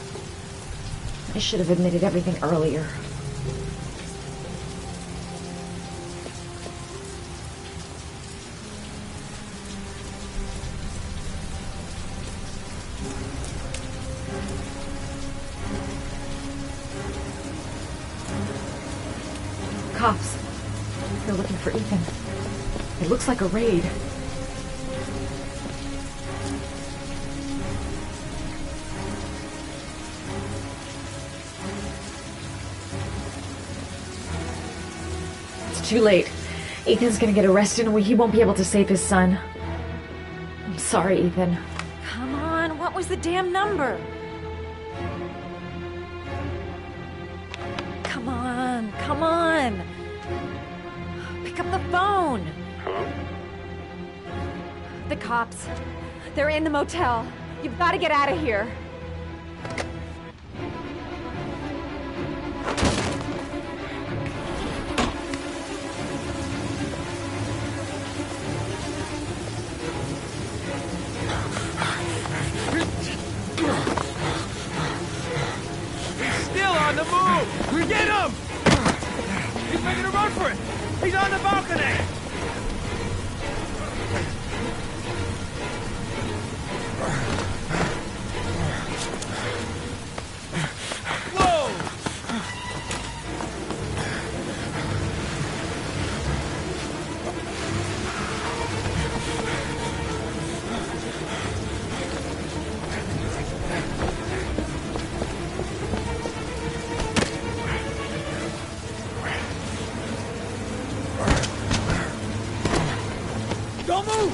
I should have admitted everything earlier. Cops. They're looking for Ethan. It looks like a raid. It's too late. Ethan's gonna get arrested and he won't be able to save his son. I'm sorry, Ethan. Come on, what was the damn number? Come on, come on. Pick up the phone. Hello? The cops. They're in the motel. You've got to get out of here. Still on the move! Get him! He's making a run for it! He's on the balcony! Don't move!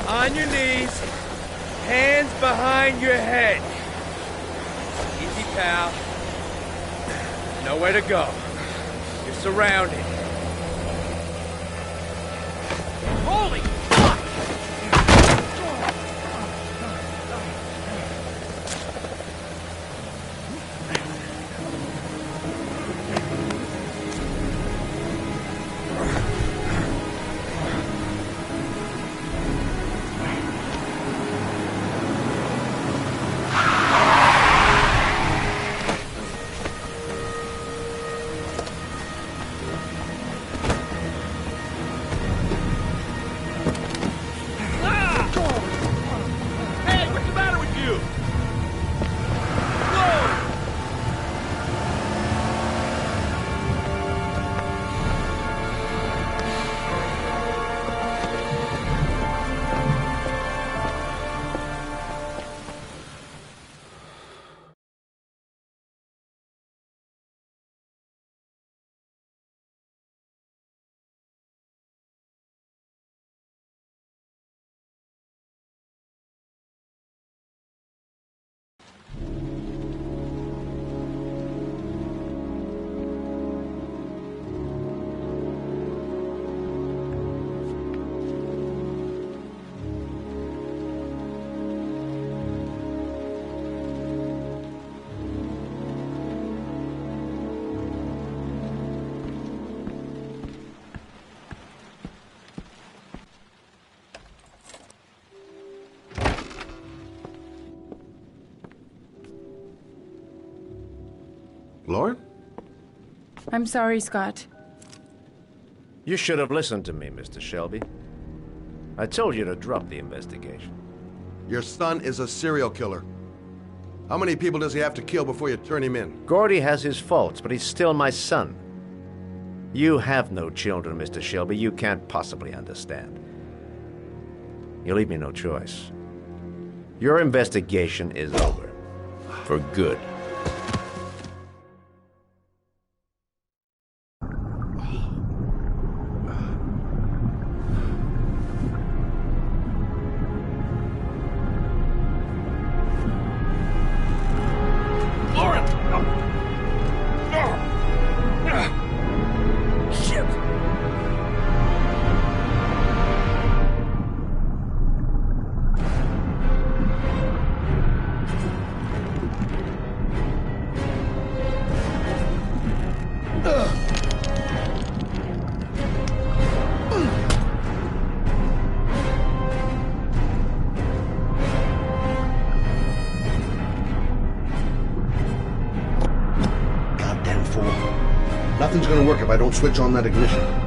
On your knees, hands behind your head. Easy, pal. Nowhere to go. You're surrounded. Holy fuck! Lauren? I'm sorry, Scott. You should have listened to me, Mr. Shelby. I told you to drop the investigation. Your son is a serial killer. How many people does he have to kill before you turn him in? Gordy has his faults, but he's still my son. You have no children, Mr. Shelby. You can't possibly understand. You leave me no choice. Your investigation is over. For good. Nothing's gonna work if I don't switch on that ignition.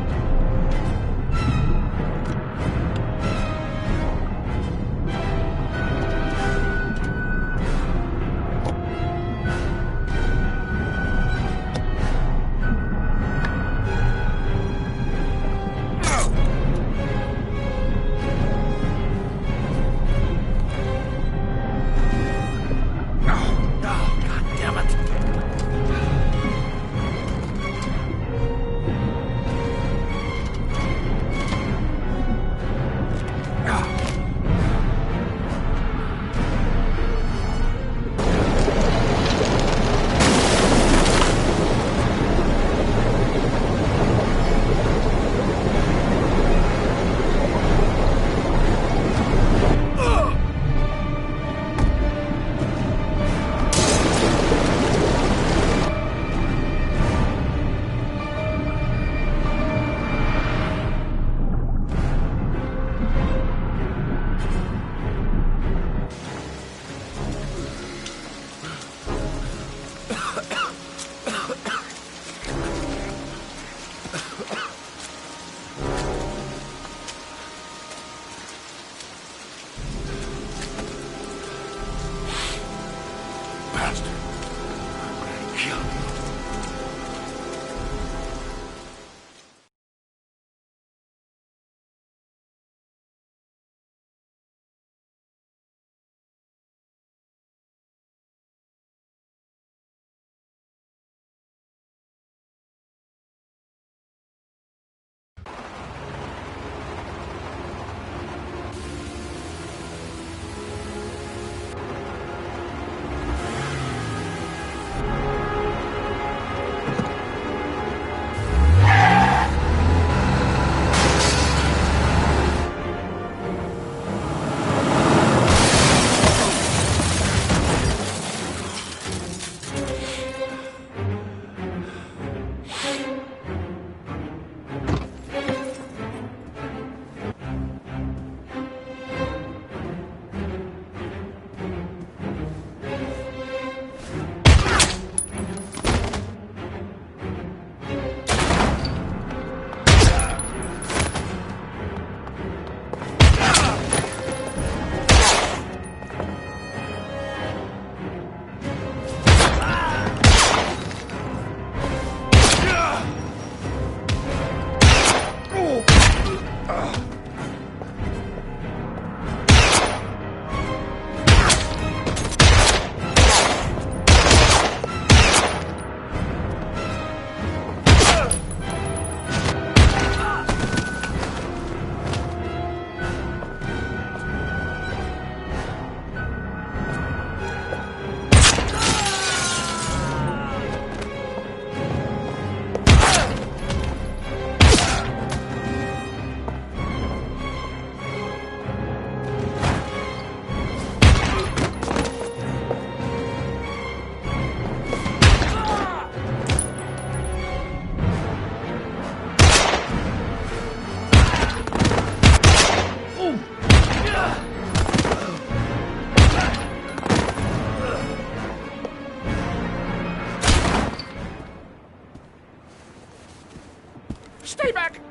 Stay back!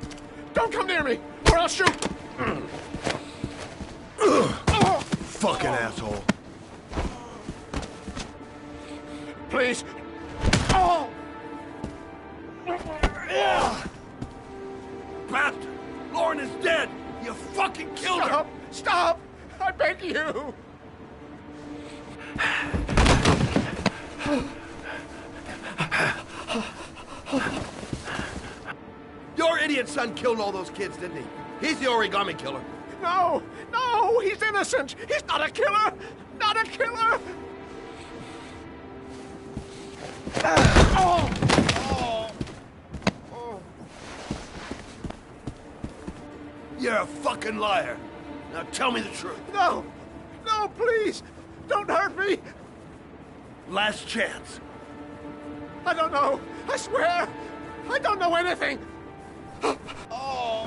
Don't come near me, or I'll shoot! fucking asshole. Please. Oh! Bastard! Lauren is dead! You fucking killed her! Stop! Stop! I beg you! Your idiot son killed all those kids, didn't he? He's the origami killer. No! No! He's innocent! He's not a killer! Not a killer! Oh! Oh! Oh! You're a fucking liar. Now tell me the truth. No! No, please! Don't hurt me! Last chance. I don't know! I swear! I don't know anything! Oh! Oh!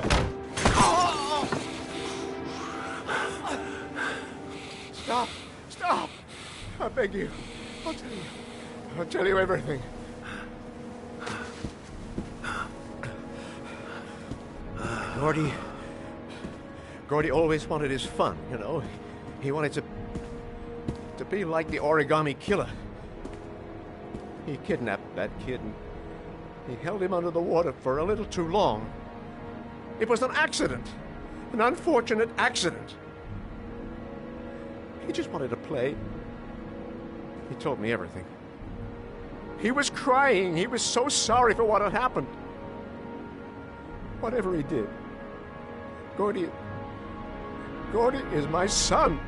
Stop! Stop! I beg you. I'll tell you. I'll tell you everything. Gordy always wanted his fun, you know. He wanted to be like the origami killer. He kidnapped that kid and he held him under the water for a little too long. It was an accident. An unfortunate accident. He just wanted to play. He told me everything. He was crying. He was so sorry for what had happened. Whatever he did, Gordy is my son.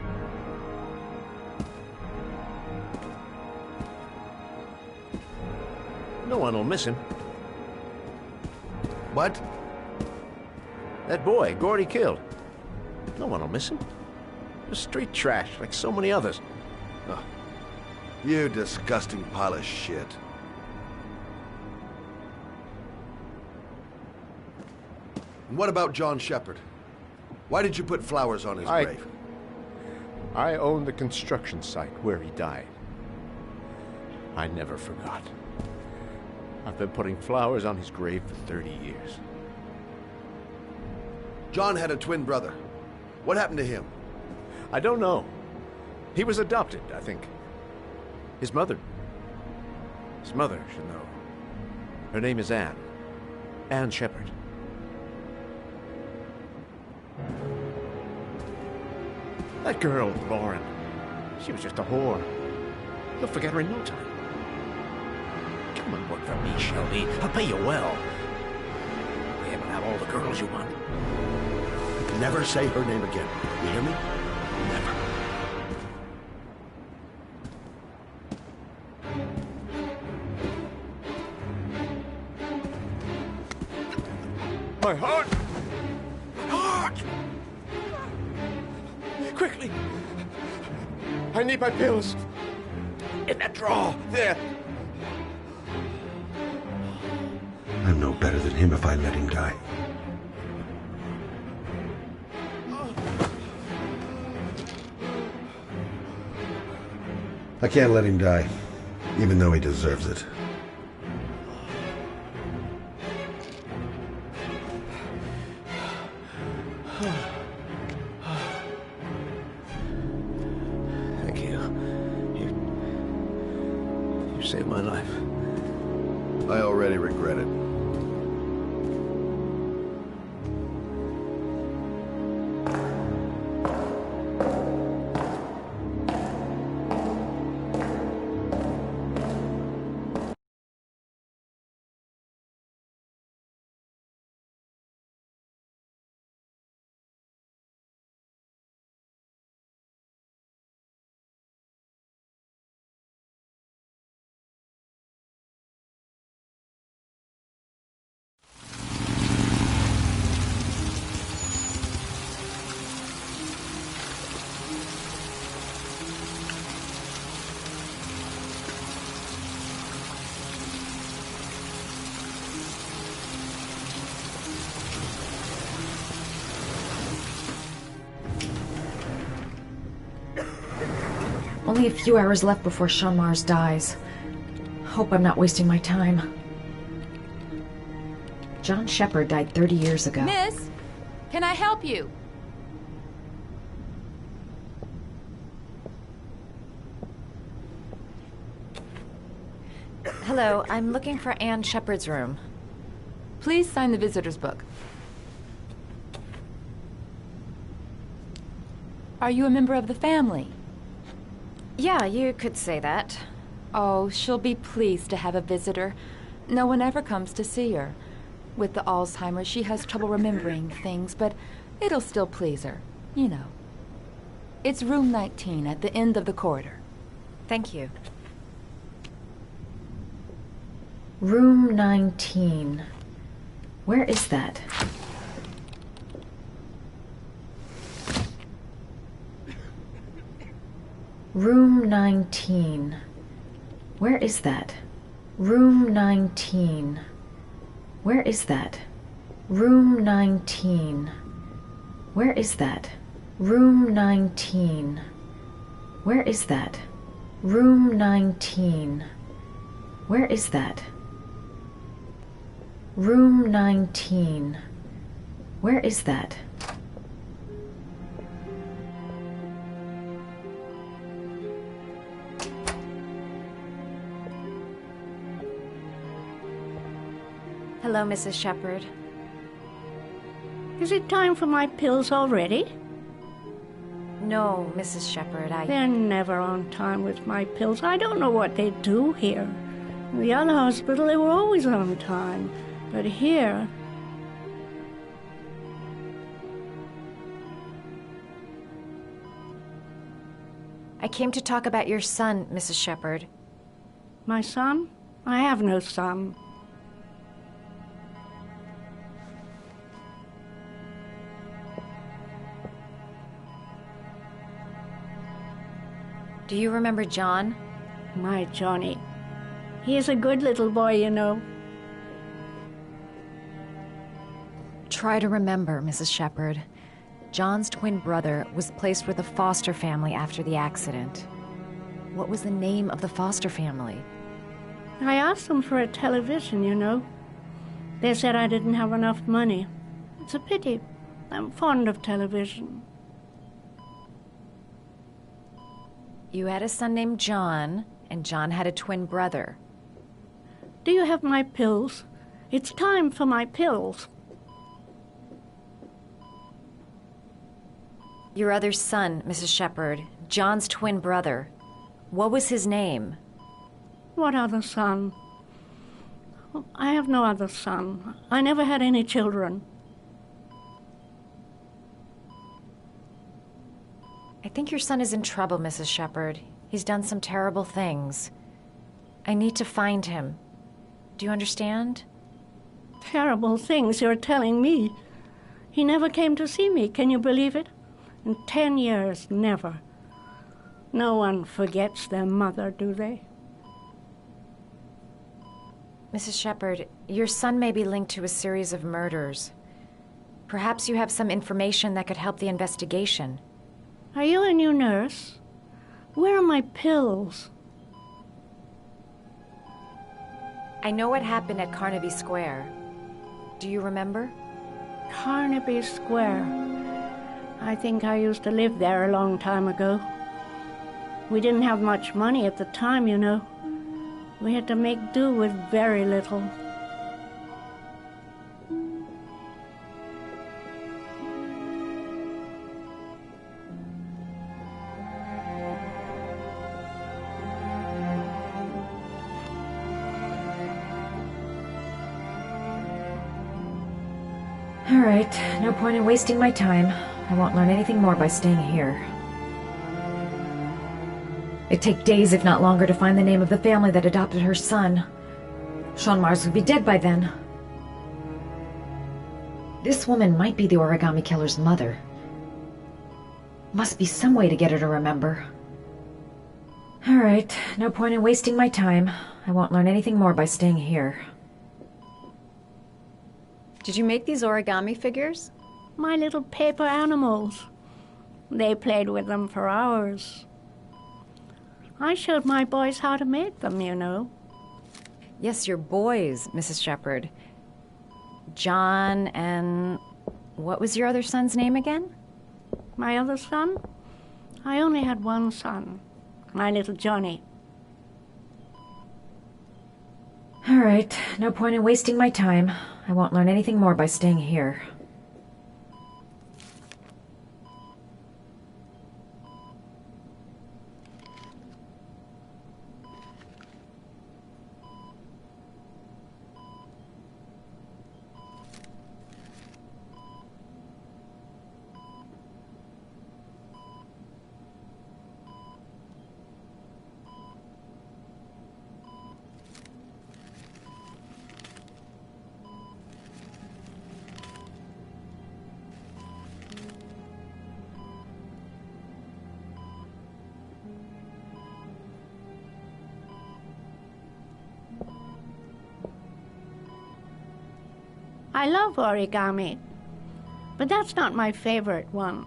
No one will miss him. What? That boy, Gordy killed. No one will miss him. Just street trash, like so many others. Oh, you disgusting pile of shit. And what about John Shepard? Why did you put flowers on his grave? I own the construction site where he died. I never forgot. I've been putting flowers on his grave for 30 years. John had a twin brother. What happened to him? I don't know. He was adopted, I think. His mother should know. Her name is Anne. Anne Shepard. That girl, Lauren, she was just a whore. You'll forget her in no time. Come and work for me, Shelby. I'll pay you well. Be able to have all the girls you want. Never say her name again. You hear me? Never. My heart! My heart! Quickly! I need my pills. In that drawer, there. I'm no better than him if I let him die. I can't let him die, even though he deserves it. Thank you. You saved my life. I already regret it. Only a few hours left before Sean Mars dies. Hope I'm not wasting my time. John Shepard died 30 years ago. Miss, can I help you? Hello, I'm looking for Anne Shepard's room. Please sign the visitor's book. Are you a member of the family? Yeah, you could say that. Oh, she'll be pleased to have a visitor. No one ever comes to see her. With the Alzheimer's, she has trouble remembering things, but it'll still please her, you know. It's room 19 at the end of the corridor. Thank you. Room 19. Where is that? Room 19. Where is that? Room 19. Where is that? Room 19. Where is that? Room 19. Where is that? Room 19. Where is that? Room 19. Where is that? Hello, Mrs. Shepard. Is it time for my pills already? No, Mrs. Shepard, They're never on time with my pills. I don't know what they do here. In the other hospital, they were always on time. But here... I came to talk about your son, Mrs. Shepard. My son? I have no son. Do you remember John? My Johnny. He is a good little boy, you know. Try to remember, Mrs. Shepard. John's twin brother was placed with a foster family after the accident. What was the name of the foster family? I asked them for a television, you know. They said I didn't have enough money. It's a pity. I'm fond of television. You had a son named John, and John had a twin brother. Do you have my pills? It's time for my pills. Your other son, Mrs. Shepard, John's twin brother. What was his name? What other son? I have no other son. I never had any children. I think your son is in trouble, Mrs. Shepard. He's done some terrible things. I need to find him. Do you understand? Terrible things you're telling me. He never came to see me, can you believe it? In 10 years, never. No one forgets their mother, do they? Mrs. Shepard, your son may be linked to a series of murders. Perhaps you have some information that could help the investigation. Are you a new nurse? Where are my pills? I know what happened at Carnaby Square. Do you remember? Carnaby Square. I think I used to live there a long time ago. We didn't have much money at the time, you know. We had to make do with very little. All right, no point in wasting my time. I won't learn anything more by staying here. It'd take days, if not longer, to find the name of the family that adopted her son. Sean Mars would be dead by then. This woman might be the origami killer's mother. Must be some way to get her to remember. All right, no point in wasting my time. I won't learn anything more by staying here. Did you make these origami figures? My little paper animals. They played with them for hours. I showed my boys how to make them, you know. Yes, your boys, Mrs. Shepard. John and... what was your other son's name again? My other son? I only had one son. My little Johnny. Alright, no point in wasting my time. I won't learn anything more by staying here. I love origami, but that's not my favorite one.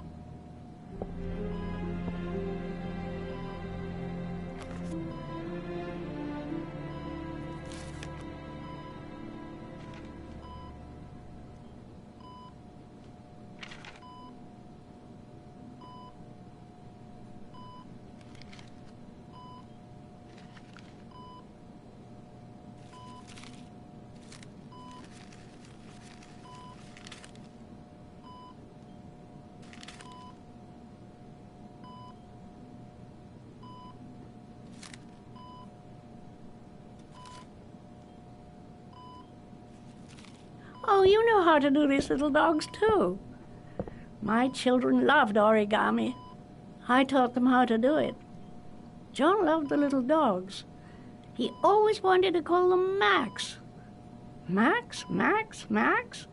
Oh, you know how to do these little dogs, too. My children loved origami. I taught them how to do it. John loved the little dogs. He always wanted to call them Max. Max, Max, Max?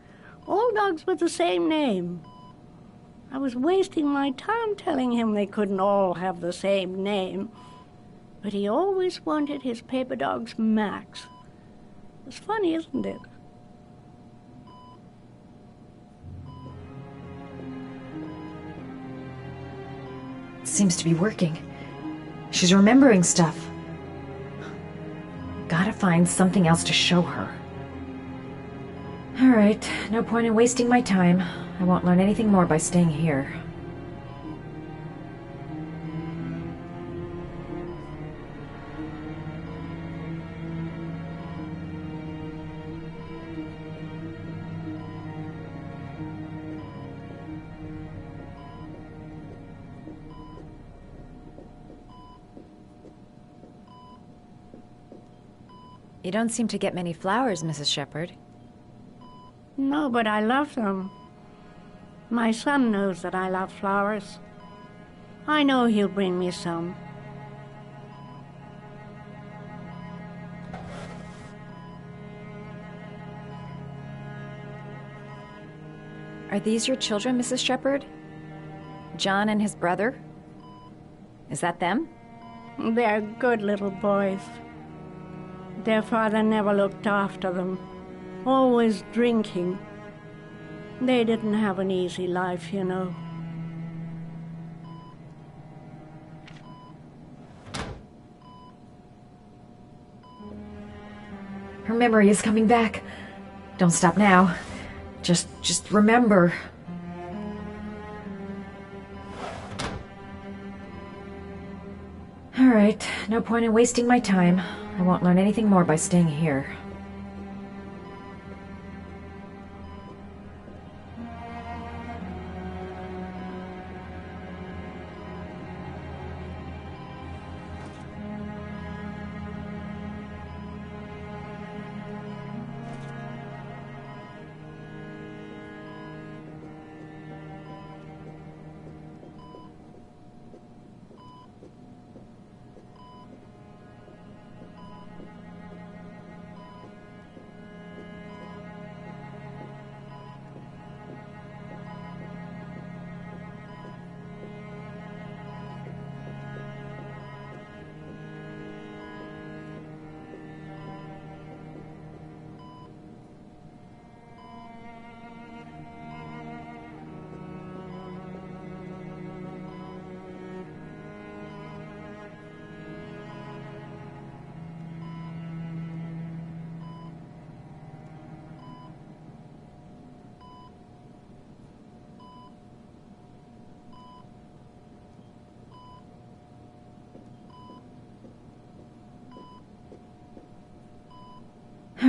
All dogs with the same name. I was wasting my time telling him they couldn't all have the same name. But he always wanted his paper dogs Max. It's funny, isn't it? Seems to be working. She's remembering stuff. Gotta find something else to show her. Alright, no point in wasting my time. I won't learn anything more by staying here. You don't seem to get many flowers, Mrs. Shepherd. No, but I love them. My son knows that I love flowers. I know he'll bring me some. Are these your children, Mrs. Shepherd? John and his brother? Is that them? They're good little boys. Their father never looked after them, always drinking. They didn't have an easy life, you know. Her memory is coming back. Don't stop now. Just remember. Alright, no point in wasting my time. I won't learn anything more by staying here.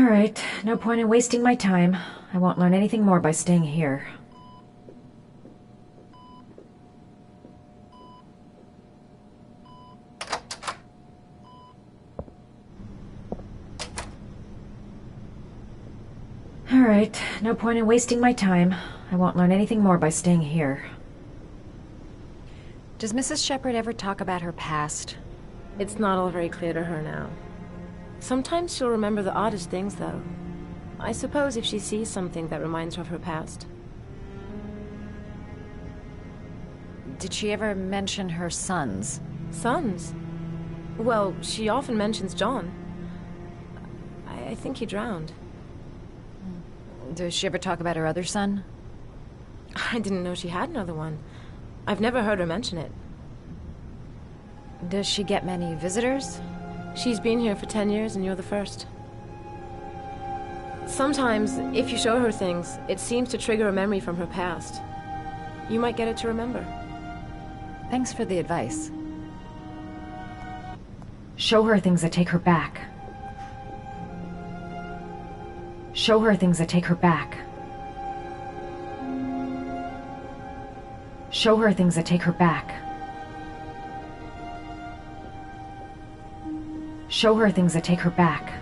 All right, no point in wasting my time. I won't learn anything more by staying here. All right, no point in wasting my time. I won't learn anything more by staying here. Does Mrs. Shepherd ever talk about her past? It's not all very clear to her now. Sometimes she'll remember the oddest things, though. I suppose if she sees something that reminds her of her past. Did she ever mention her sons? Sons? Well, she often mentions John. I think he drowned. Does she ever talk about her other son? I didn't know she had another one. I've never heard her mention it. Does she get many visitors? She's been here for 10 years and you're the first. Sometimes, if you show her things, it seems to trigger a memory from her past. You might get it to remember. Thanks for the advice. Show her things that take her back. Show her things that take her back. Show her things that take her back. Show her things that take her back.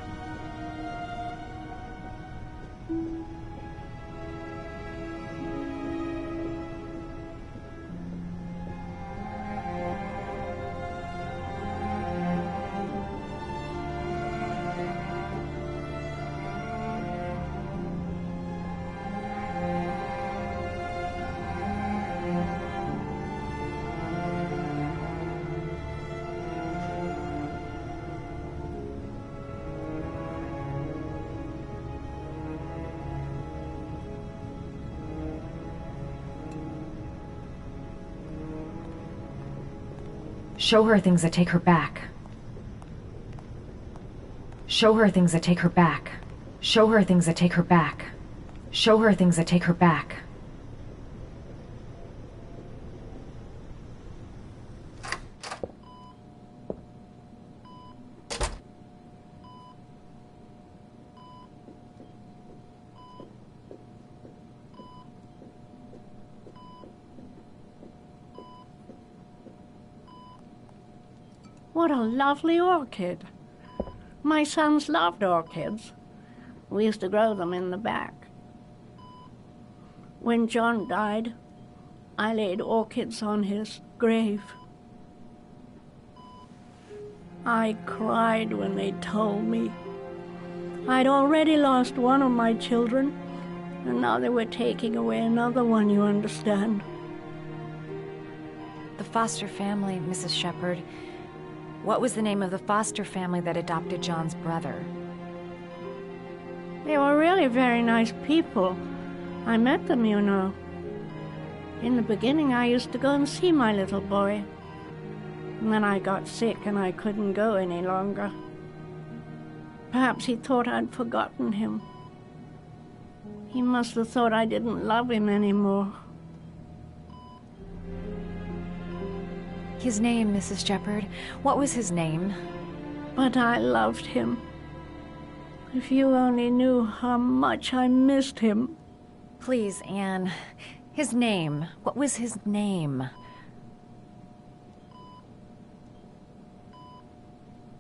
Show her things that take her back. Show her things that take her back. Show her things that take her back. Show her things that take her back. What a lovely orchid. My sons loved orchids. We used to grow them in the back. When John died, I laid orchids on his grave. I cried when they told me. I'd already lost one of my children, and now they were taking away another one, you understand. The foster family, Mrs. Shepherd. What was the name of the foster family that adopted John's brother? They were really very nice people. I met them, you know. In the beginning, I used to go and see my little boy. And then I got sick and I couldn't go any longer. Perhaps he thought I'd forgotten him. He must have thought I didn't love him anymore. His name, Mrs. Shepherd. What was his name? But I loved him. If you only knew how much I missed him. Please, Anne. His name. What was his name?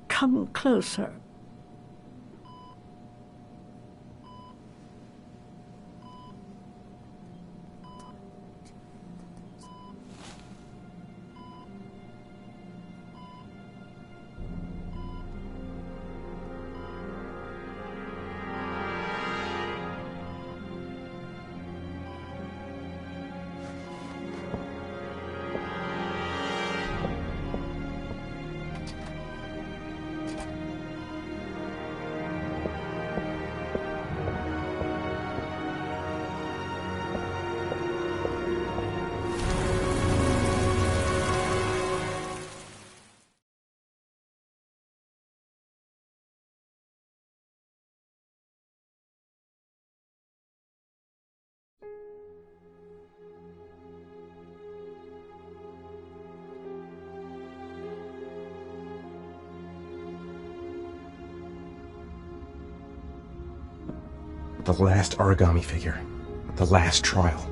Come closer. The last origami figure. The last trial.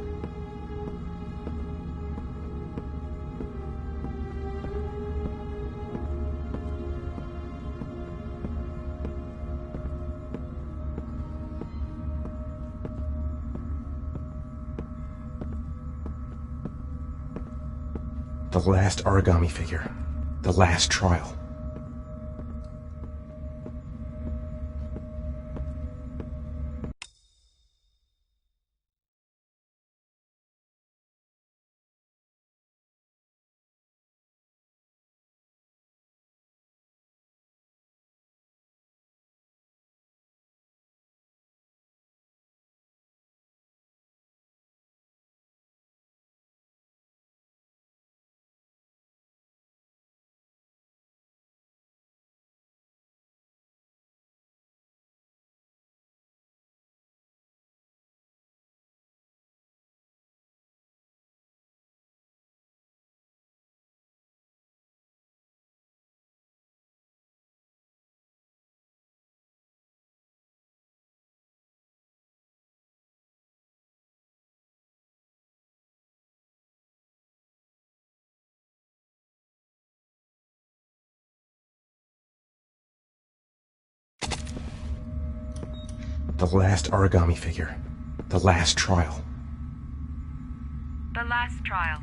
The last origami figure. The last trial. The last origami figure. The last trial. The last trial.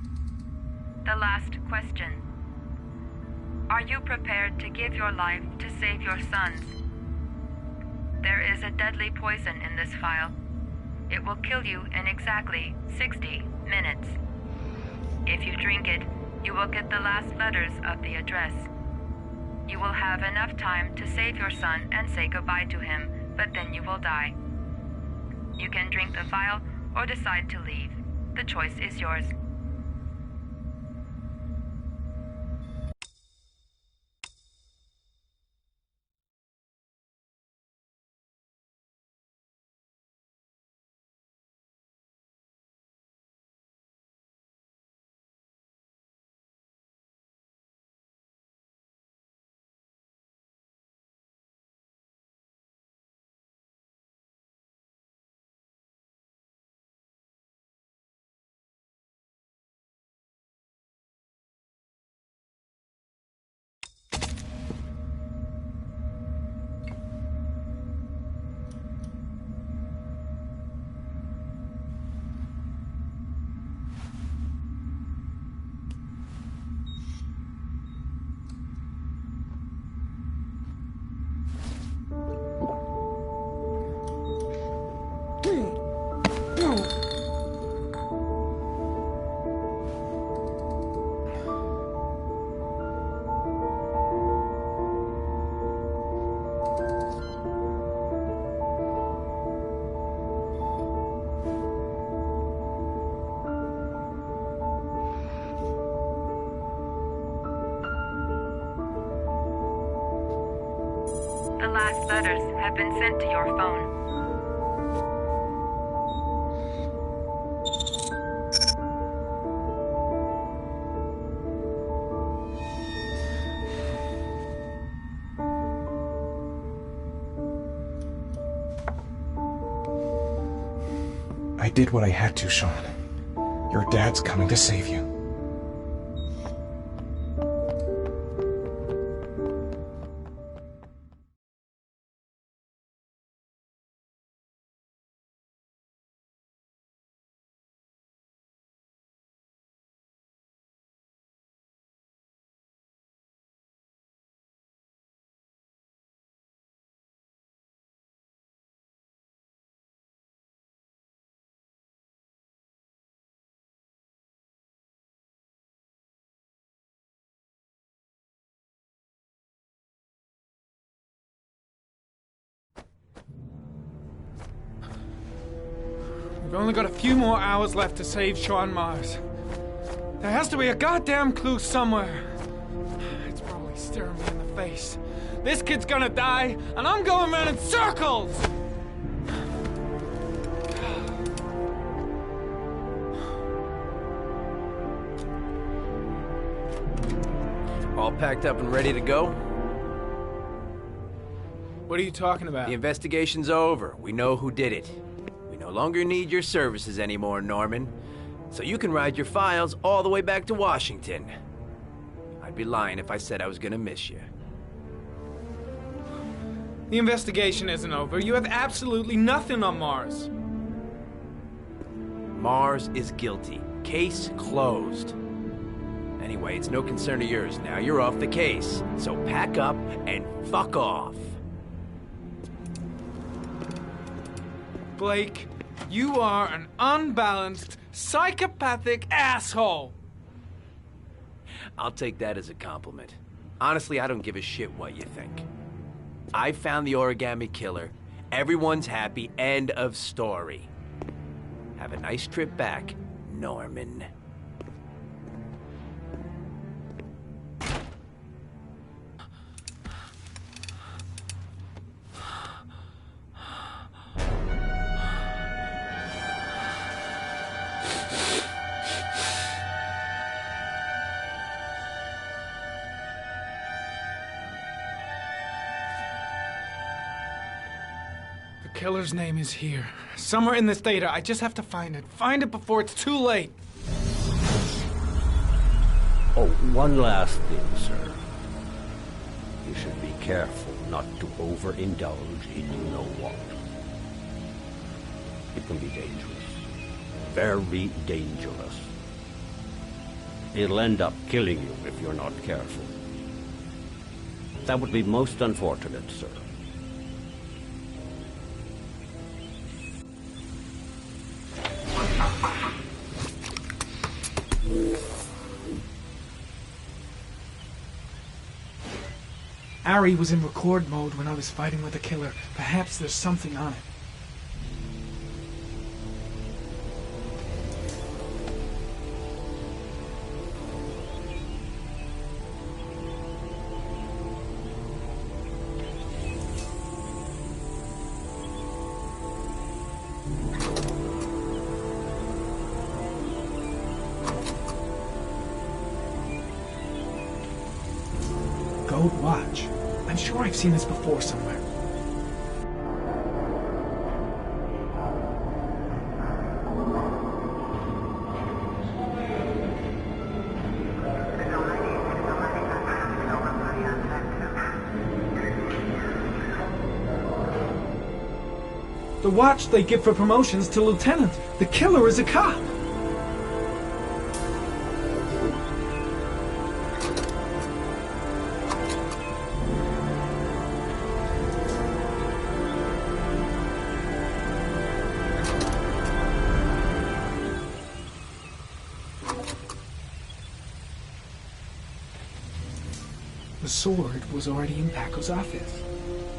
The last question. Are you prepared to give your life to save your sons? There is a deadly poison in this vial. It will kill you in exactly 60 minutes. If you drink it, you will get the last letters of the address. You will have enough time to save your son and say goodbye to him, but then you will die. You can drink the vial or decide to leave. The choice is yours. The last letters have been sent to your phone. I did what I had to, Sean. Your dad's coming to save you. We've only got a few more hours left to save Sean Mars. There has to be a goddamn clue somewhere. It's probably staring me in the face. This kid's gonna die, and I'm going around in circles! All packed up and ready to go? What are you talking about? The investigation's over. We know who did it. We no longer need your services anymore, Norman. So you can ride your files all the way back to Washington. I'd be lying if I said I was gonna miss you. The investigation isn't over. You have absolutely nothing on Mars. Mars is guilty. Case closed. Anyway, it's no concern of yours now. You're off the case. So pack up and fuck off. Blake, you are an unbalanced, psychopathic asshole. I'll take that as a compliment. Honestly, I don't give a shit what you think. I found the origami killer. Everyone's happy. End of story. Have a nice trip back, Norman. The killer's name is here. Somewhere in this data. I just have to find it. Find it before it's too late. Oh, one last thing, sir. You should be careful not to overindulge in you know what. It can be dangerous. Very dangerous. It'll end up killing you if you're not careful. That would be most unfortunate, sir. Ari was in record mode when I was fighting with the killer. Perhaps there's something on it. Gold watch. I'm sure I've seen this before somewhere. The watch they give for promotions to lieutenant. The killer is a cop. The sword was already in Paco's office.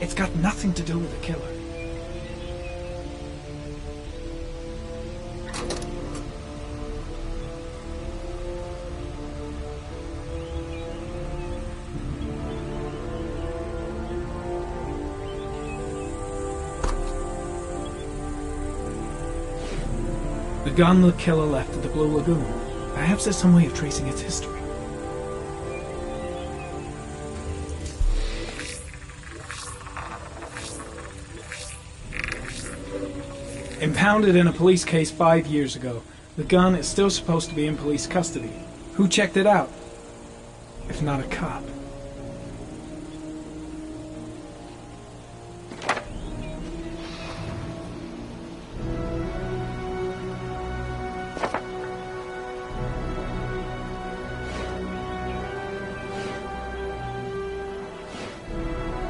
It's got nothing to do with the killer. The gun the killer left at the Blue Lagoon. Perhaps there's some way of tracing its history. Impounded in a police case 5 years ago, the gun is still supposed to be in police custody. Who checked it out? If not a cop.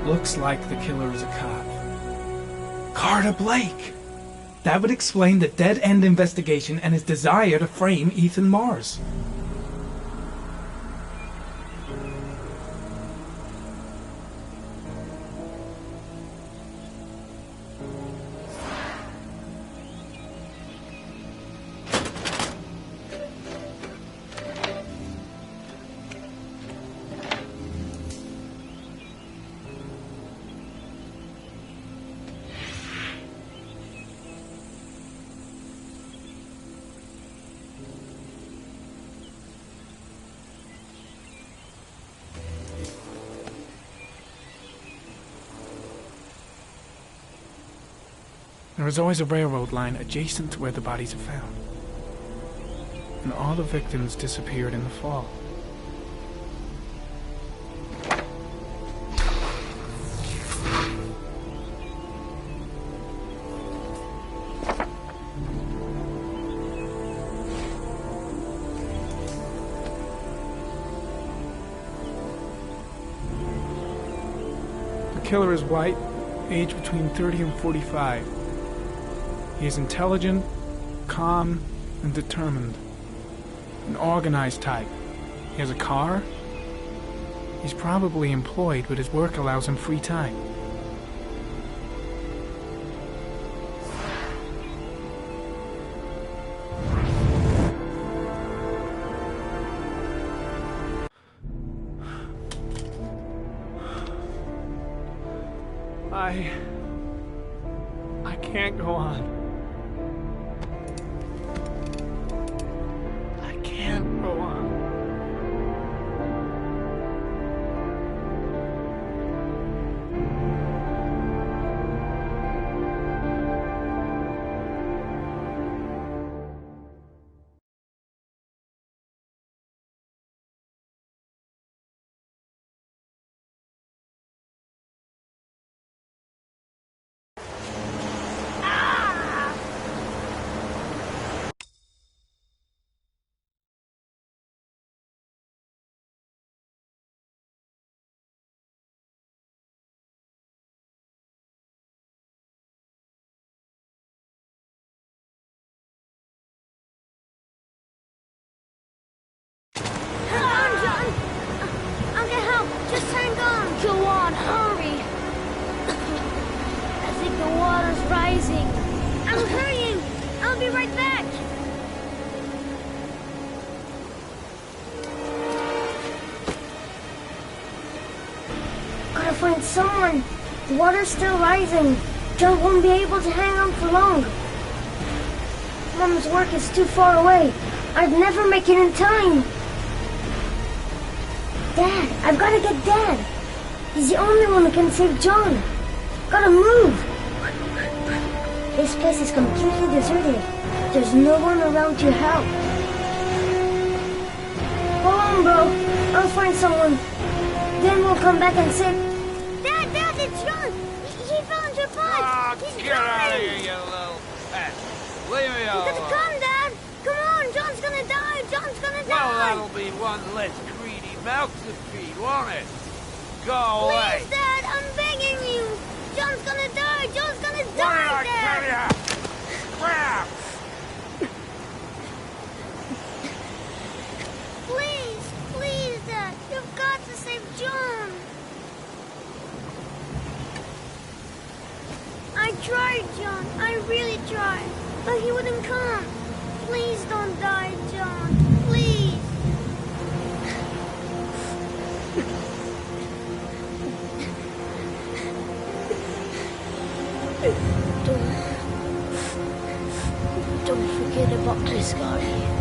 Looks like the killer is a cop. Carter Blake! That would explain the dead-end investigation and his desire to frame Ethan Mars. There is always a railroad line adjacent to where the bodies are found. And all the victims disappeared in the fall. The killer is white, aged between 30 and 45. He is intelligent, calm, and determined. An organized type. He has a car. He's probably employed, but his work allows him free time. I can't go on. I can't go on. Just hang on! Go on, hurry! I think the water's rising. I'm hurrying! I'll be right back! Gotta find someone. The water's still rising. John won't be able to hang on for long. Mom's work is too far away. I'd never make it in time. Dad, I've got to get Dad. He's the only one who can save John. Gotta move. This place is completely deserted. There's no one around to help. Hold on, bro. I'll find someone. Then we'll come back and say, Dad, it's John. He fell into a pond. He's Get out of here, you little pet. Leave me alone. You gotta come, Dad. Come on, John's gonna die. John's gonna die. Well, that'll be one less greedy mouth to feed, won't it? Go away. Please, Dad, I'm begging you. John's gonna die. John's gonna die, Dad. Crap. Please, Dad. You've got to save John. I tried, John. I really tried. But he wouldn't come. Please don't die, John. Please. Don't forget about this guy.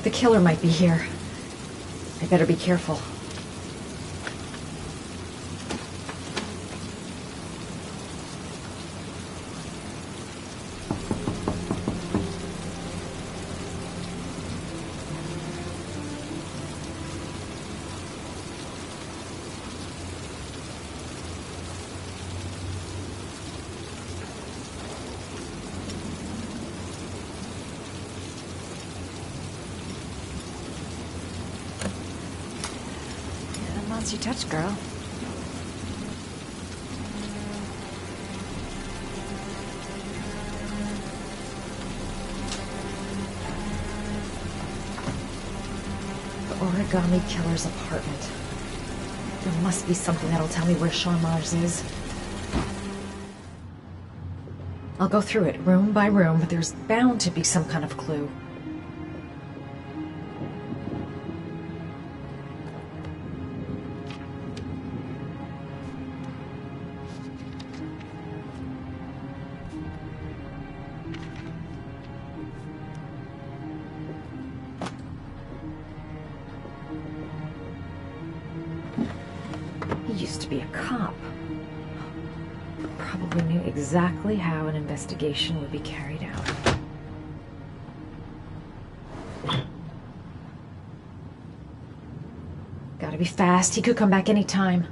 The killer might be here. I better be careful. Once you touch, girl. The origami killer's apartment. There must be something that'll tell me where Sean Mars is. I'll go through it room by room, but there's bound to be some kind of clue. Used to be a cop. Probably knew exactly how an investigation would be carried out. Gotta be fast. He could come back any time.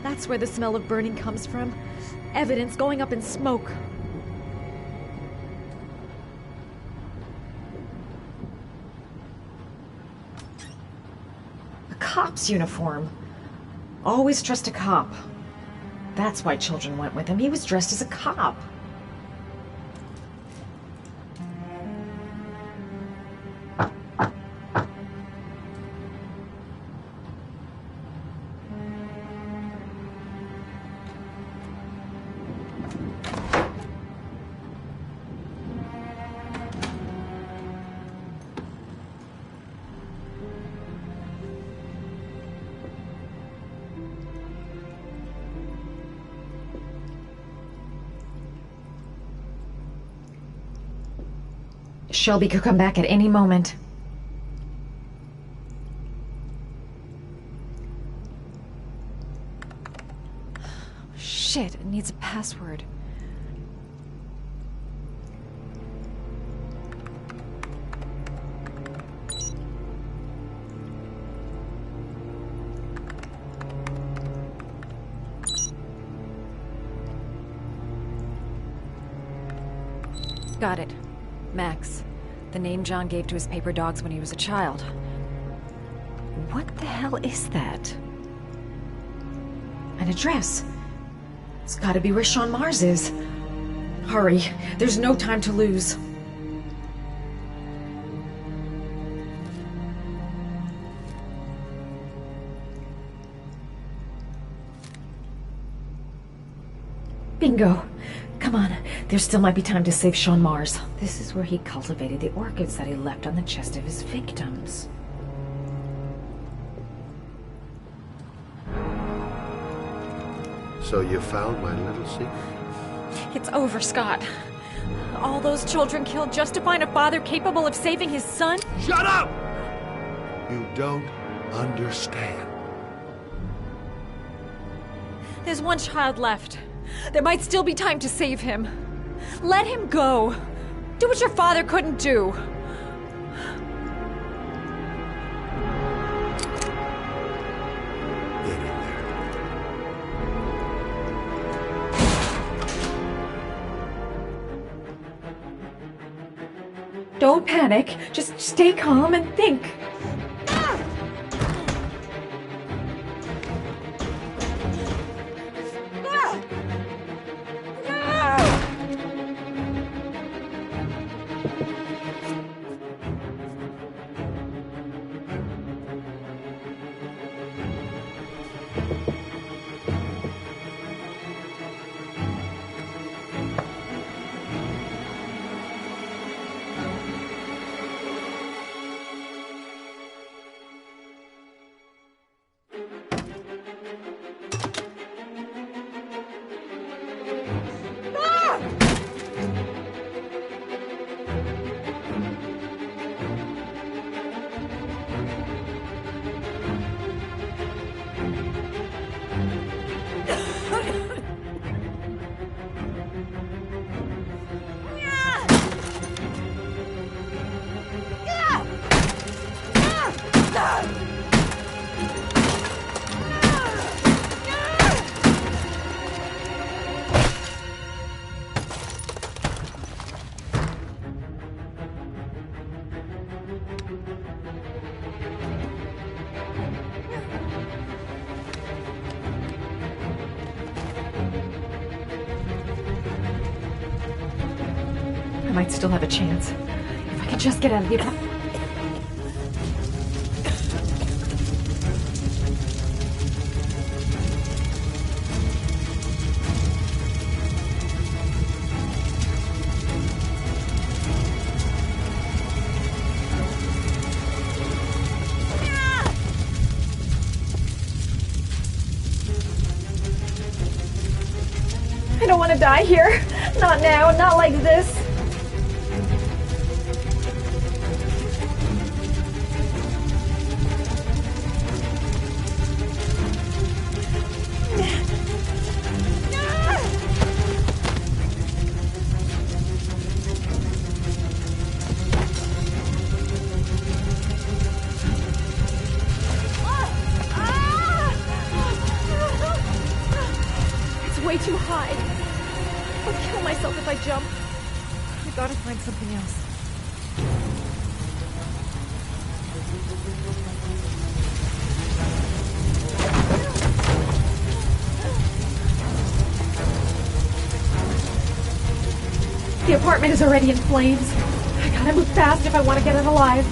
That's where the smell of burning comes from. Evidence going up in smoke. A cop's uniform. Always trust a cop. That's why children went with him. He was dressed as a cop. Shelby could come back at any moment. Shit, it needs a password. Got it. Max. The name John gave to his paper dogs when he was a child. What the hell is that? An address. It's gotta be where Sean Mars is. Hurry. There's no time to lose. Bingo. Come on. There still might be time to save Sean Mars. This is where he cultivated the orchids that he left on the chest of his victims. So you found my little secret? It's over, Scott. All those children killed just to find a father capable of saving his son? Shut up! You don't understand. There's one child left. There might still be time to save him. Let him go. Do what your father couldn't do. Don't panic. Just stay calm and think. might still have a chance. If I could just get out of the apartment. I don't want to die here. Not now, not like this. It's way too high. I'll kill myself if I jump. I gotta find something else. The apartment is already in flames. I gotta move fast if I want to get it alive.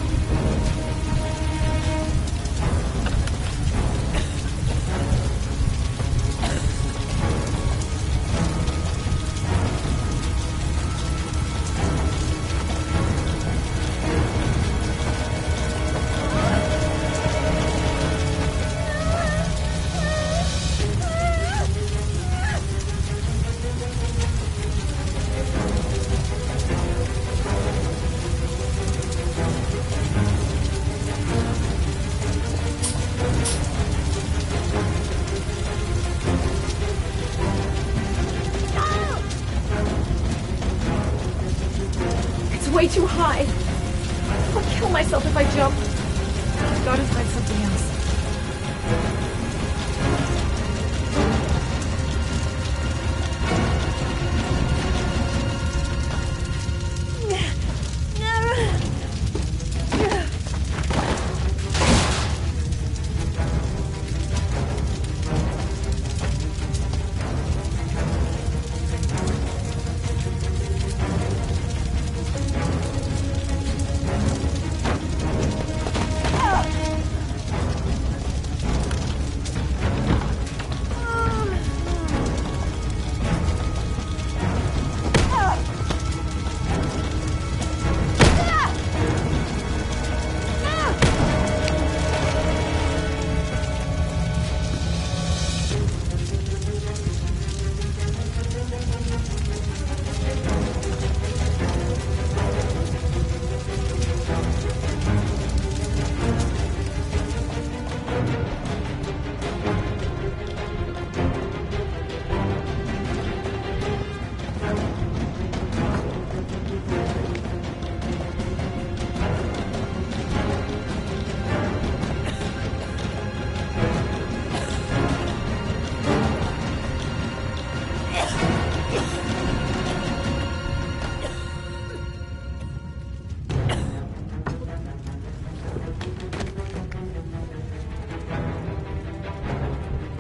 Way too high. I'll kill myself if I jump. I gotta find something else.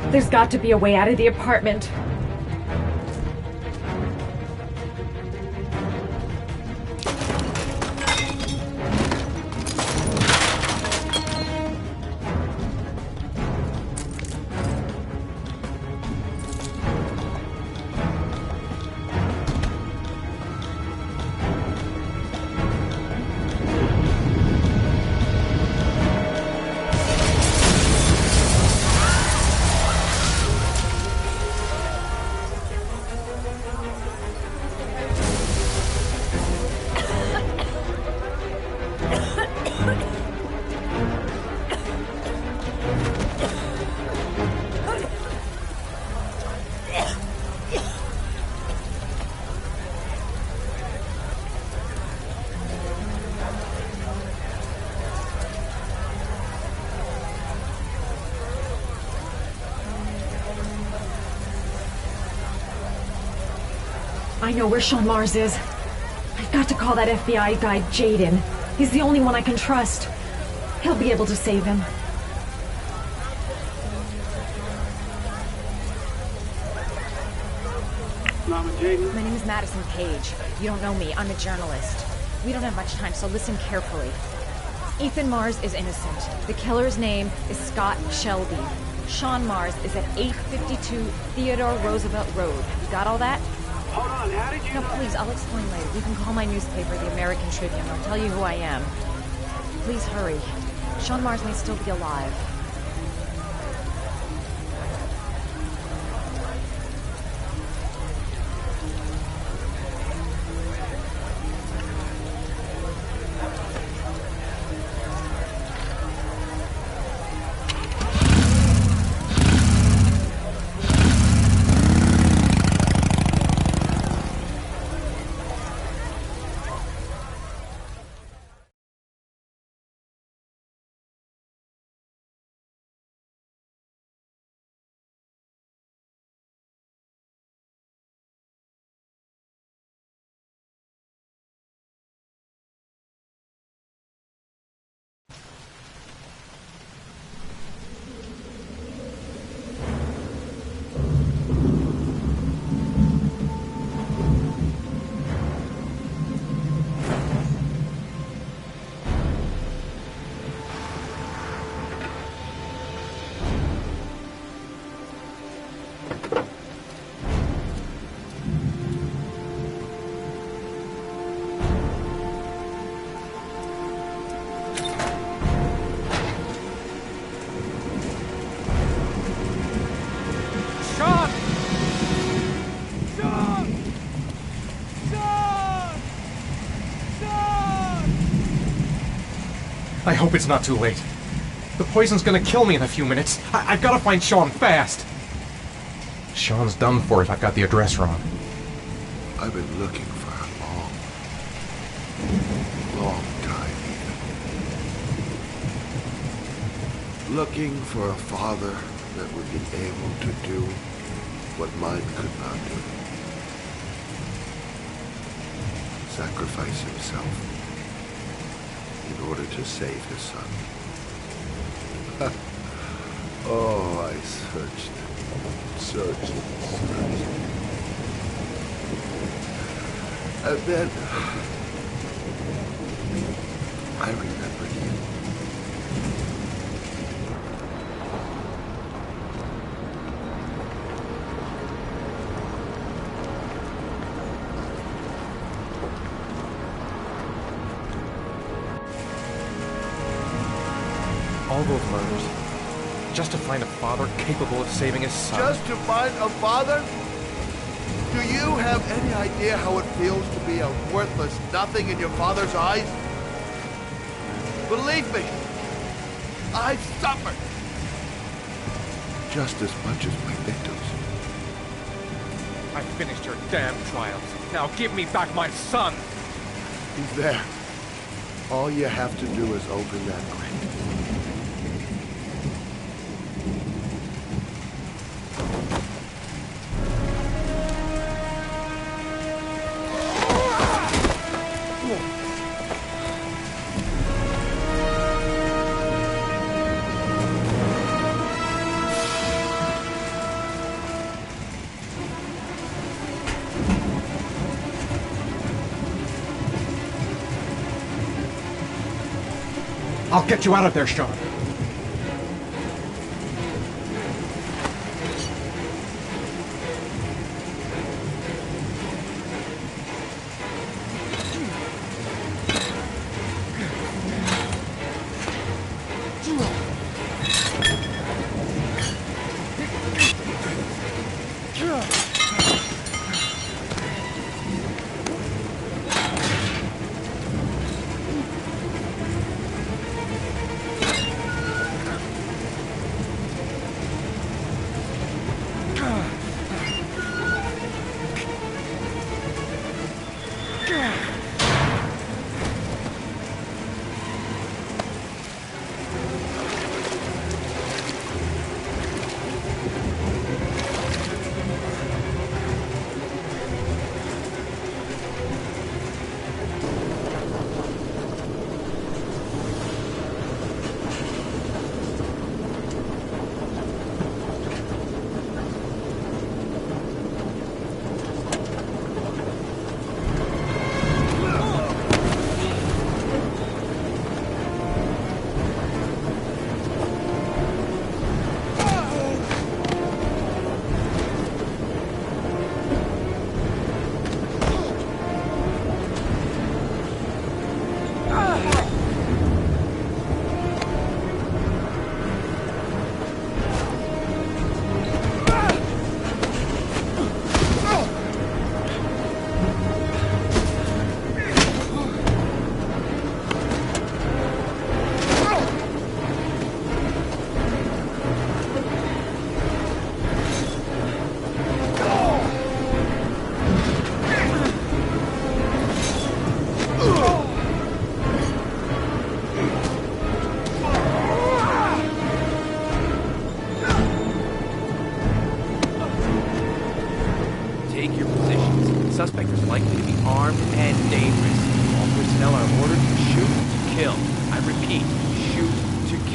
There's got to be a way out of the apartment. I know where Sean Mars is. I've got to call that FBI guy Jaden. He's the only one I can trust. He'll be able to save him. Mama Jaden? My name is Madison Page. You don't know me. I'm a journalist. We don't have much time, so listen carefully. Ethan Mars is innocent. The killer's name is Scott Shelby. Sean Mars is at 852 Theodore Roosevelt Road. You got all that? Hold on, how did you No, please, I'll explain later. You can call my newspaper, the American Tribune. I'll tell you who I am. Please hurry. Sean Mars may still be alive. I hope it's not too late. The poison's gonna kill me in a few minutes. I've gotta find Sean fast. Sean's done for if I've got the address wrong. I've been looking for a long time, Ethan. Looking for a father that would be able to do what mine could not do. Sacrifice himself in order to save his son. Oh, I searched. And then I remembered you. All those murders, just to find a father capable of saving his son. Just to find a father? Do you have any idea how it feels to be a worthless nothing in your father's eyes? Believe me, I've suffered just as much as my victims. I finished your damn trials. Now give me back my son! He's there. All you have to do is open that grate. I'll get you out of there, Sean.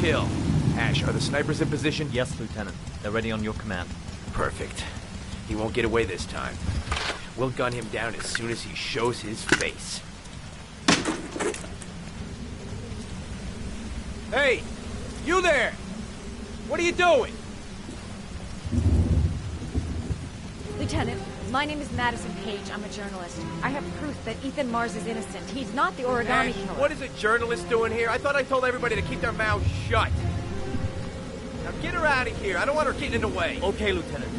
kill. Ash, are the snipers in position? Yes, Lieutenant. They're ready on your command. Perfect. He won't get away this time. We'll gun him down as soon as he shows his face. Hey! You there! What are you doing? Lieutenant, my name is Madison Page. I'm a journalist. I have proof that Ethan Mars is innocent. He's not the origami Ash, killer. what is a journalist doing here? I thought I told everybody to keep their mouths shut. Now get her out of here. I don't want her getting in the way. Okay, Lieutenant.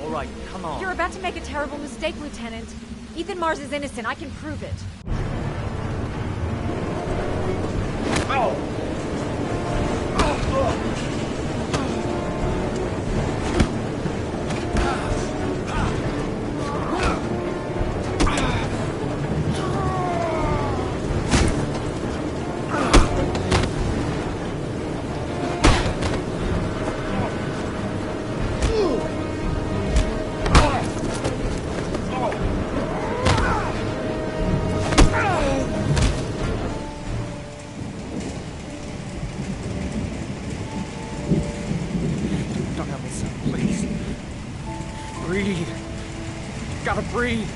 All right, come on. You're about to make a terrible mistake, Lieutenant. Ethan Mars is innocent. I can prove it. Oh! Breathe. Gotta breathe.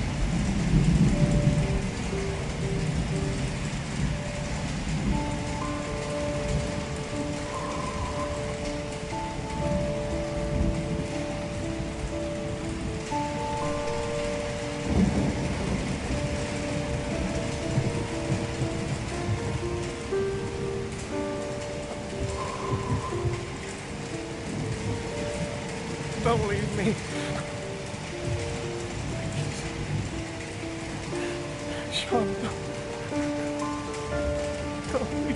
Don't leave me. Sean, don't leave me.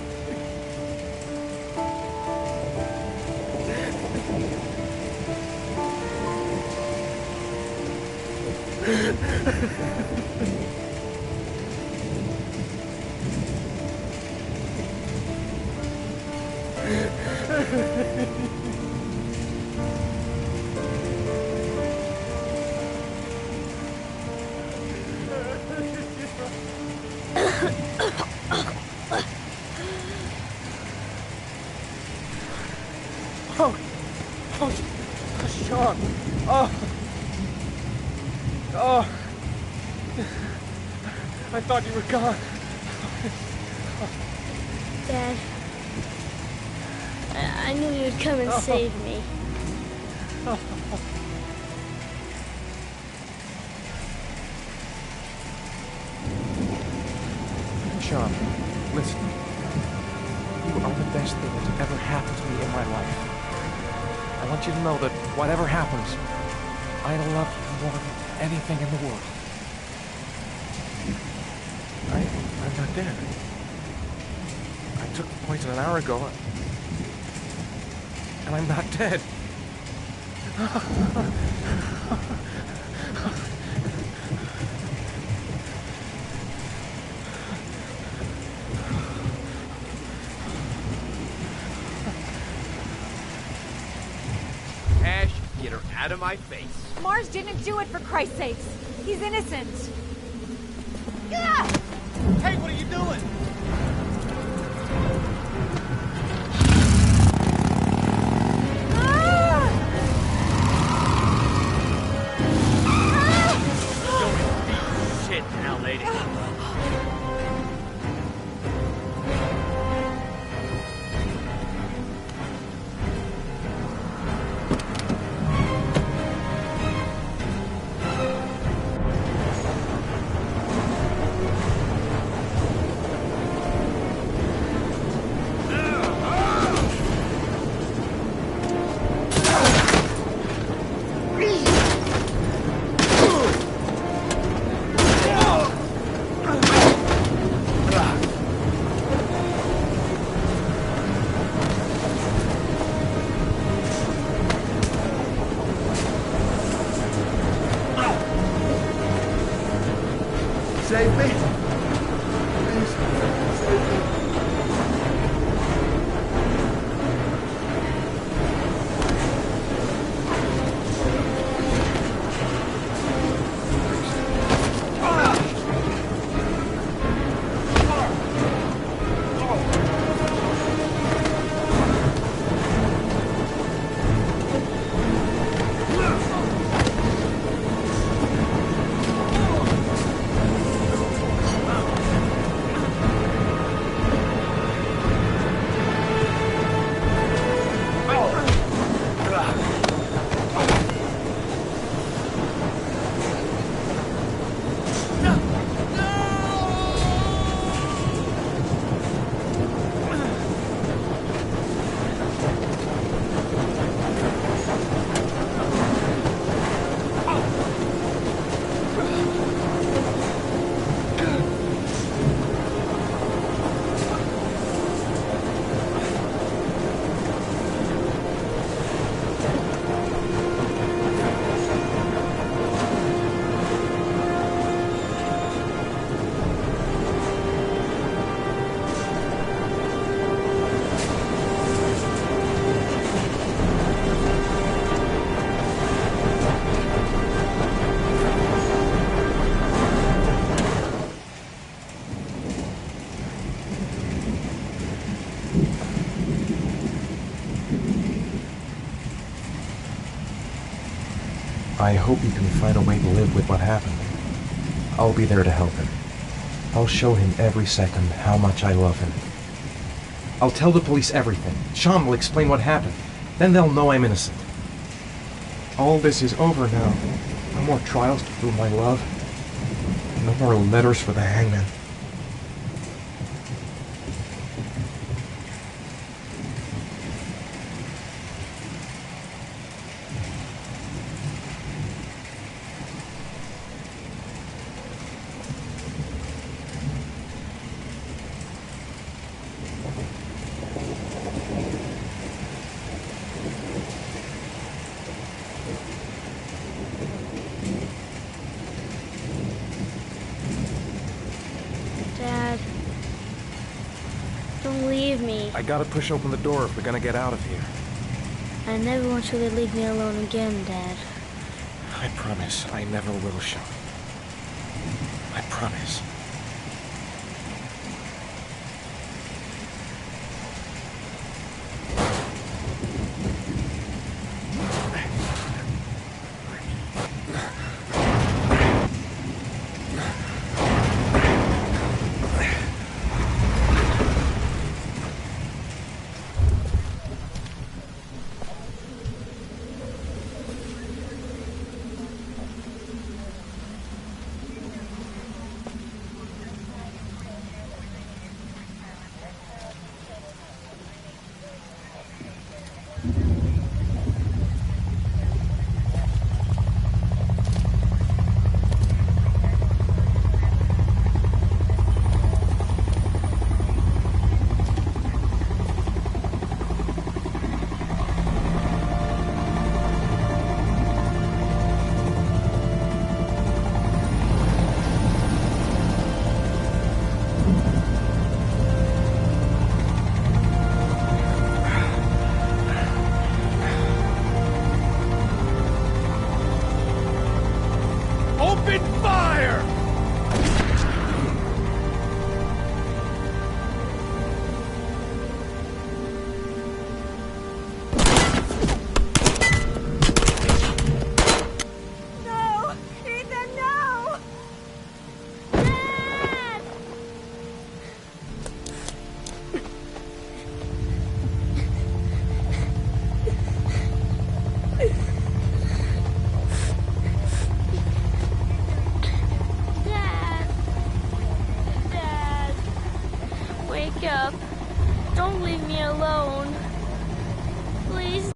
Sean. Oh. I thought you were gone. Dad, I knew you'd come and save me. Sean, listen. You are the best thing that's ever happened to me in my life. I want you to know that whatever happens, I love you more than anything in the world. I'm not dead. I took the poison an hour ago, and I'm not dead. Ash, get her out of my face. Mars didn't do it, for Christ's sakes. He's innocent. Hey, what are you doing? Shit now, lady. I hope he can find a way to live with what happened. I'll be there to help him. I'll show him every second how much I love him. I'll tell the police everything. Sean will explain what happened. Then they'll know I'm innocent. All this is over now. No more trials to prove my love. No more letters for the hangman. I gotta push open the door if we're gonna get out of here. I never want you to leave me alone again, Dad. I promise I never will, Sean. I promise. Don't leave me alone. Please.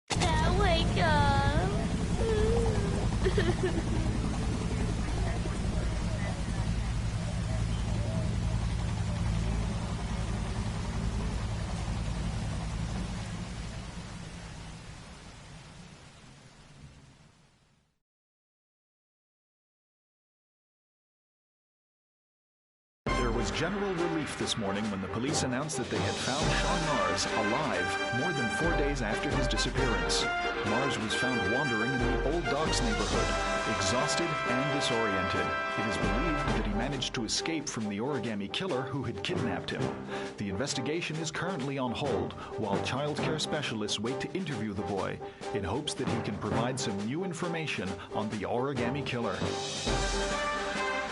Dad, wake up. There was general relief this morning when the police announced that they had found Sean Mars alive more than 4 days after his disappearance. Mars was found wandering in the Old Docks neighborhood, exhausted and disoriented. It is believed that he managed to escape from the origami killer who had kidnapped him. The investigation is currently on hold while child care specialists wait to interview the boy in hopes that he can provide some new information on the origami killer.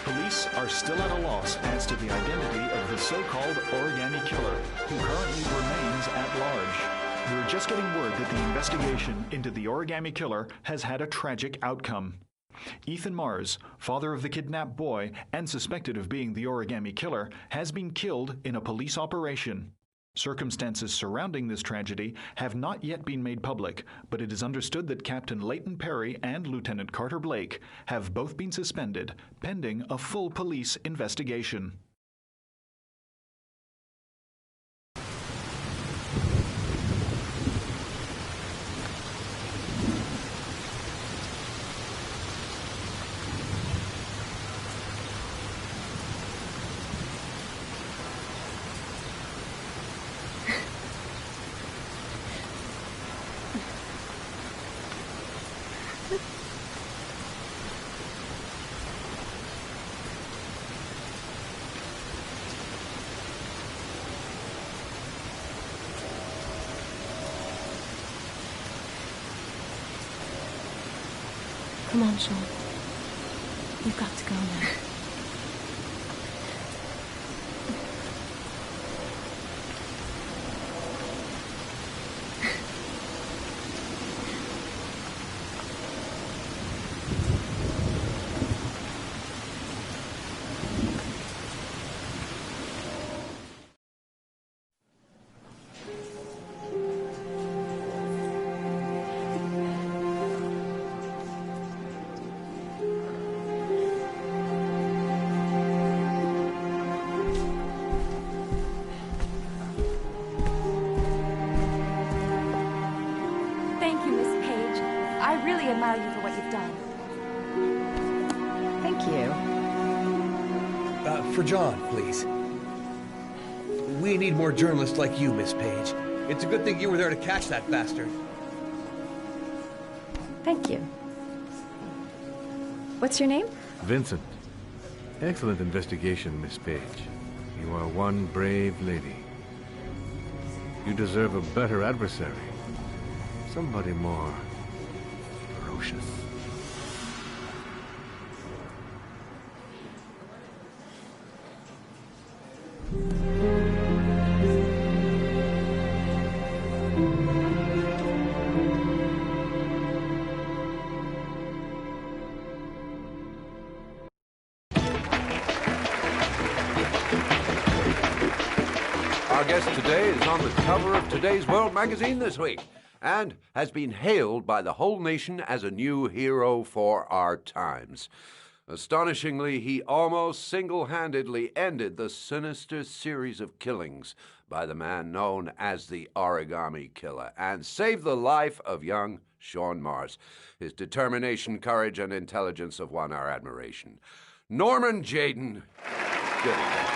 Police Police are still at a loss as to the identity of the so-called origami killer, who currently remains at large. We're just getting word that the investigation into the origami killer has had a tragic outcome. Ethan Mars, father of the kidnapped boy and suspected of being the origami killer, has been killed in a police operation. Circumstances surrounding this tragedy have not yet been made public, but it is understood that Captain Leighton Perry and Lieutenant Carter Blake have both been suspended, pending a full police investigation. Come on, Sean. You've got to go now. I admire you for what you've done. Thank you. For John, please. We need more journalists like you, Miss Page. It's a good thing you were there to catch that bastard. Thank you. What's your name? Vincent. Excellent investigation, Miss Page. You are one brave lady. You deserve a better adversary. Somebody more ferocious. Our guest today is on the cover of Today's World magazine this week and has been hailed by the whole nation as a new hero for our times. Astonishingly, he almost single-handedly ended the sinister series of killings by the man known as the Origami Killer and saved the life of young Sean Mars. His determination, courage, and intelligence have won our admiration. Norman Jayden. Good evening.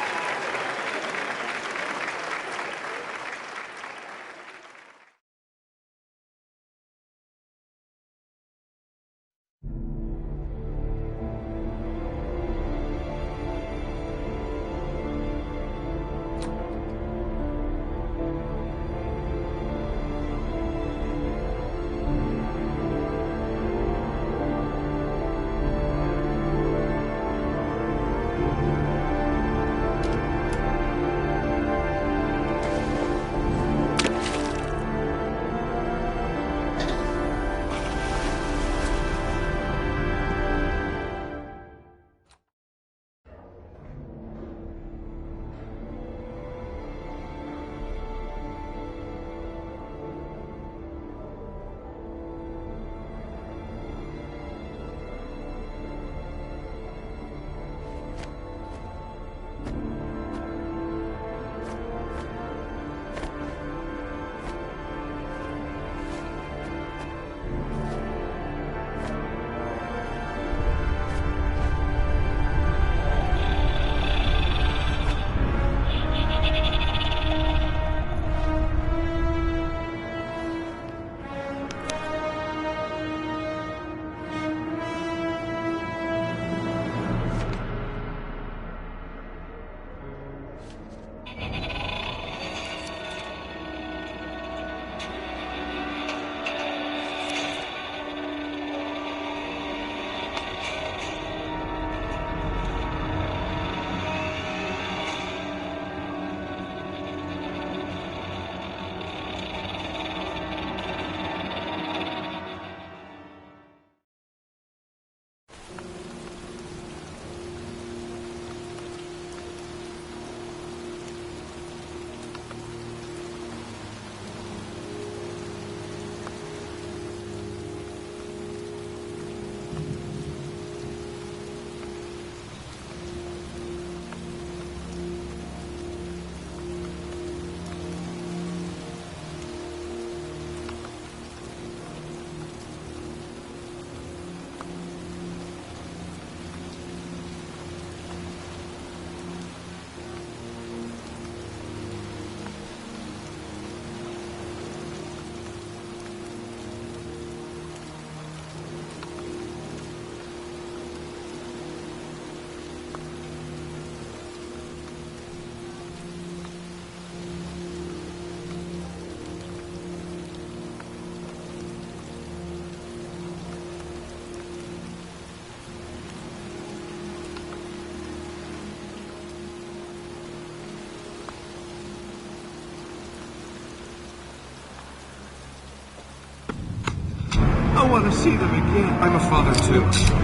want to see them again. I'm a father, too.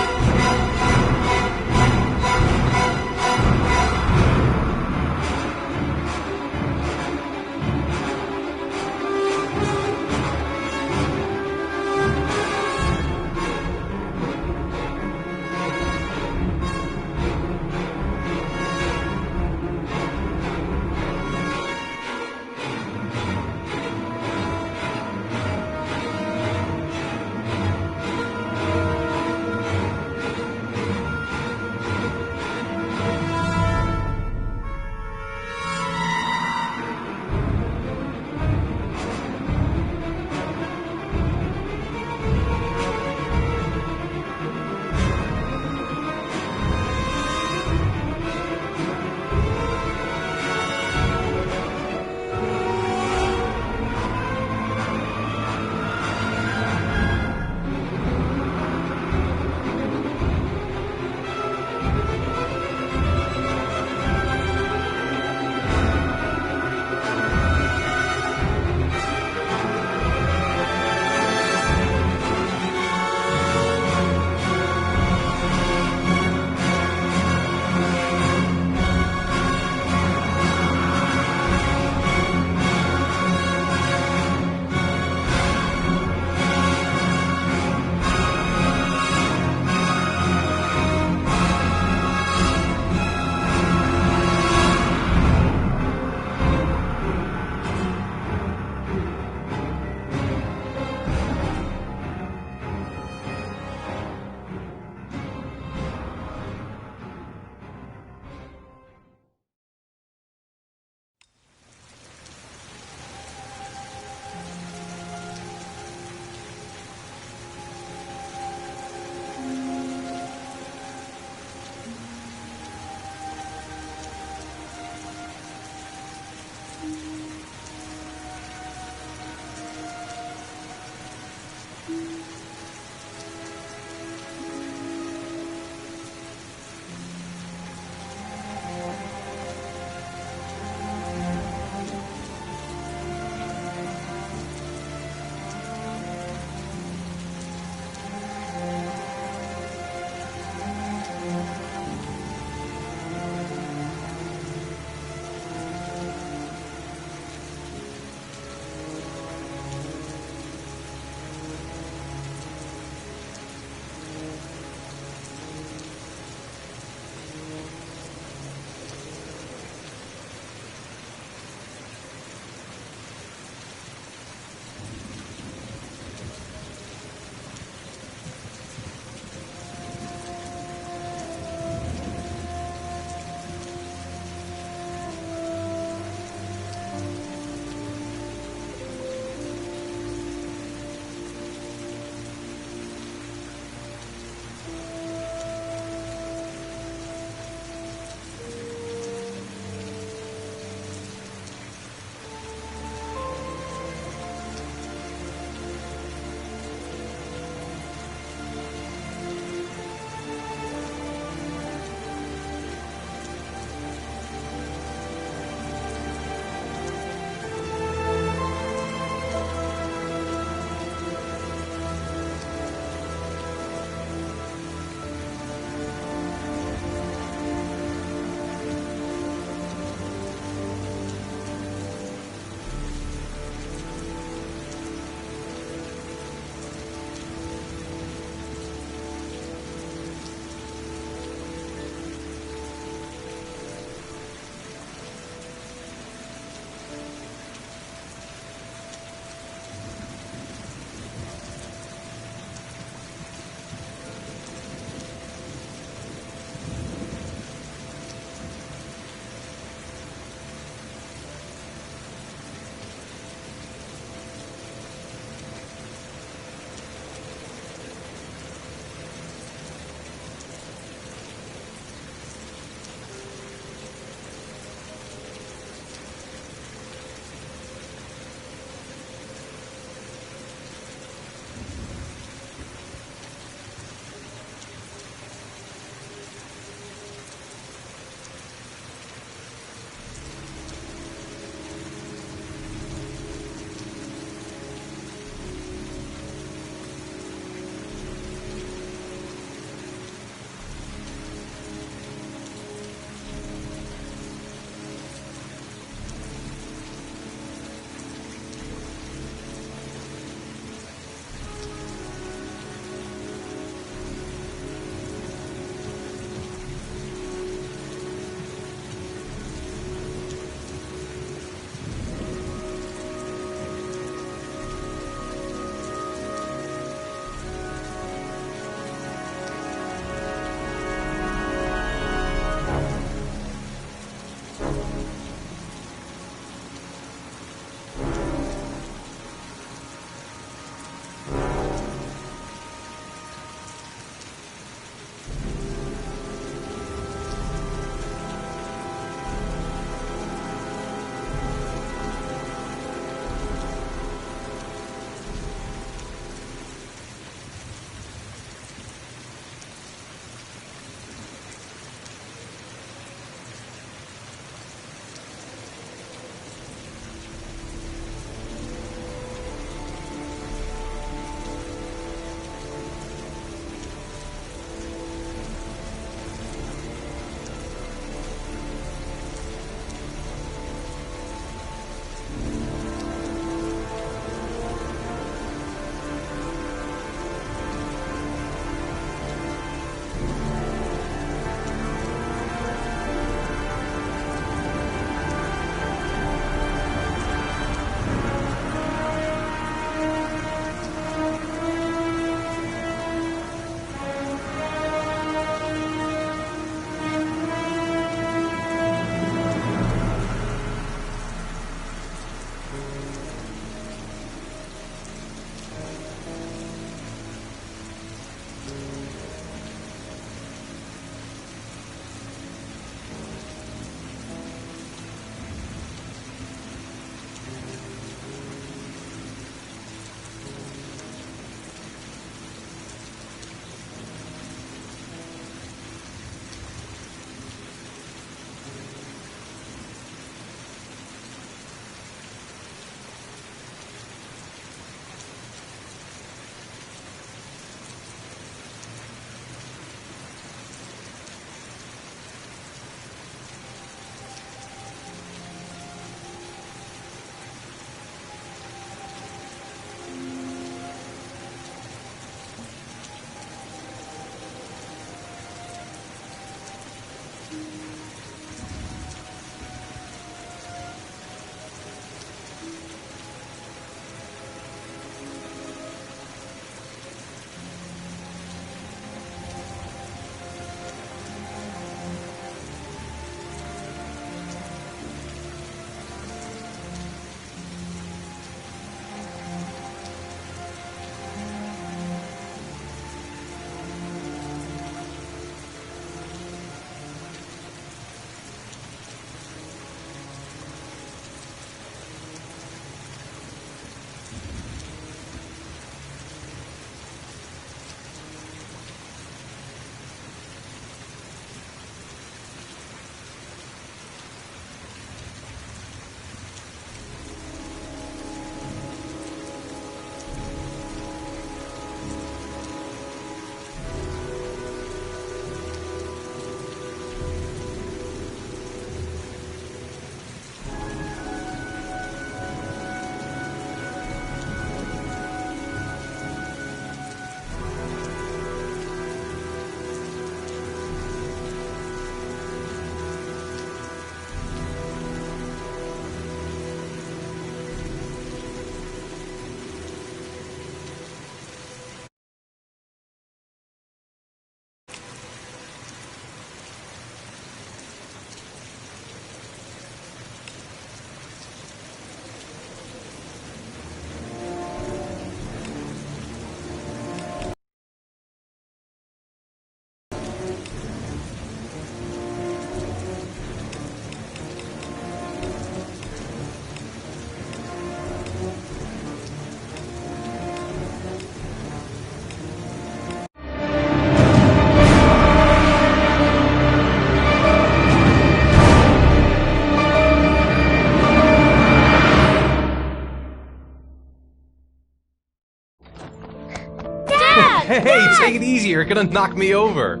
Take it easy, you're gonna knock me over.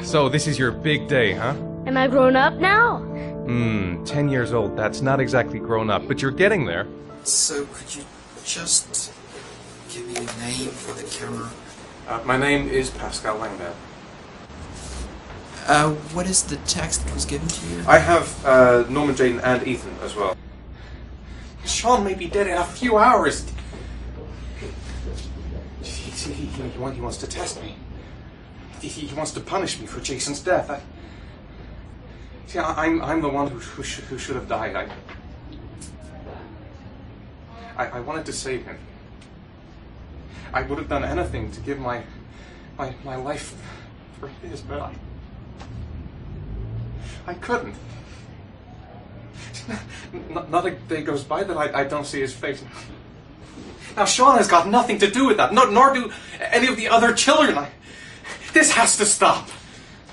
So this is your big day, huh? Am I grown up now? 10 years old. That's not exactly grown up, but you're getting there. So could you just give me a name for the camera? My name is Pascal Langdale. What is the text that was given to you? I have Norman, Jaden, and Ethan as well. Sean may be dead in a few hours. He wants to test me. He wants to punish me for Jason's death. I'm the one who should have died. I wanted to save him. I would have done anything to give my life for his, but I couldn't. Not a day goes by that I don't see his face. Now Sean has got nothing to do with that, nor do any of the other children. This has to stop.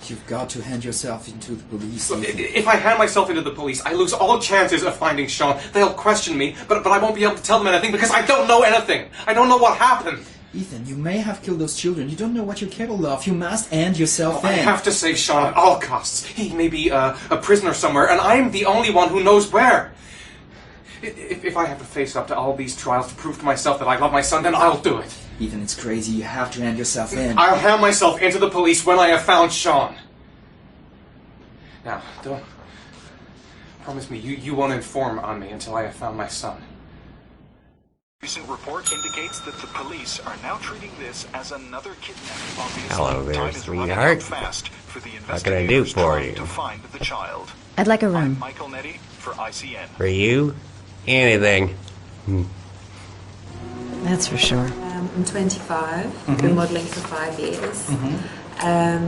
You've got to hand yourself into the police. If I hand myself into the police, I lose all chances of finding Sean. They'll question me, but I won't be able to tell them anything because I don't know anything. I don't know what happened. Ethan, you may have killed those children. You don't know what you're capable of. You must hand yourself in. I have to save Sean at all costs. He may be a prisoner somewhere, and I'm the only one who knows where. If I have to face up to all these trials to prove to myself that I love my son, then I'll do it. Ethan, it's crazy. You have to hand yourself in. I'll hand myself into the police when I have found Sean. Now, don't... Promise me, you won't inform on me until I have found my son. Recent report indicates that the police are now treating this as another kidnapping. Obviously, Hello there, time is running sweetheart. out fast for the What can I do investigators for trying you? to find the child. I'd like a room. Michael Nettie for ICN. For you? Anything. That's for sure. I'm 25. Been modelling for 5 years. I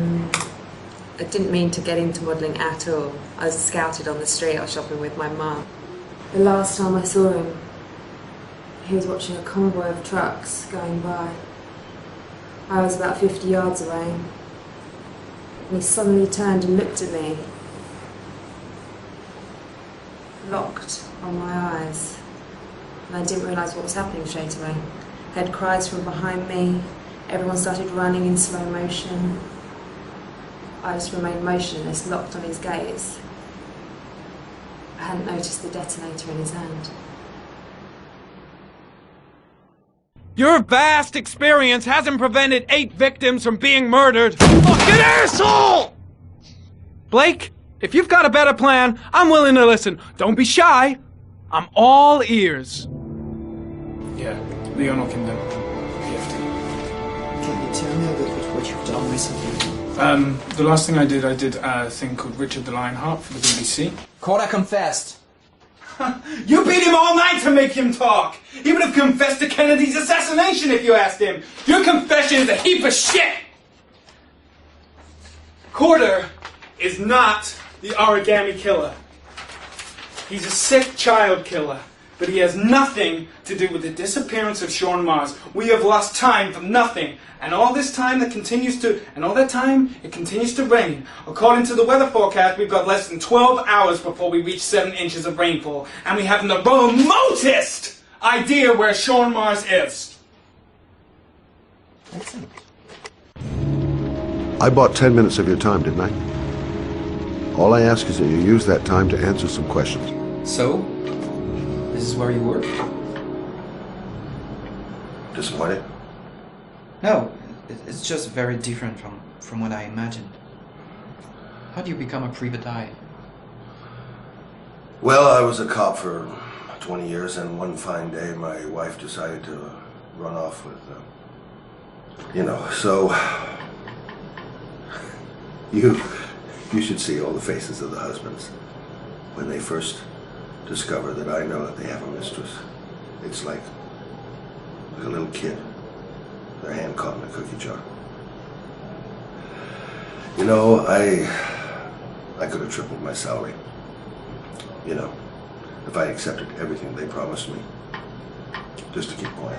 didn't mean to get into modelling at all. I was scouted on the street. I was shopping with my mum. The last time I saw him, he was watching a convoy of trucks going by. I was about 50 yards away. And he suddenly turned and looked at me. Locked on my eyes. And I didn't realise what was happening straight away. I heard cries from behind me. Everyone started running in slow motion. I just remained motionless, locked on his gaze. I hadn't noticed the detonator in his hand. Your vast experience hasn't prevented 8 victims from being murdered. Fucking asshole! Blake, if you've got a better plan, I'm willing to listen. Don't be shy. I'm all ears. Yeah, Leon Ockenden. Can you tell me a bit about what you've done recently? The last thing I did a thing called Richard the Lionheart for the BBC. Corda confessed. You beat him all night to make him talk! He would have confessed to Kennedy's assassination if you asked him! Your confession is a heap of shit! Corder is not the origami killer. He's a sick child killer, but he has nothing to do with the disappearance of Sean Mars. We have lost time for nothing, and all this time it continues to rain. According to the weather forecast, we've got less than 12 hours before we reach 7 inches of rainfall, and we haven't the remotest idea where Sean Mars is. I bought 10 minutes of your time, didn't I? All I ask is that you use that time to answer some questions. So, this is where you work? Disappointed? No, it's just very different from what I imagined. How do you become a private eye? Well, I was a cop for 20 years, and one fine day my wife decided to run off with, so... You should see all the faces of the husbands when they first discover that I know that they have a mistress. It's like a little kid, their hand caught in a cookie jar. I could have tripled my salary. If I accepted everything they promised me, just to keep quiet.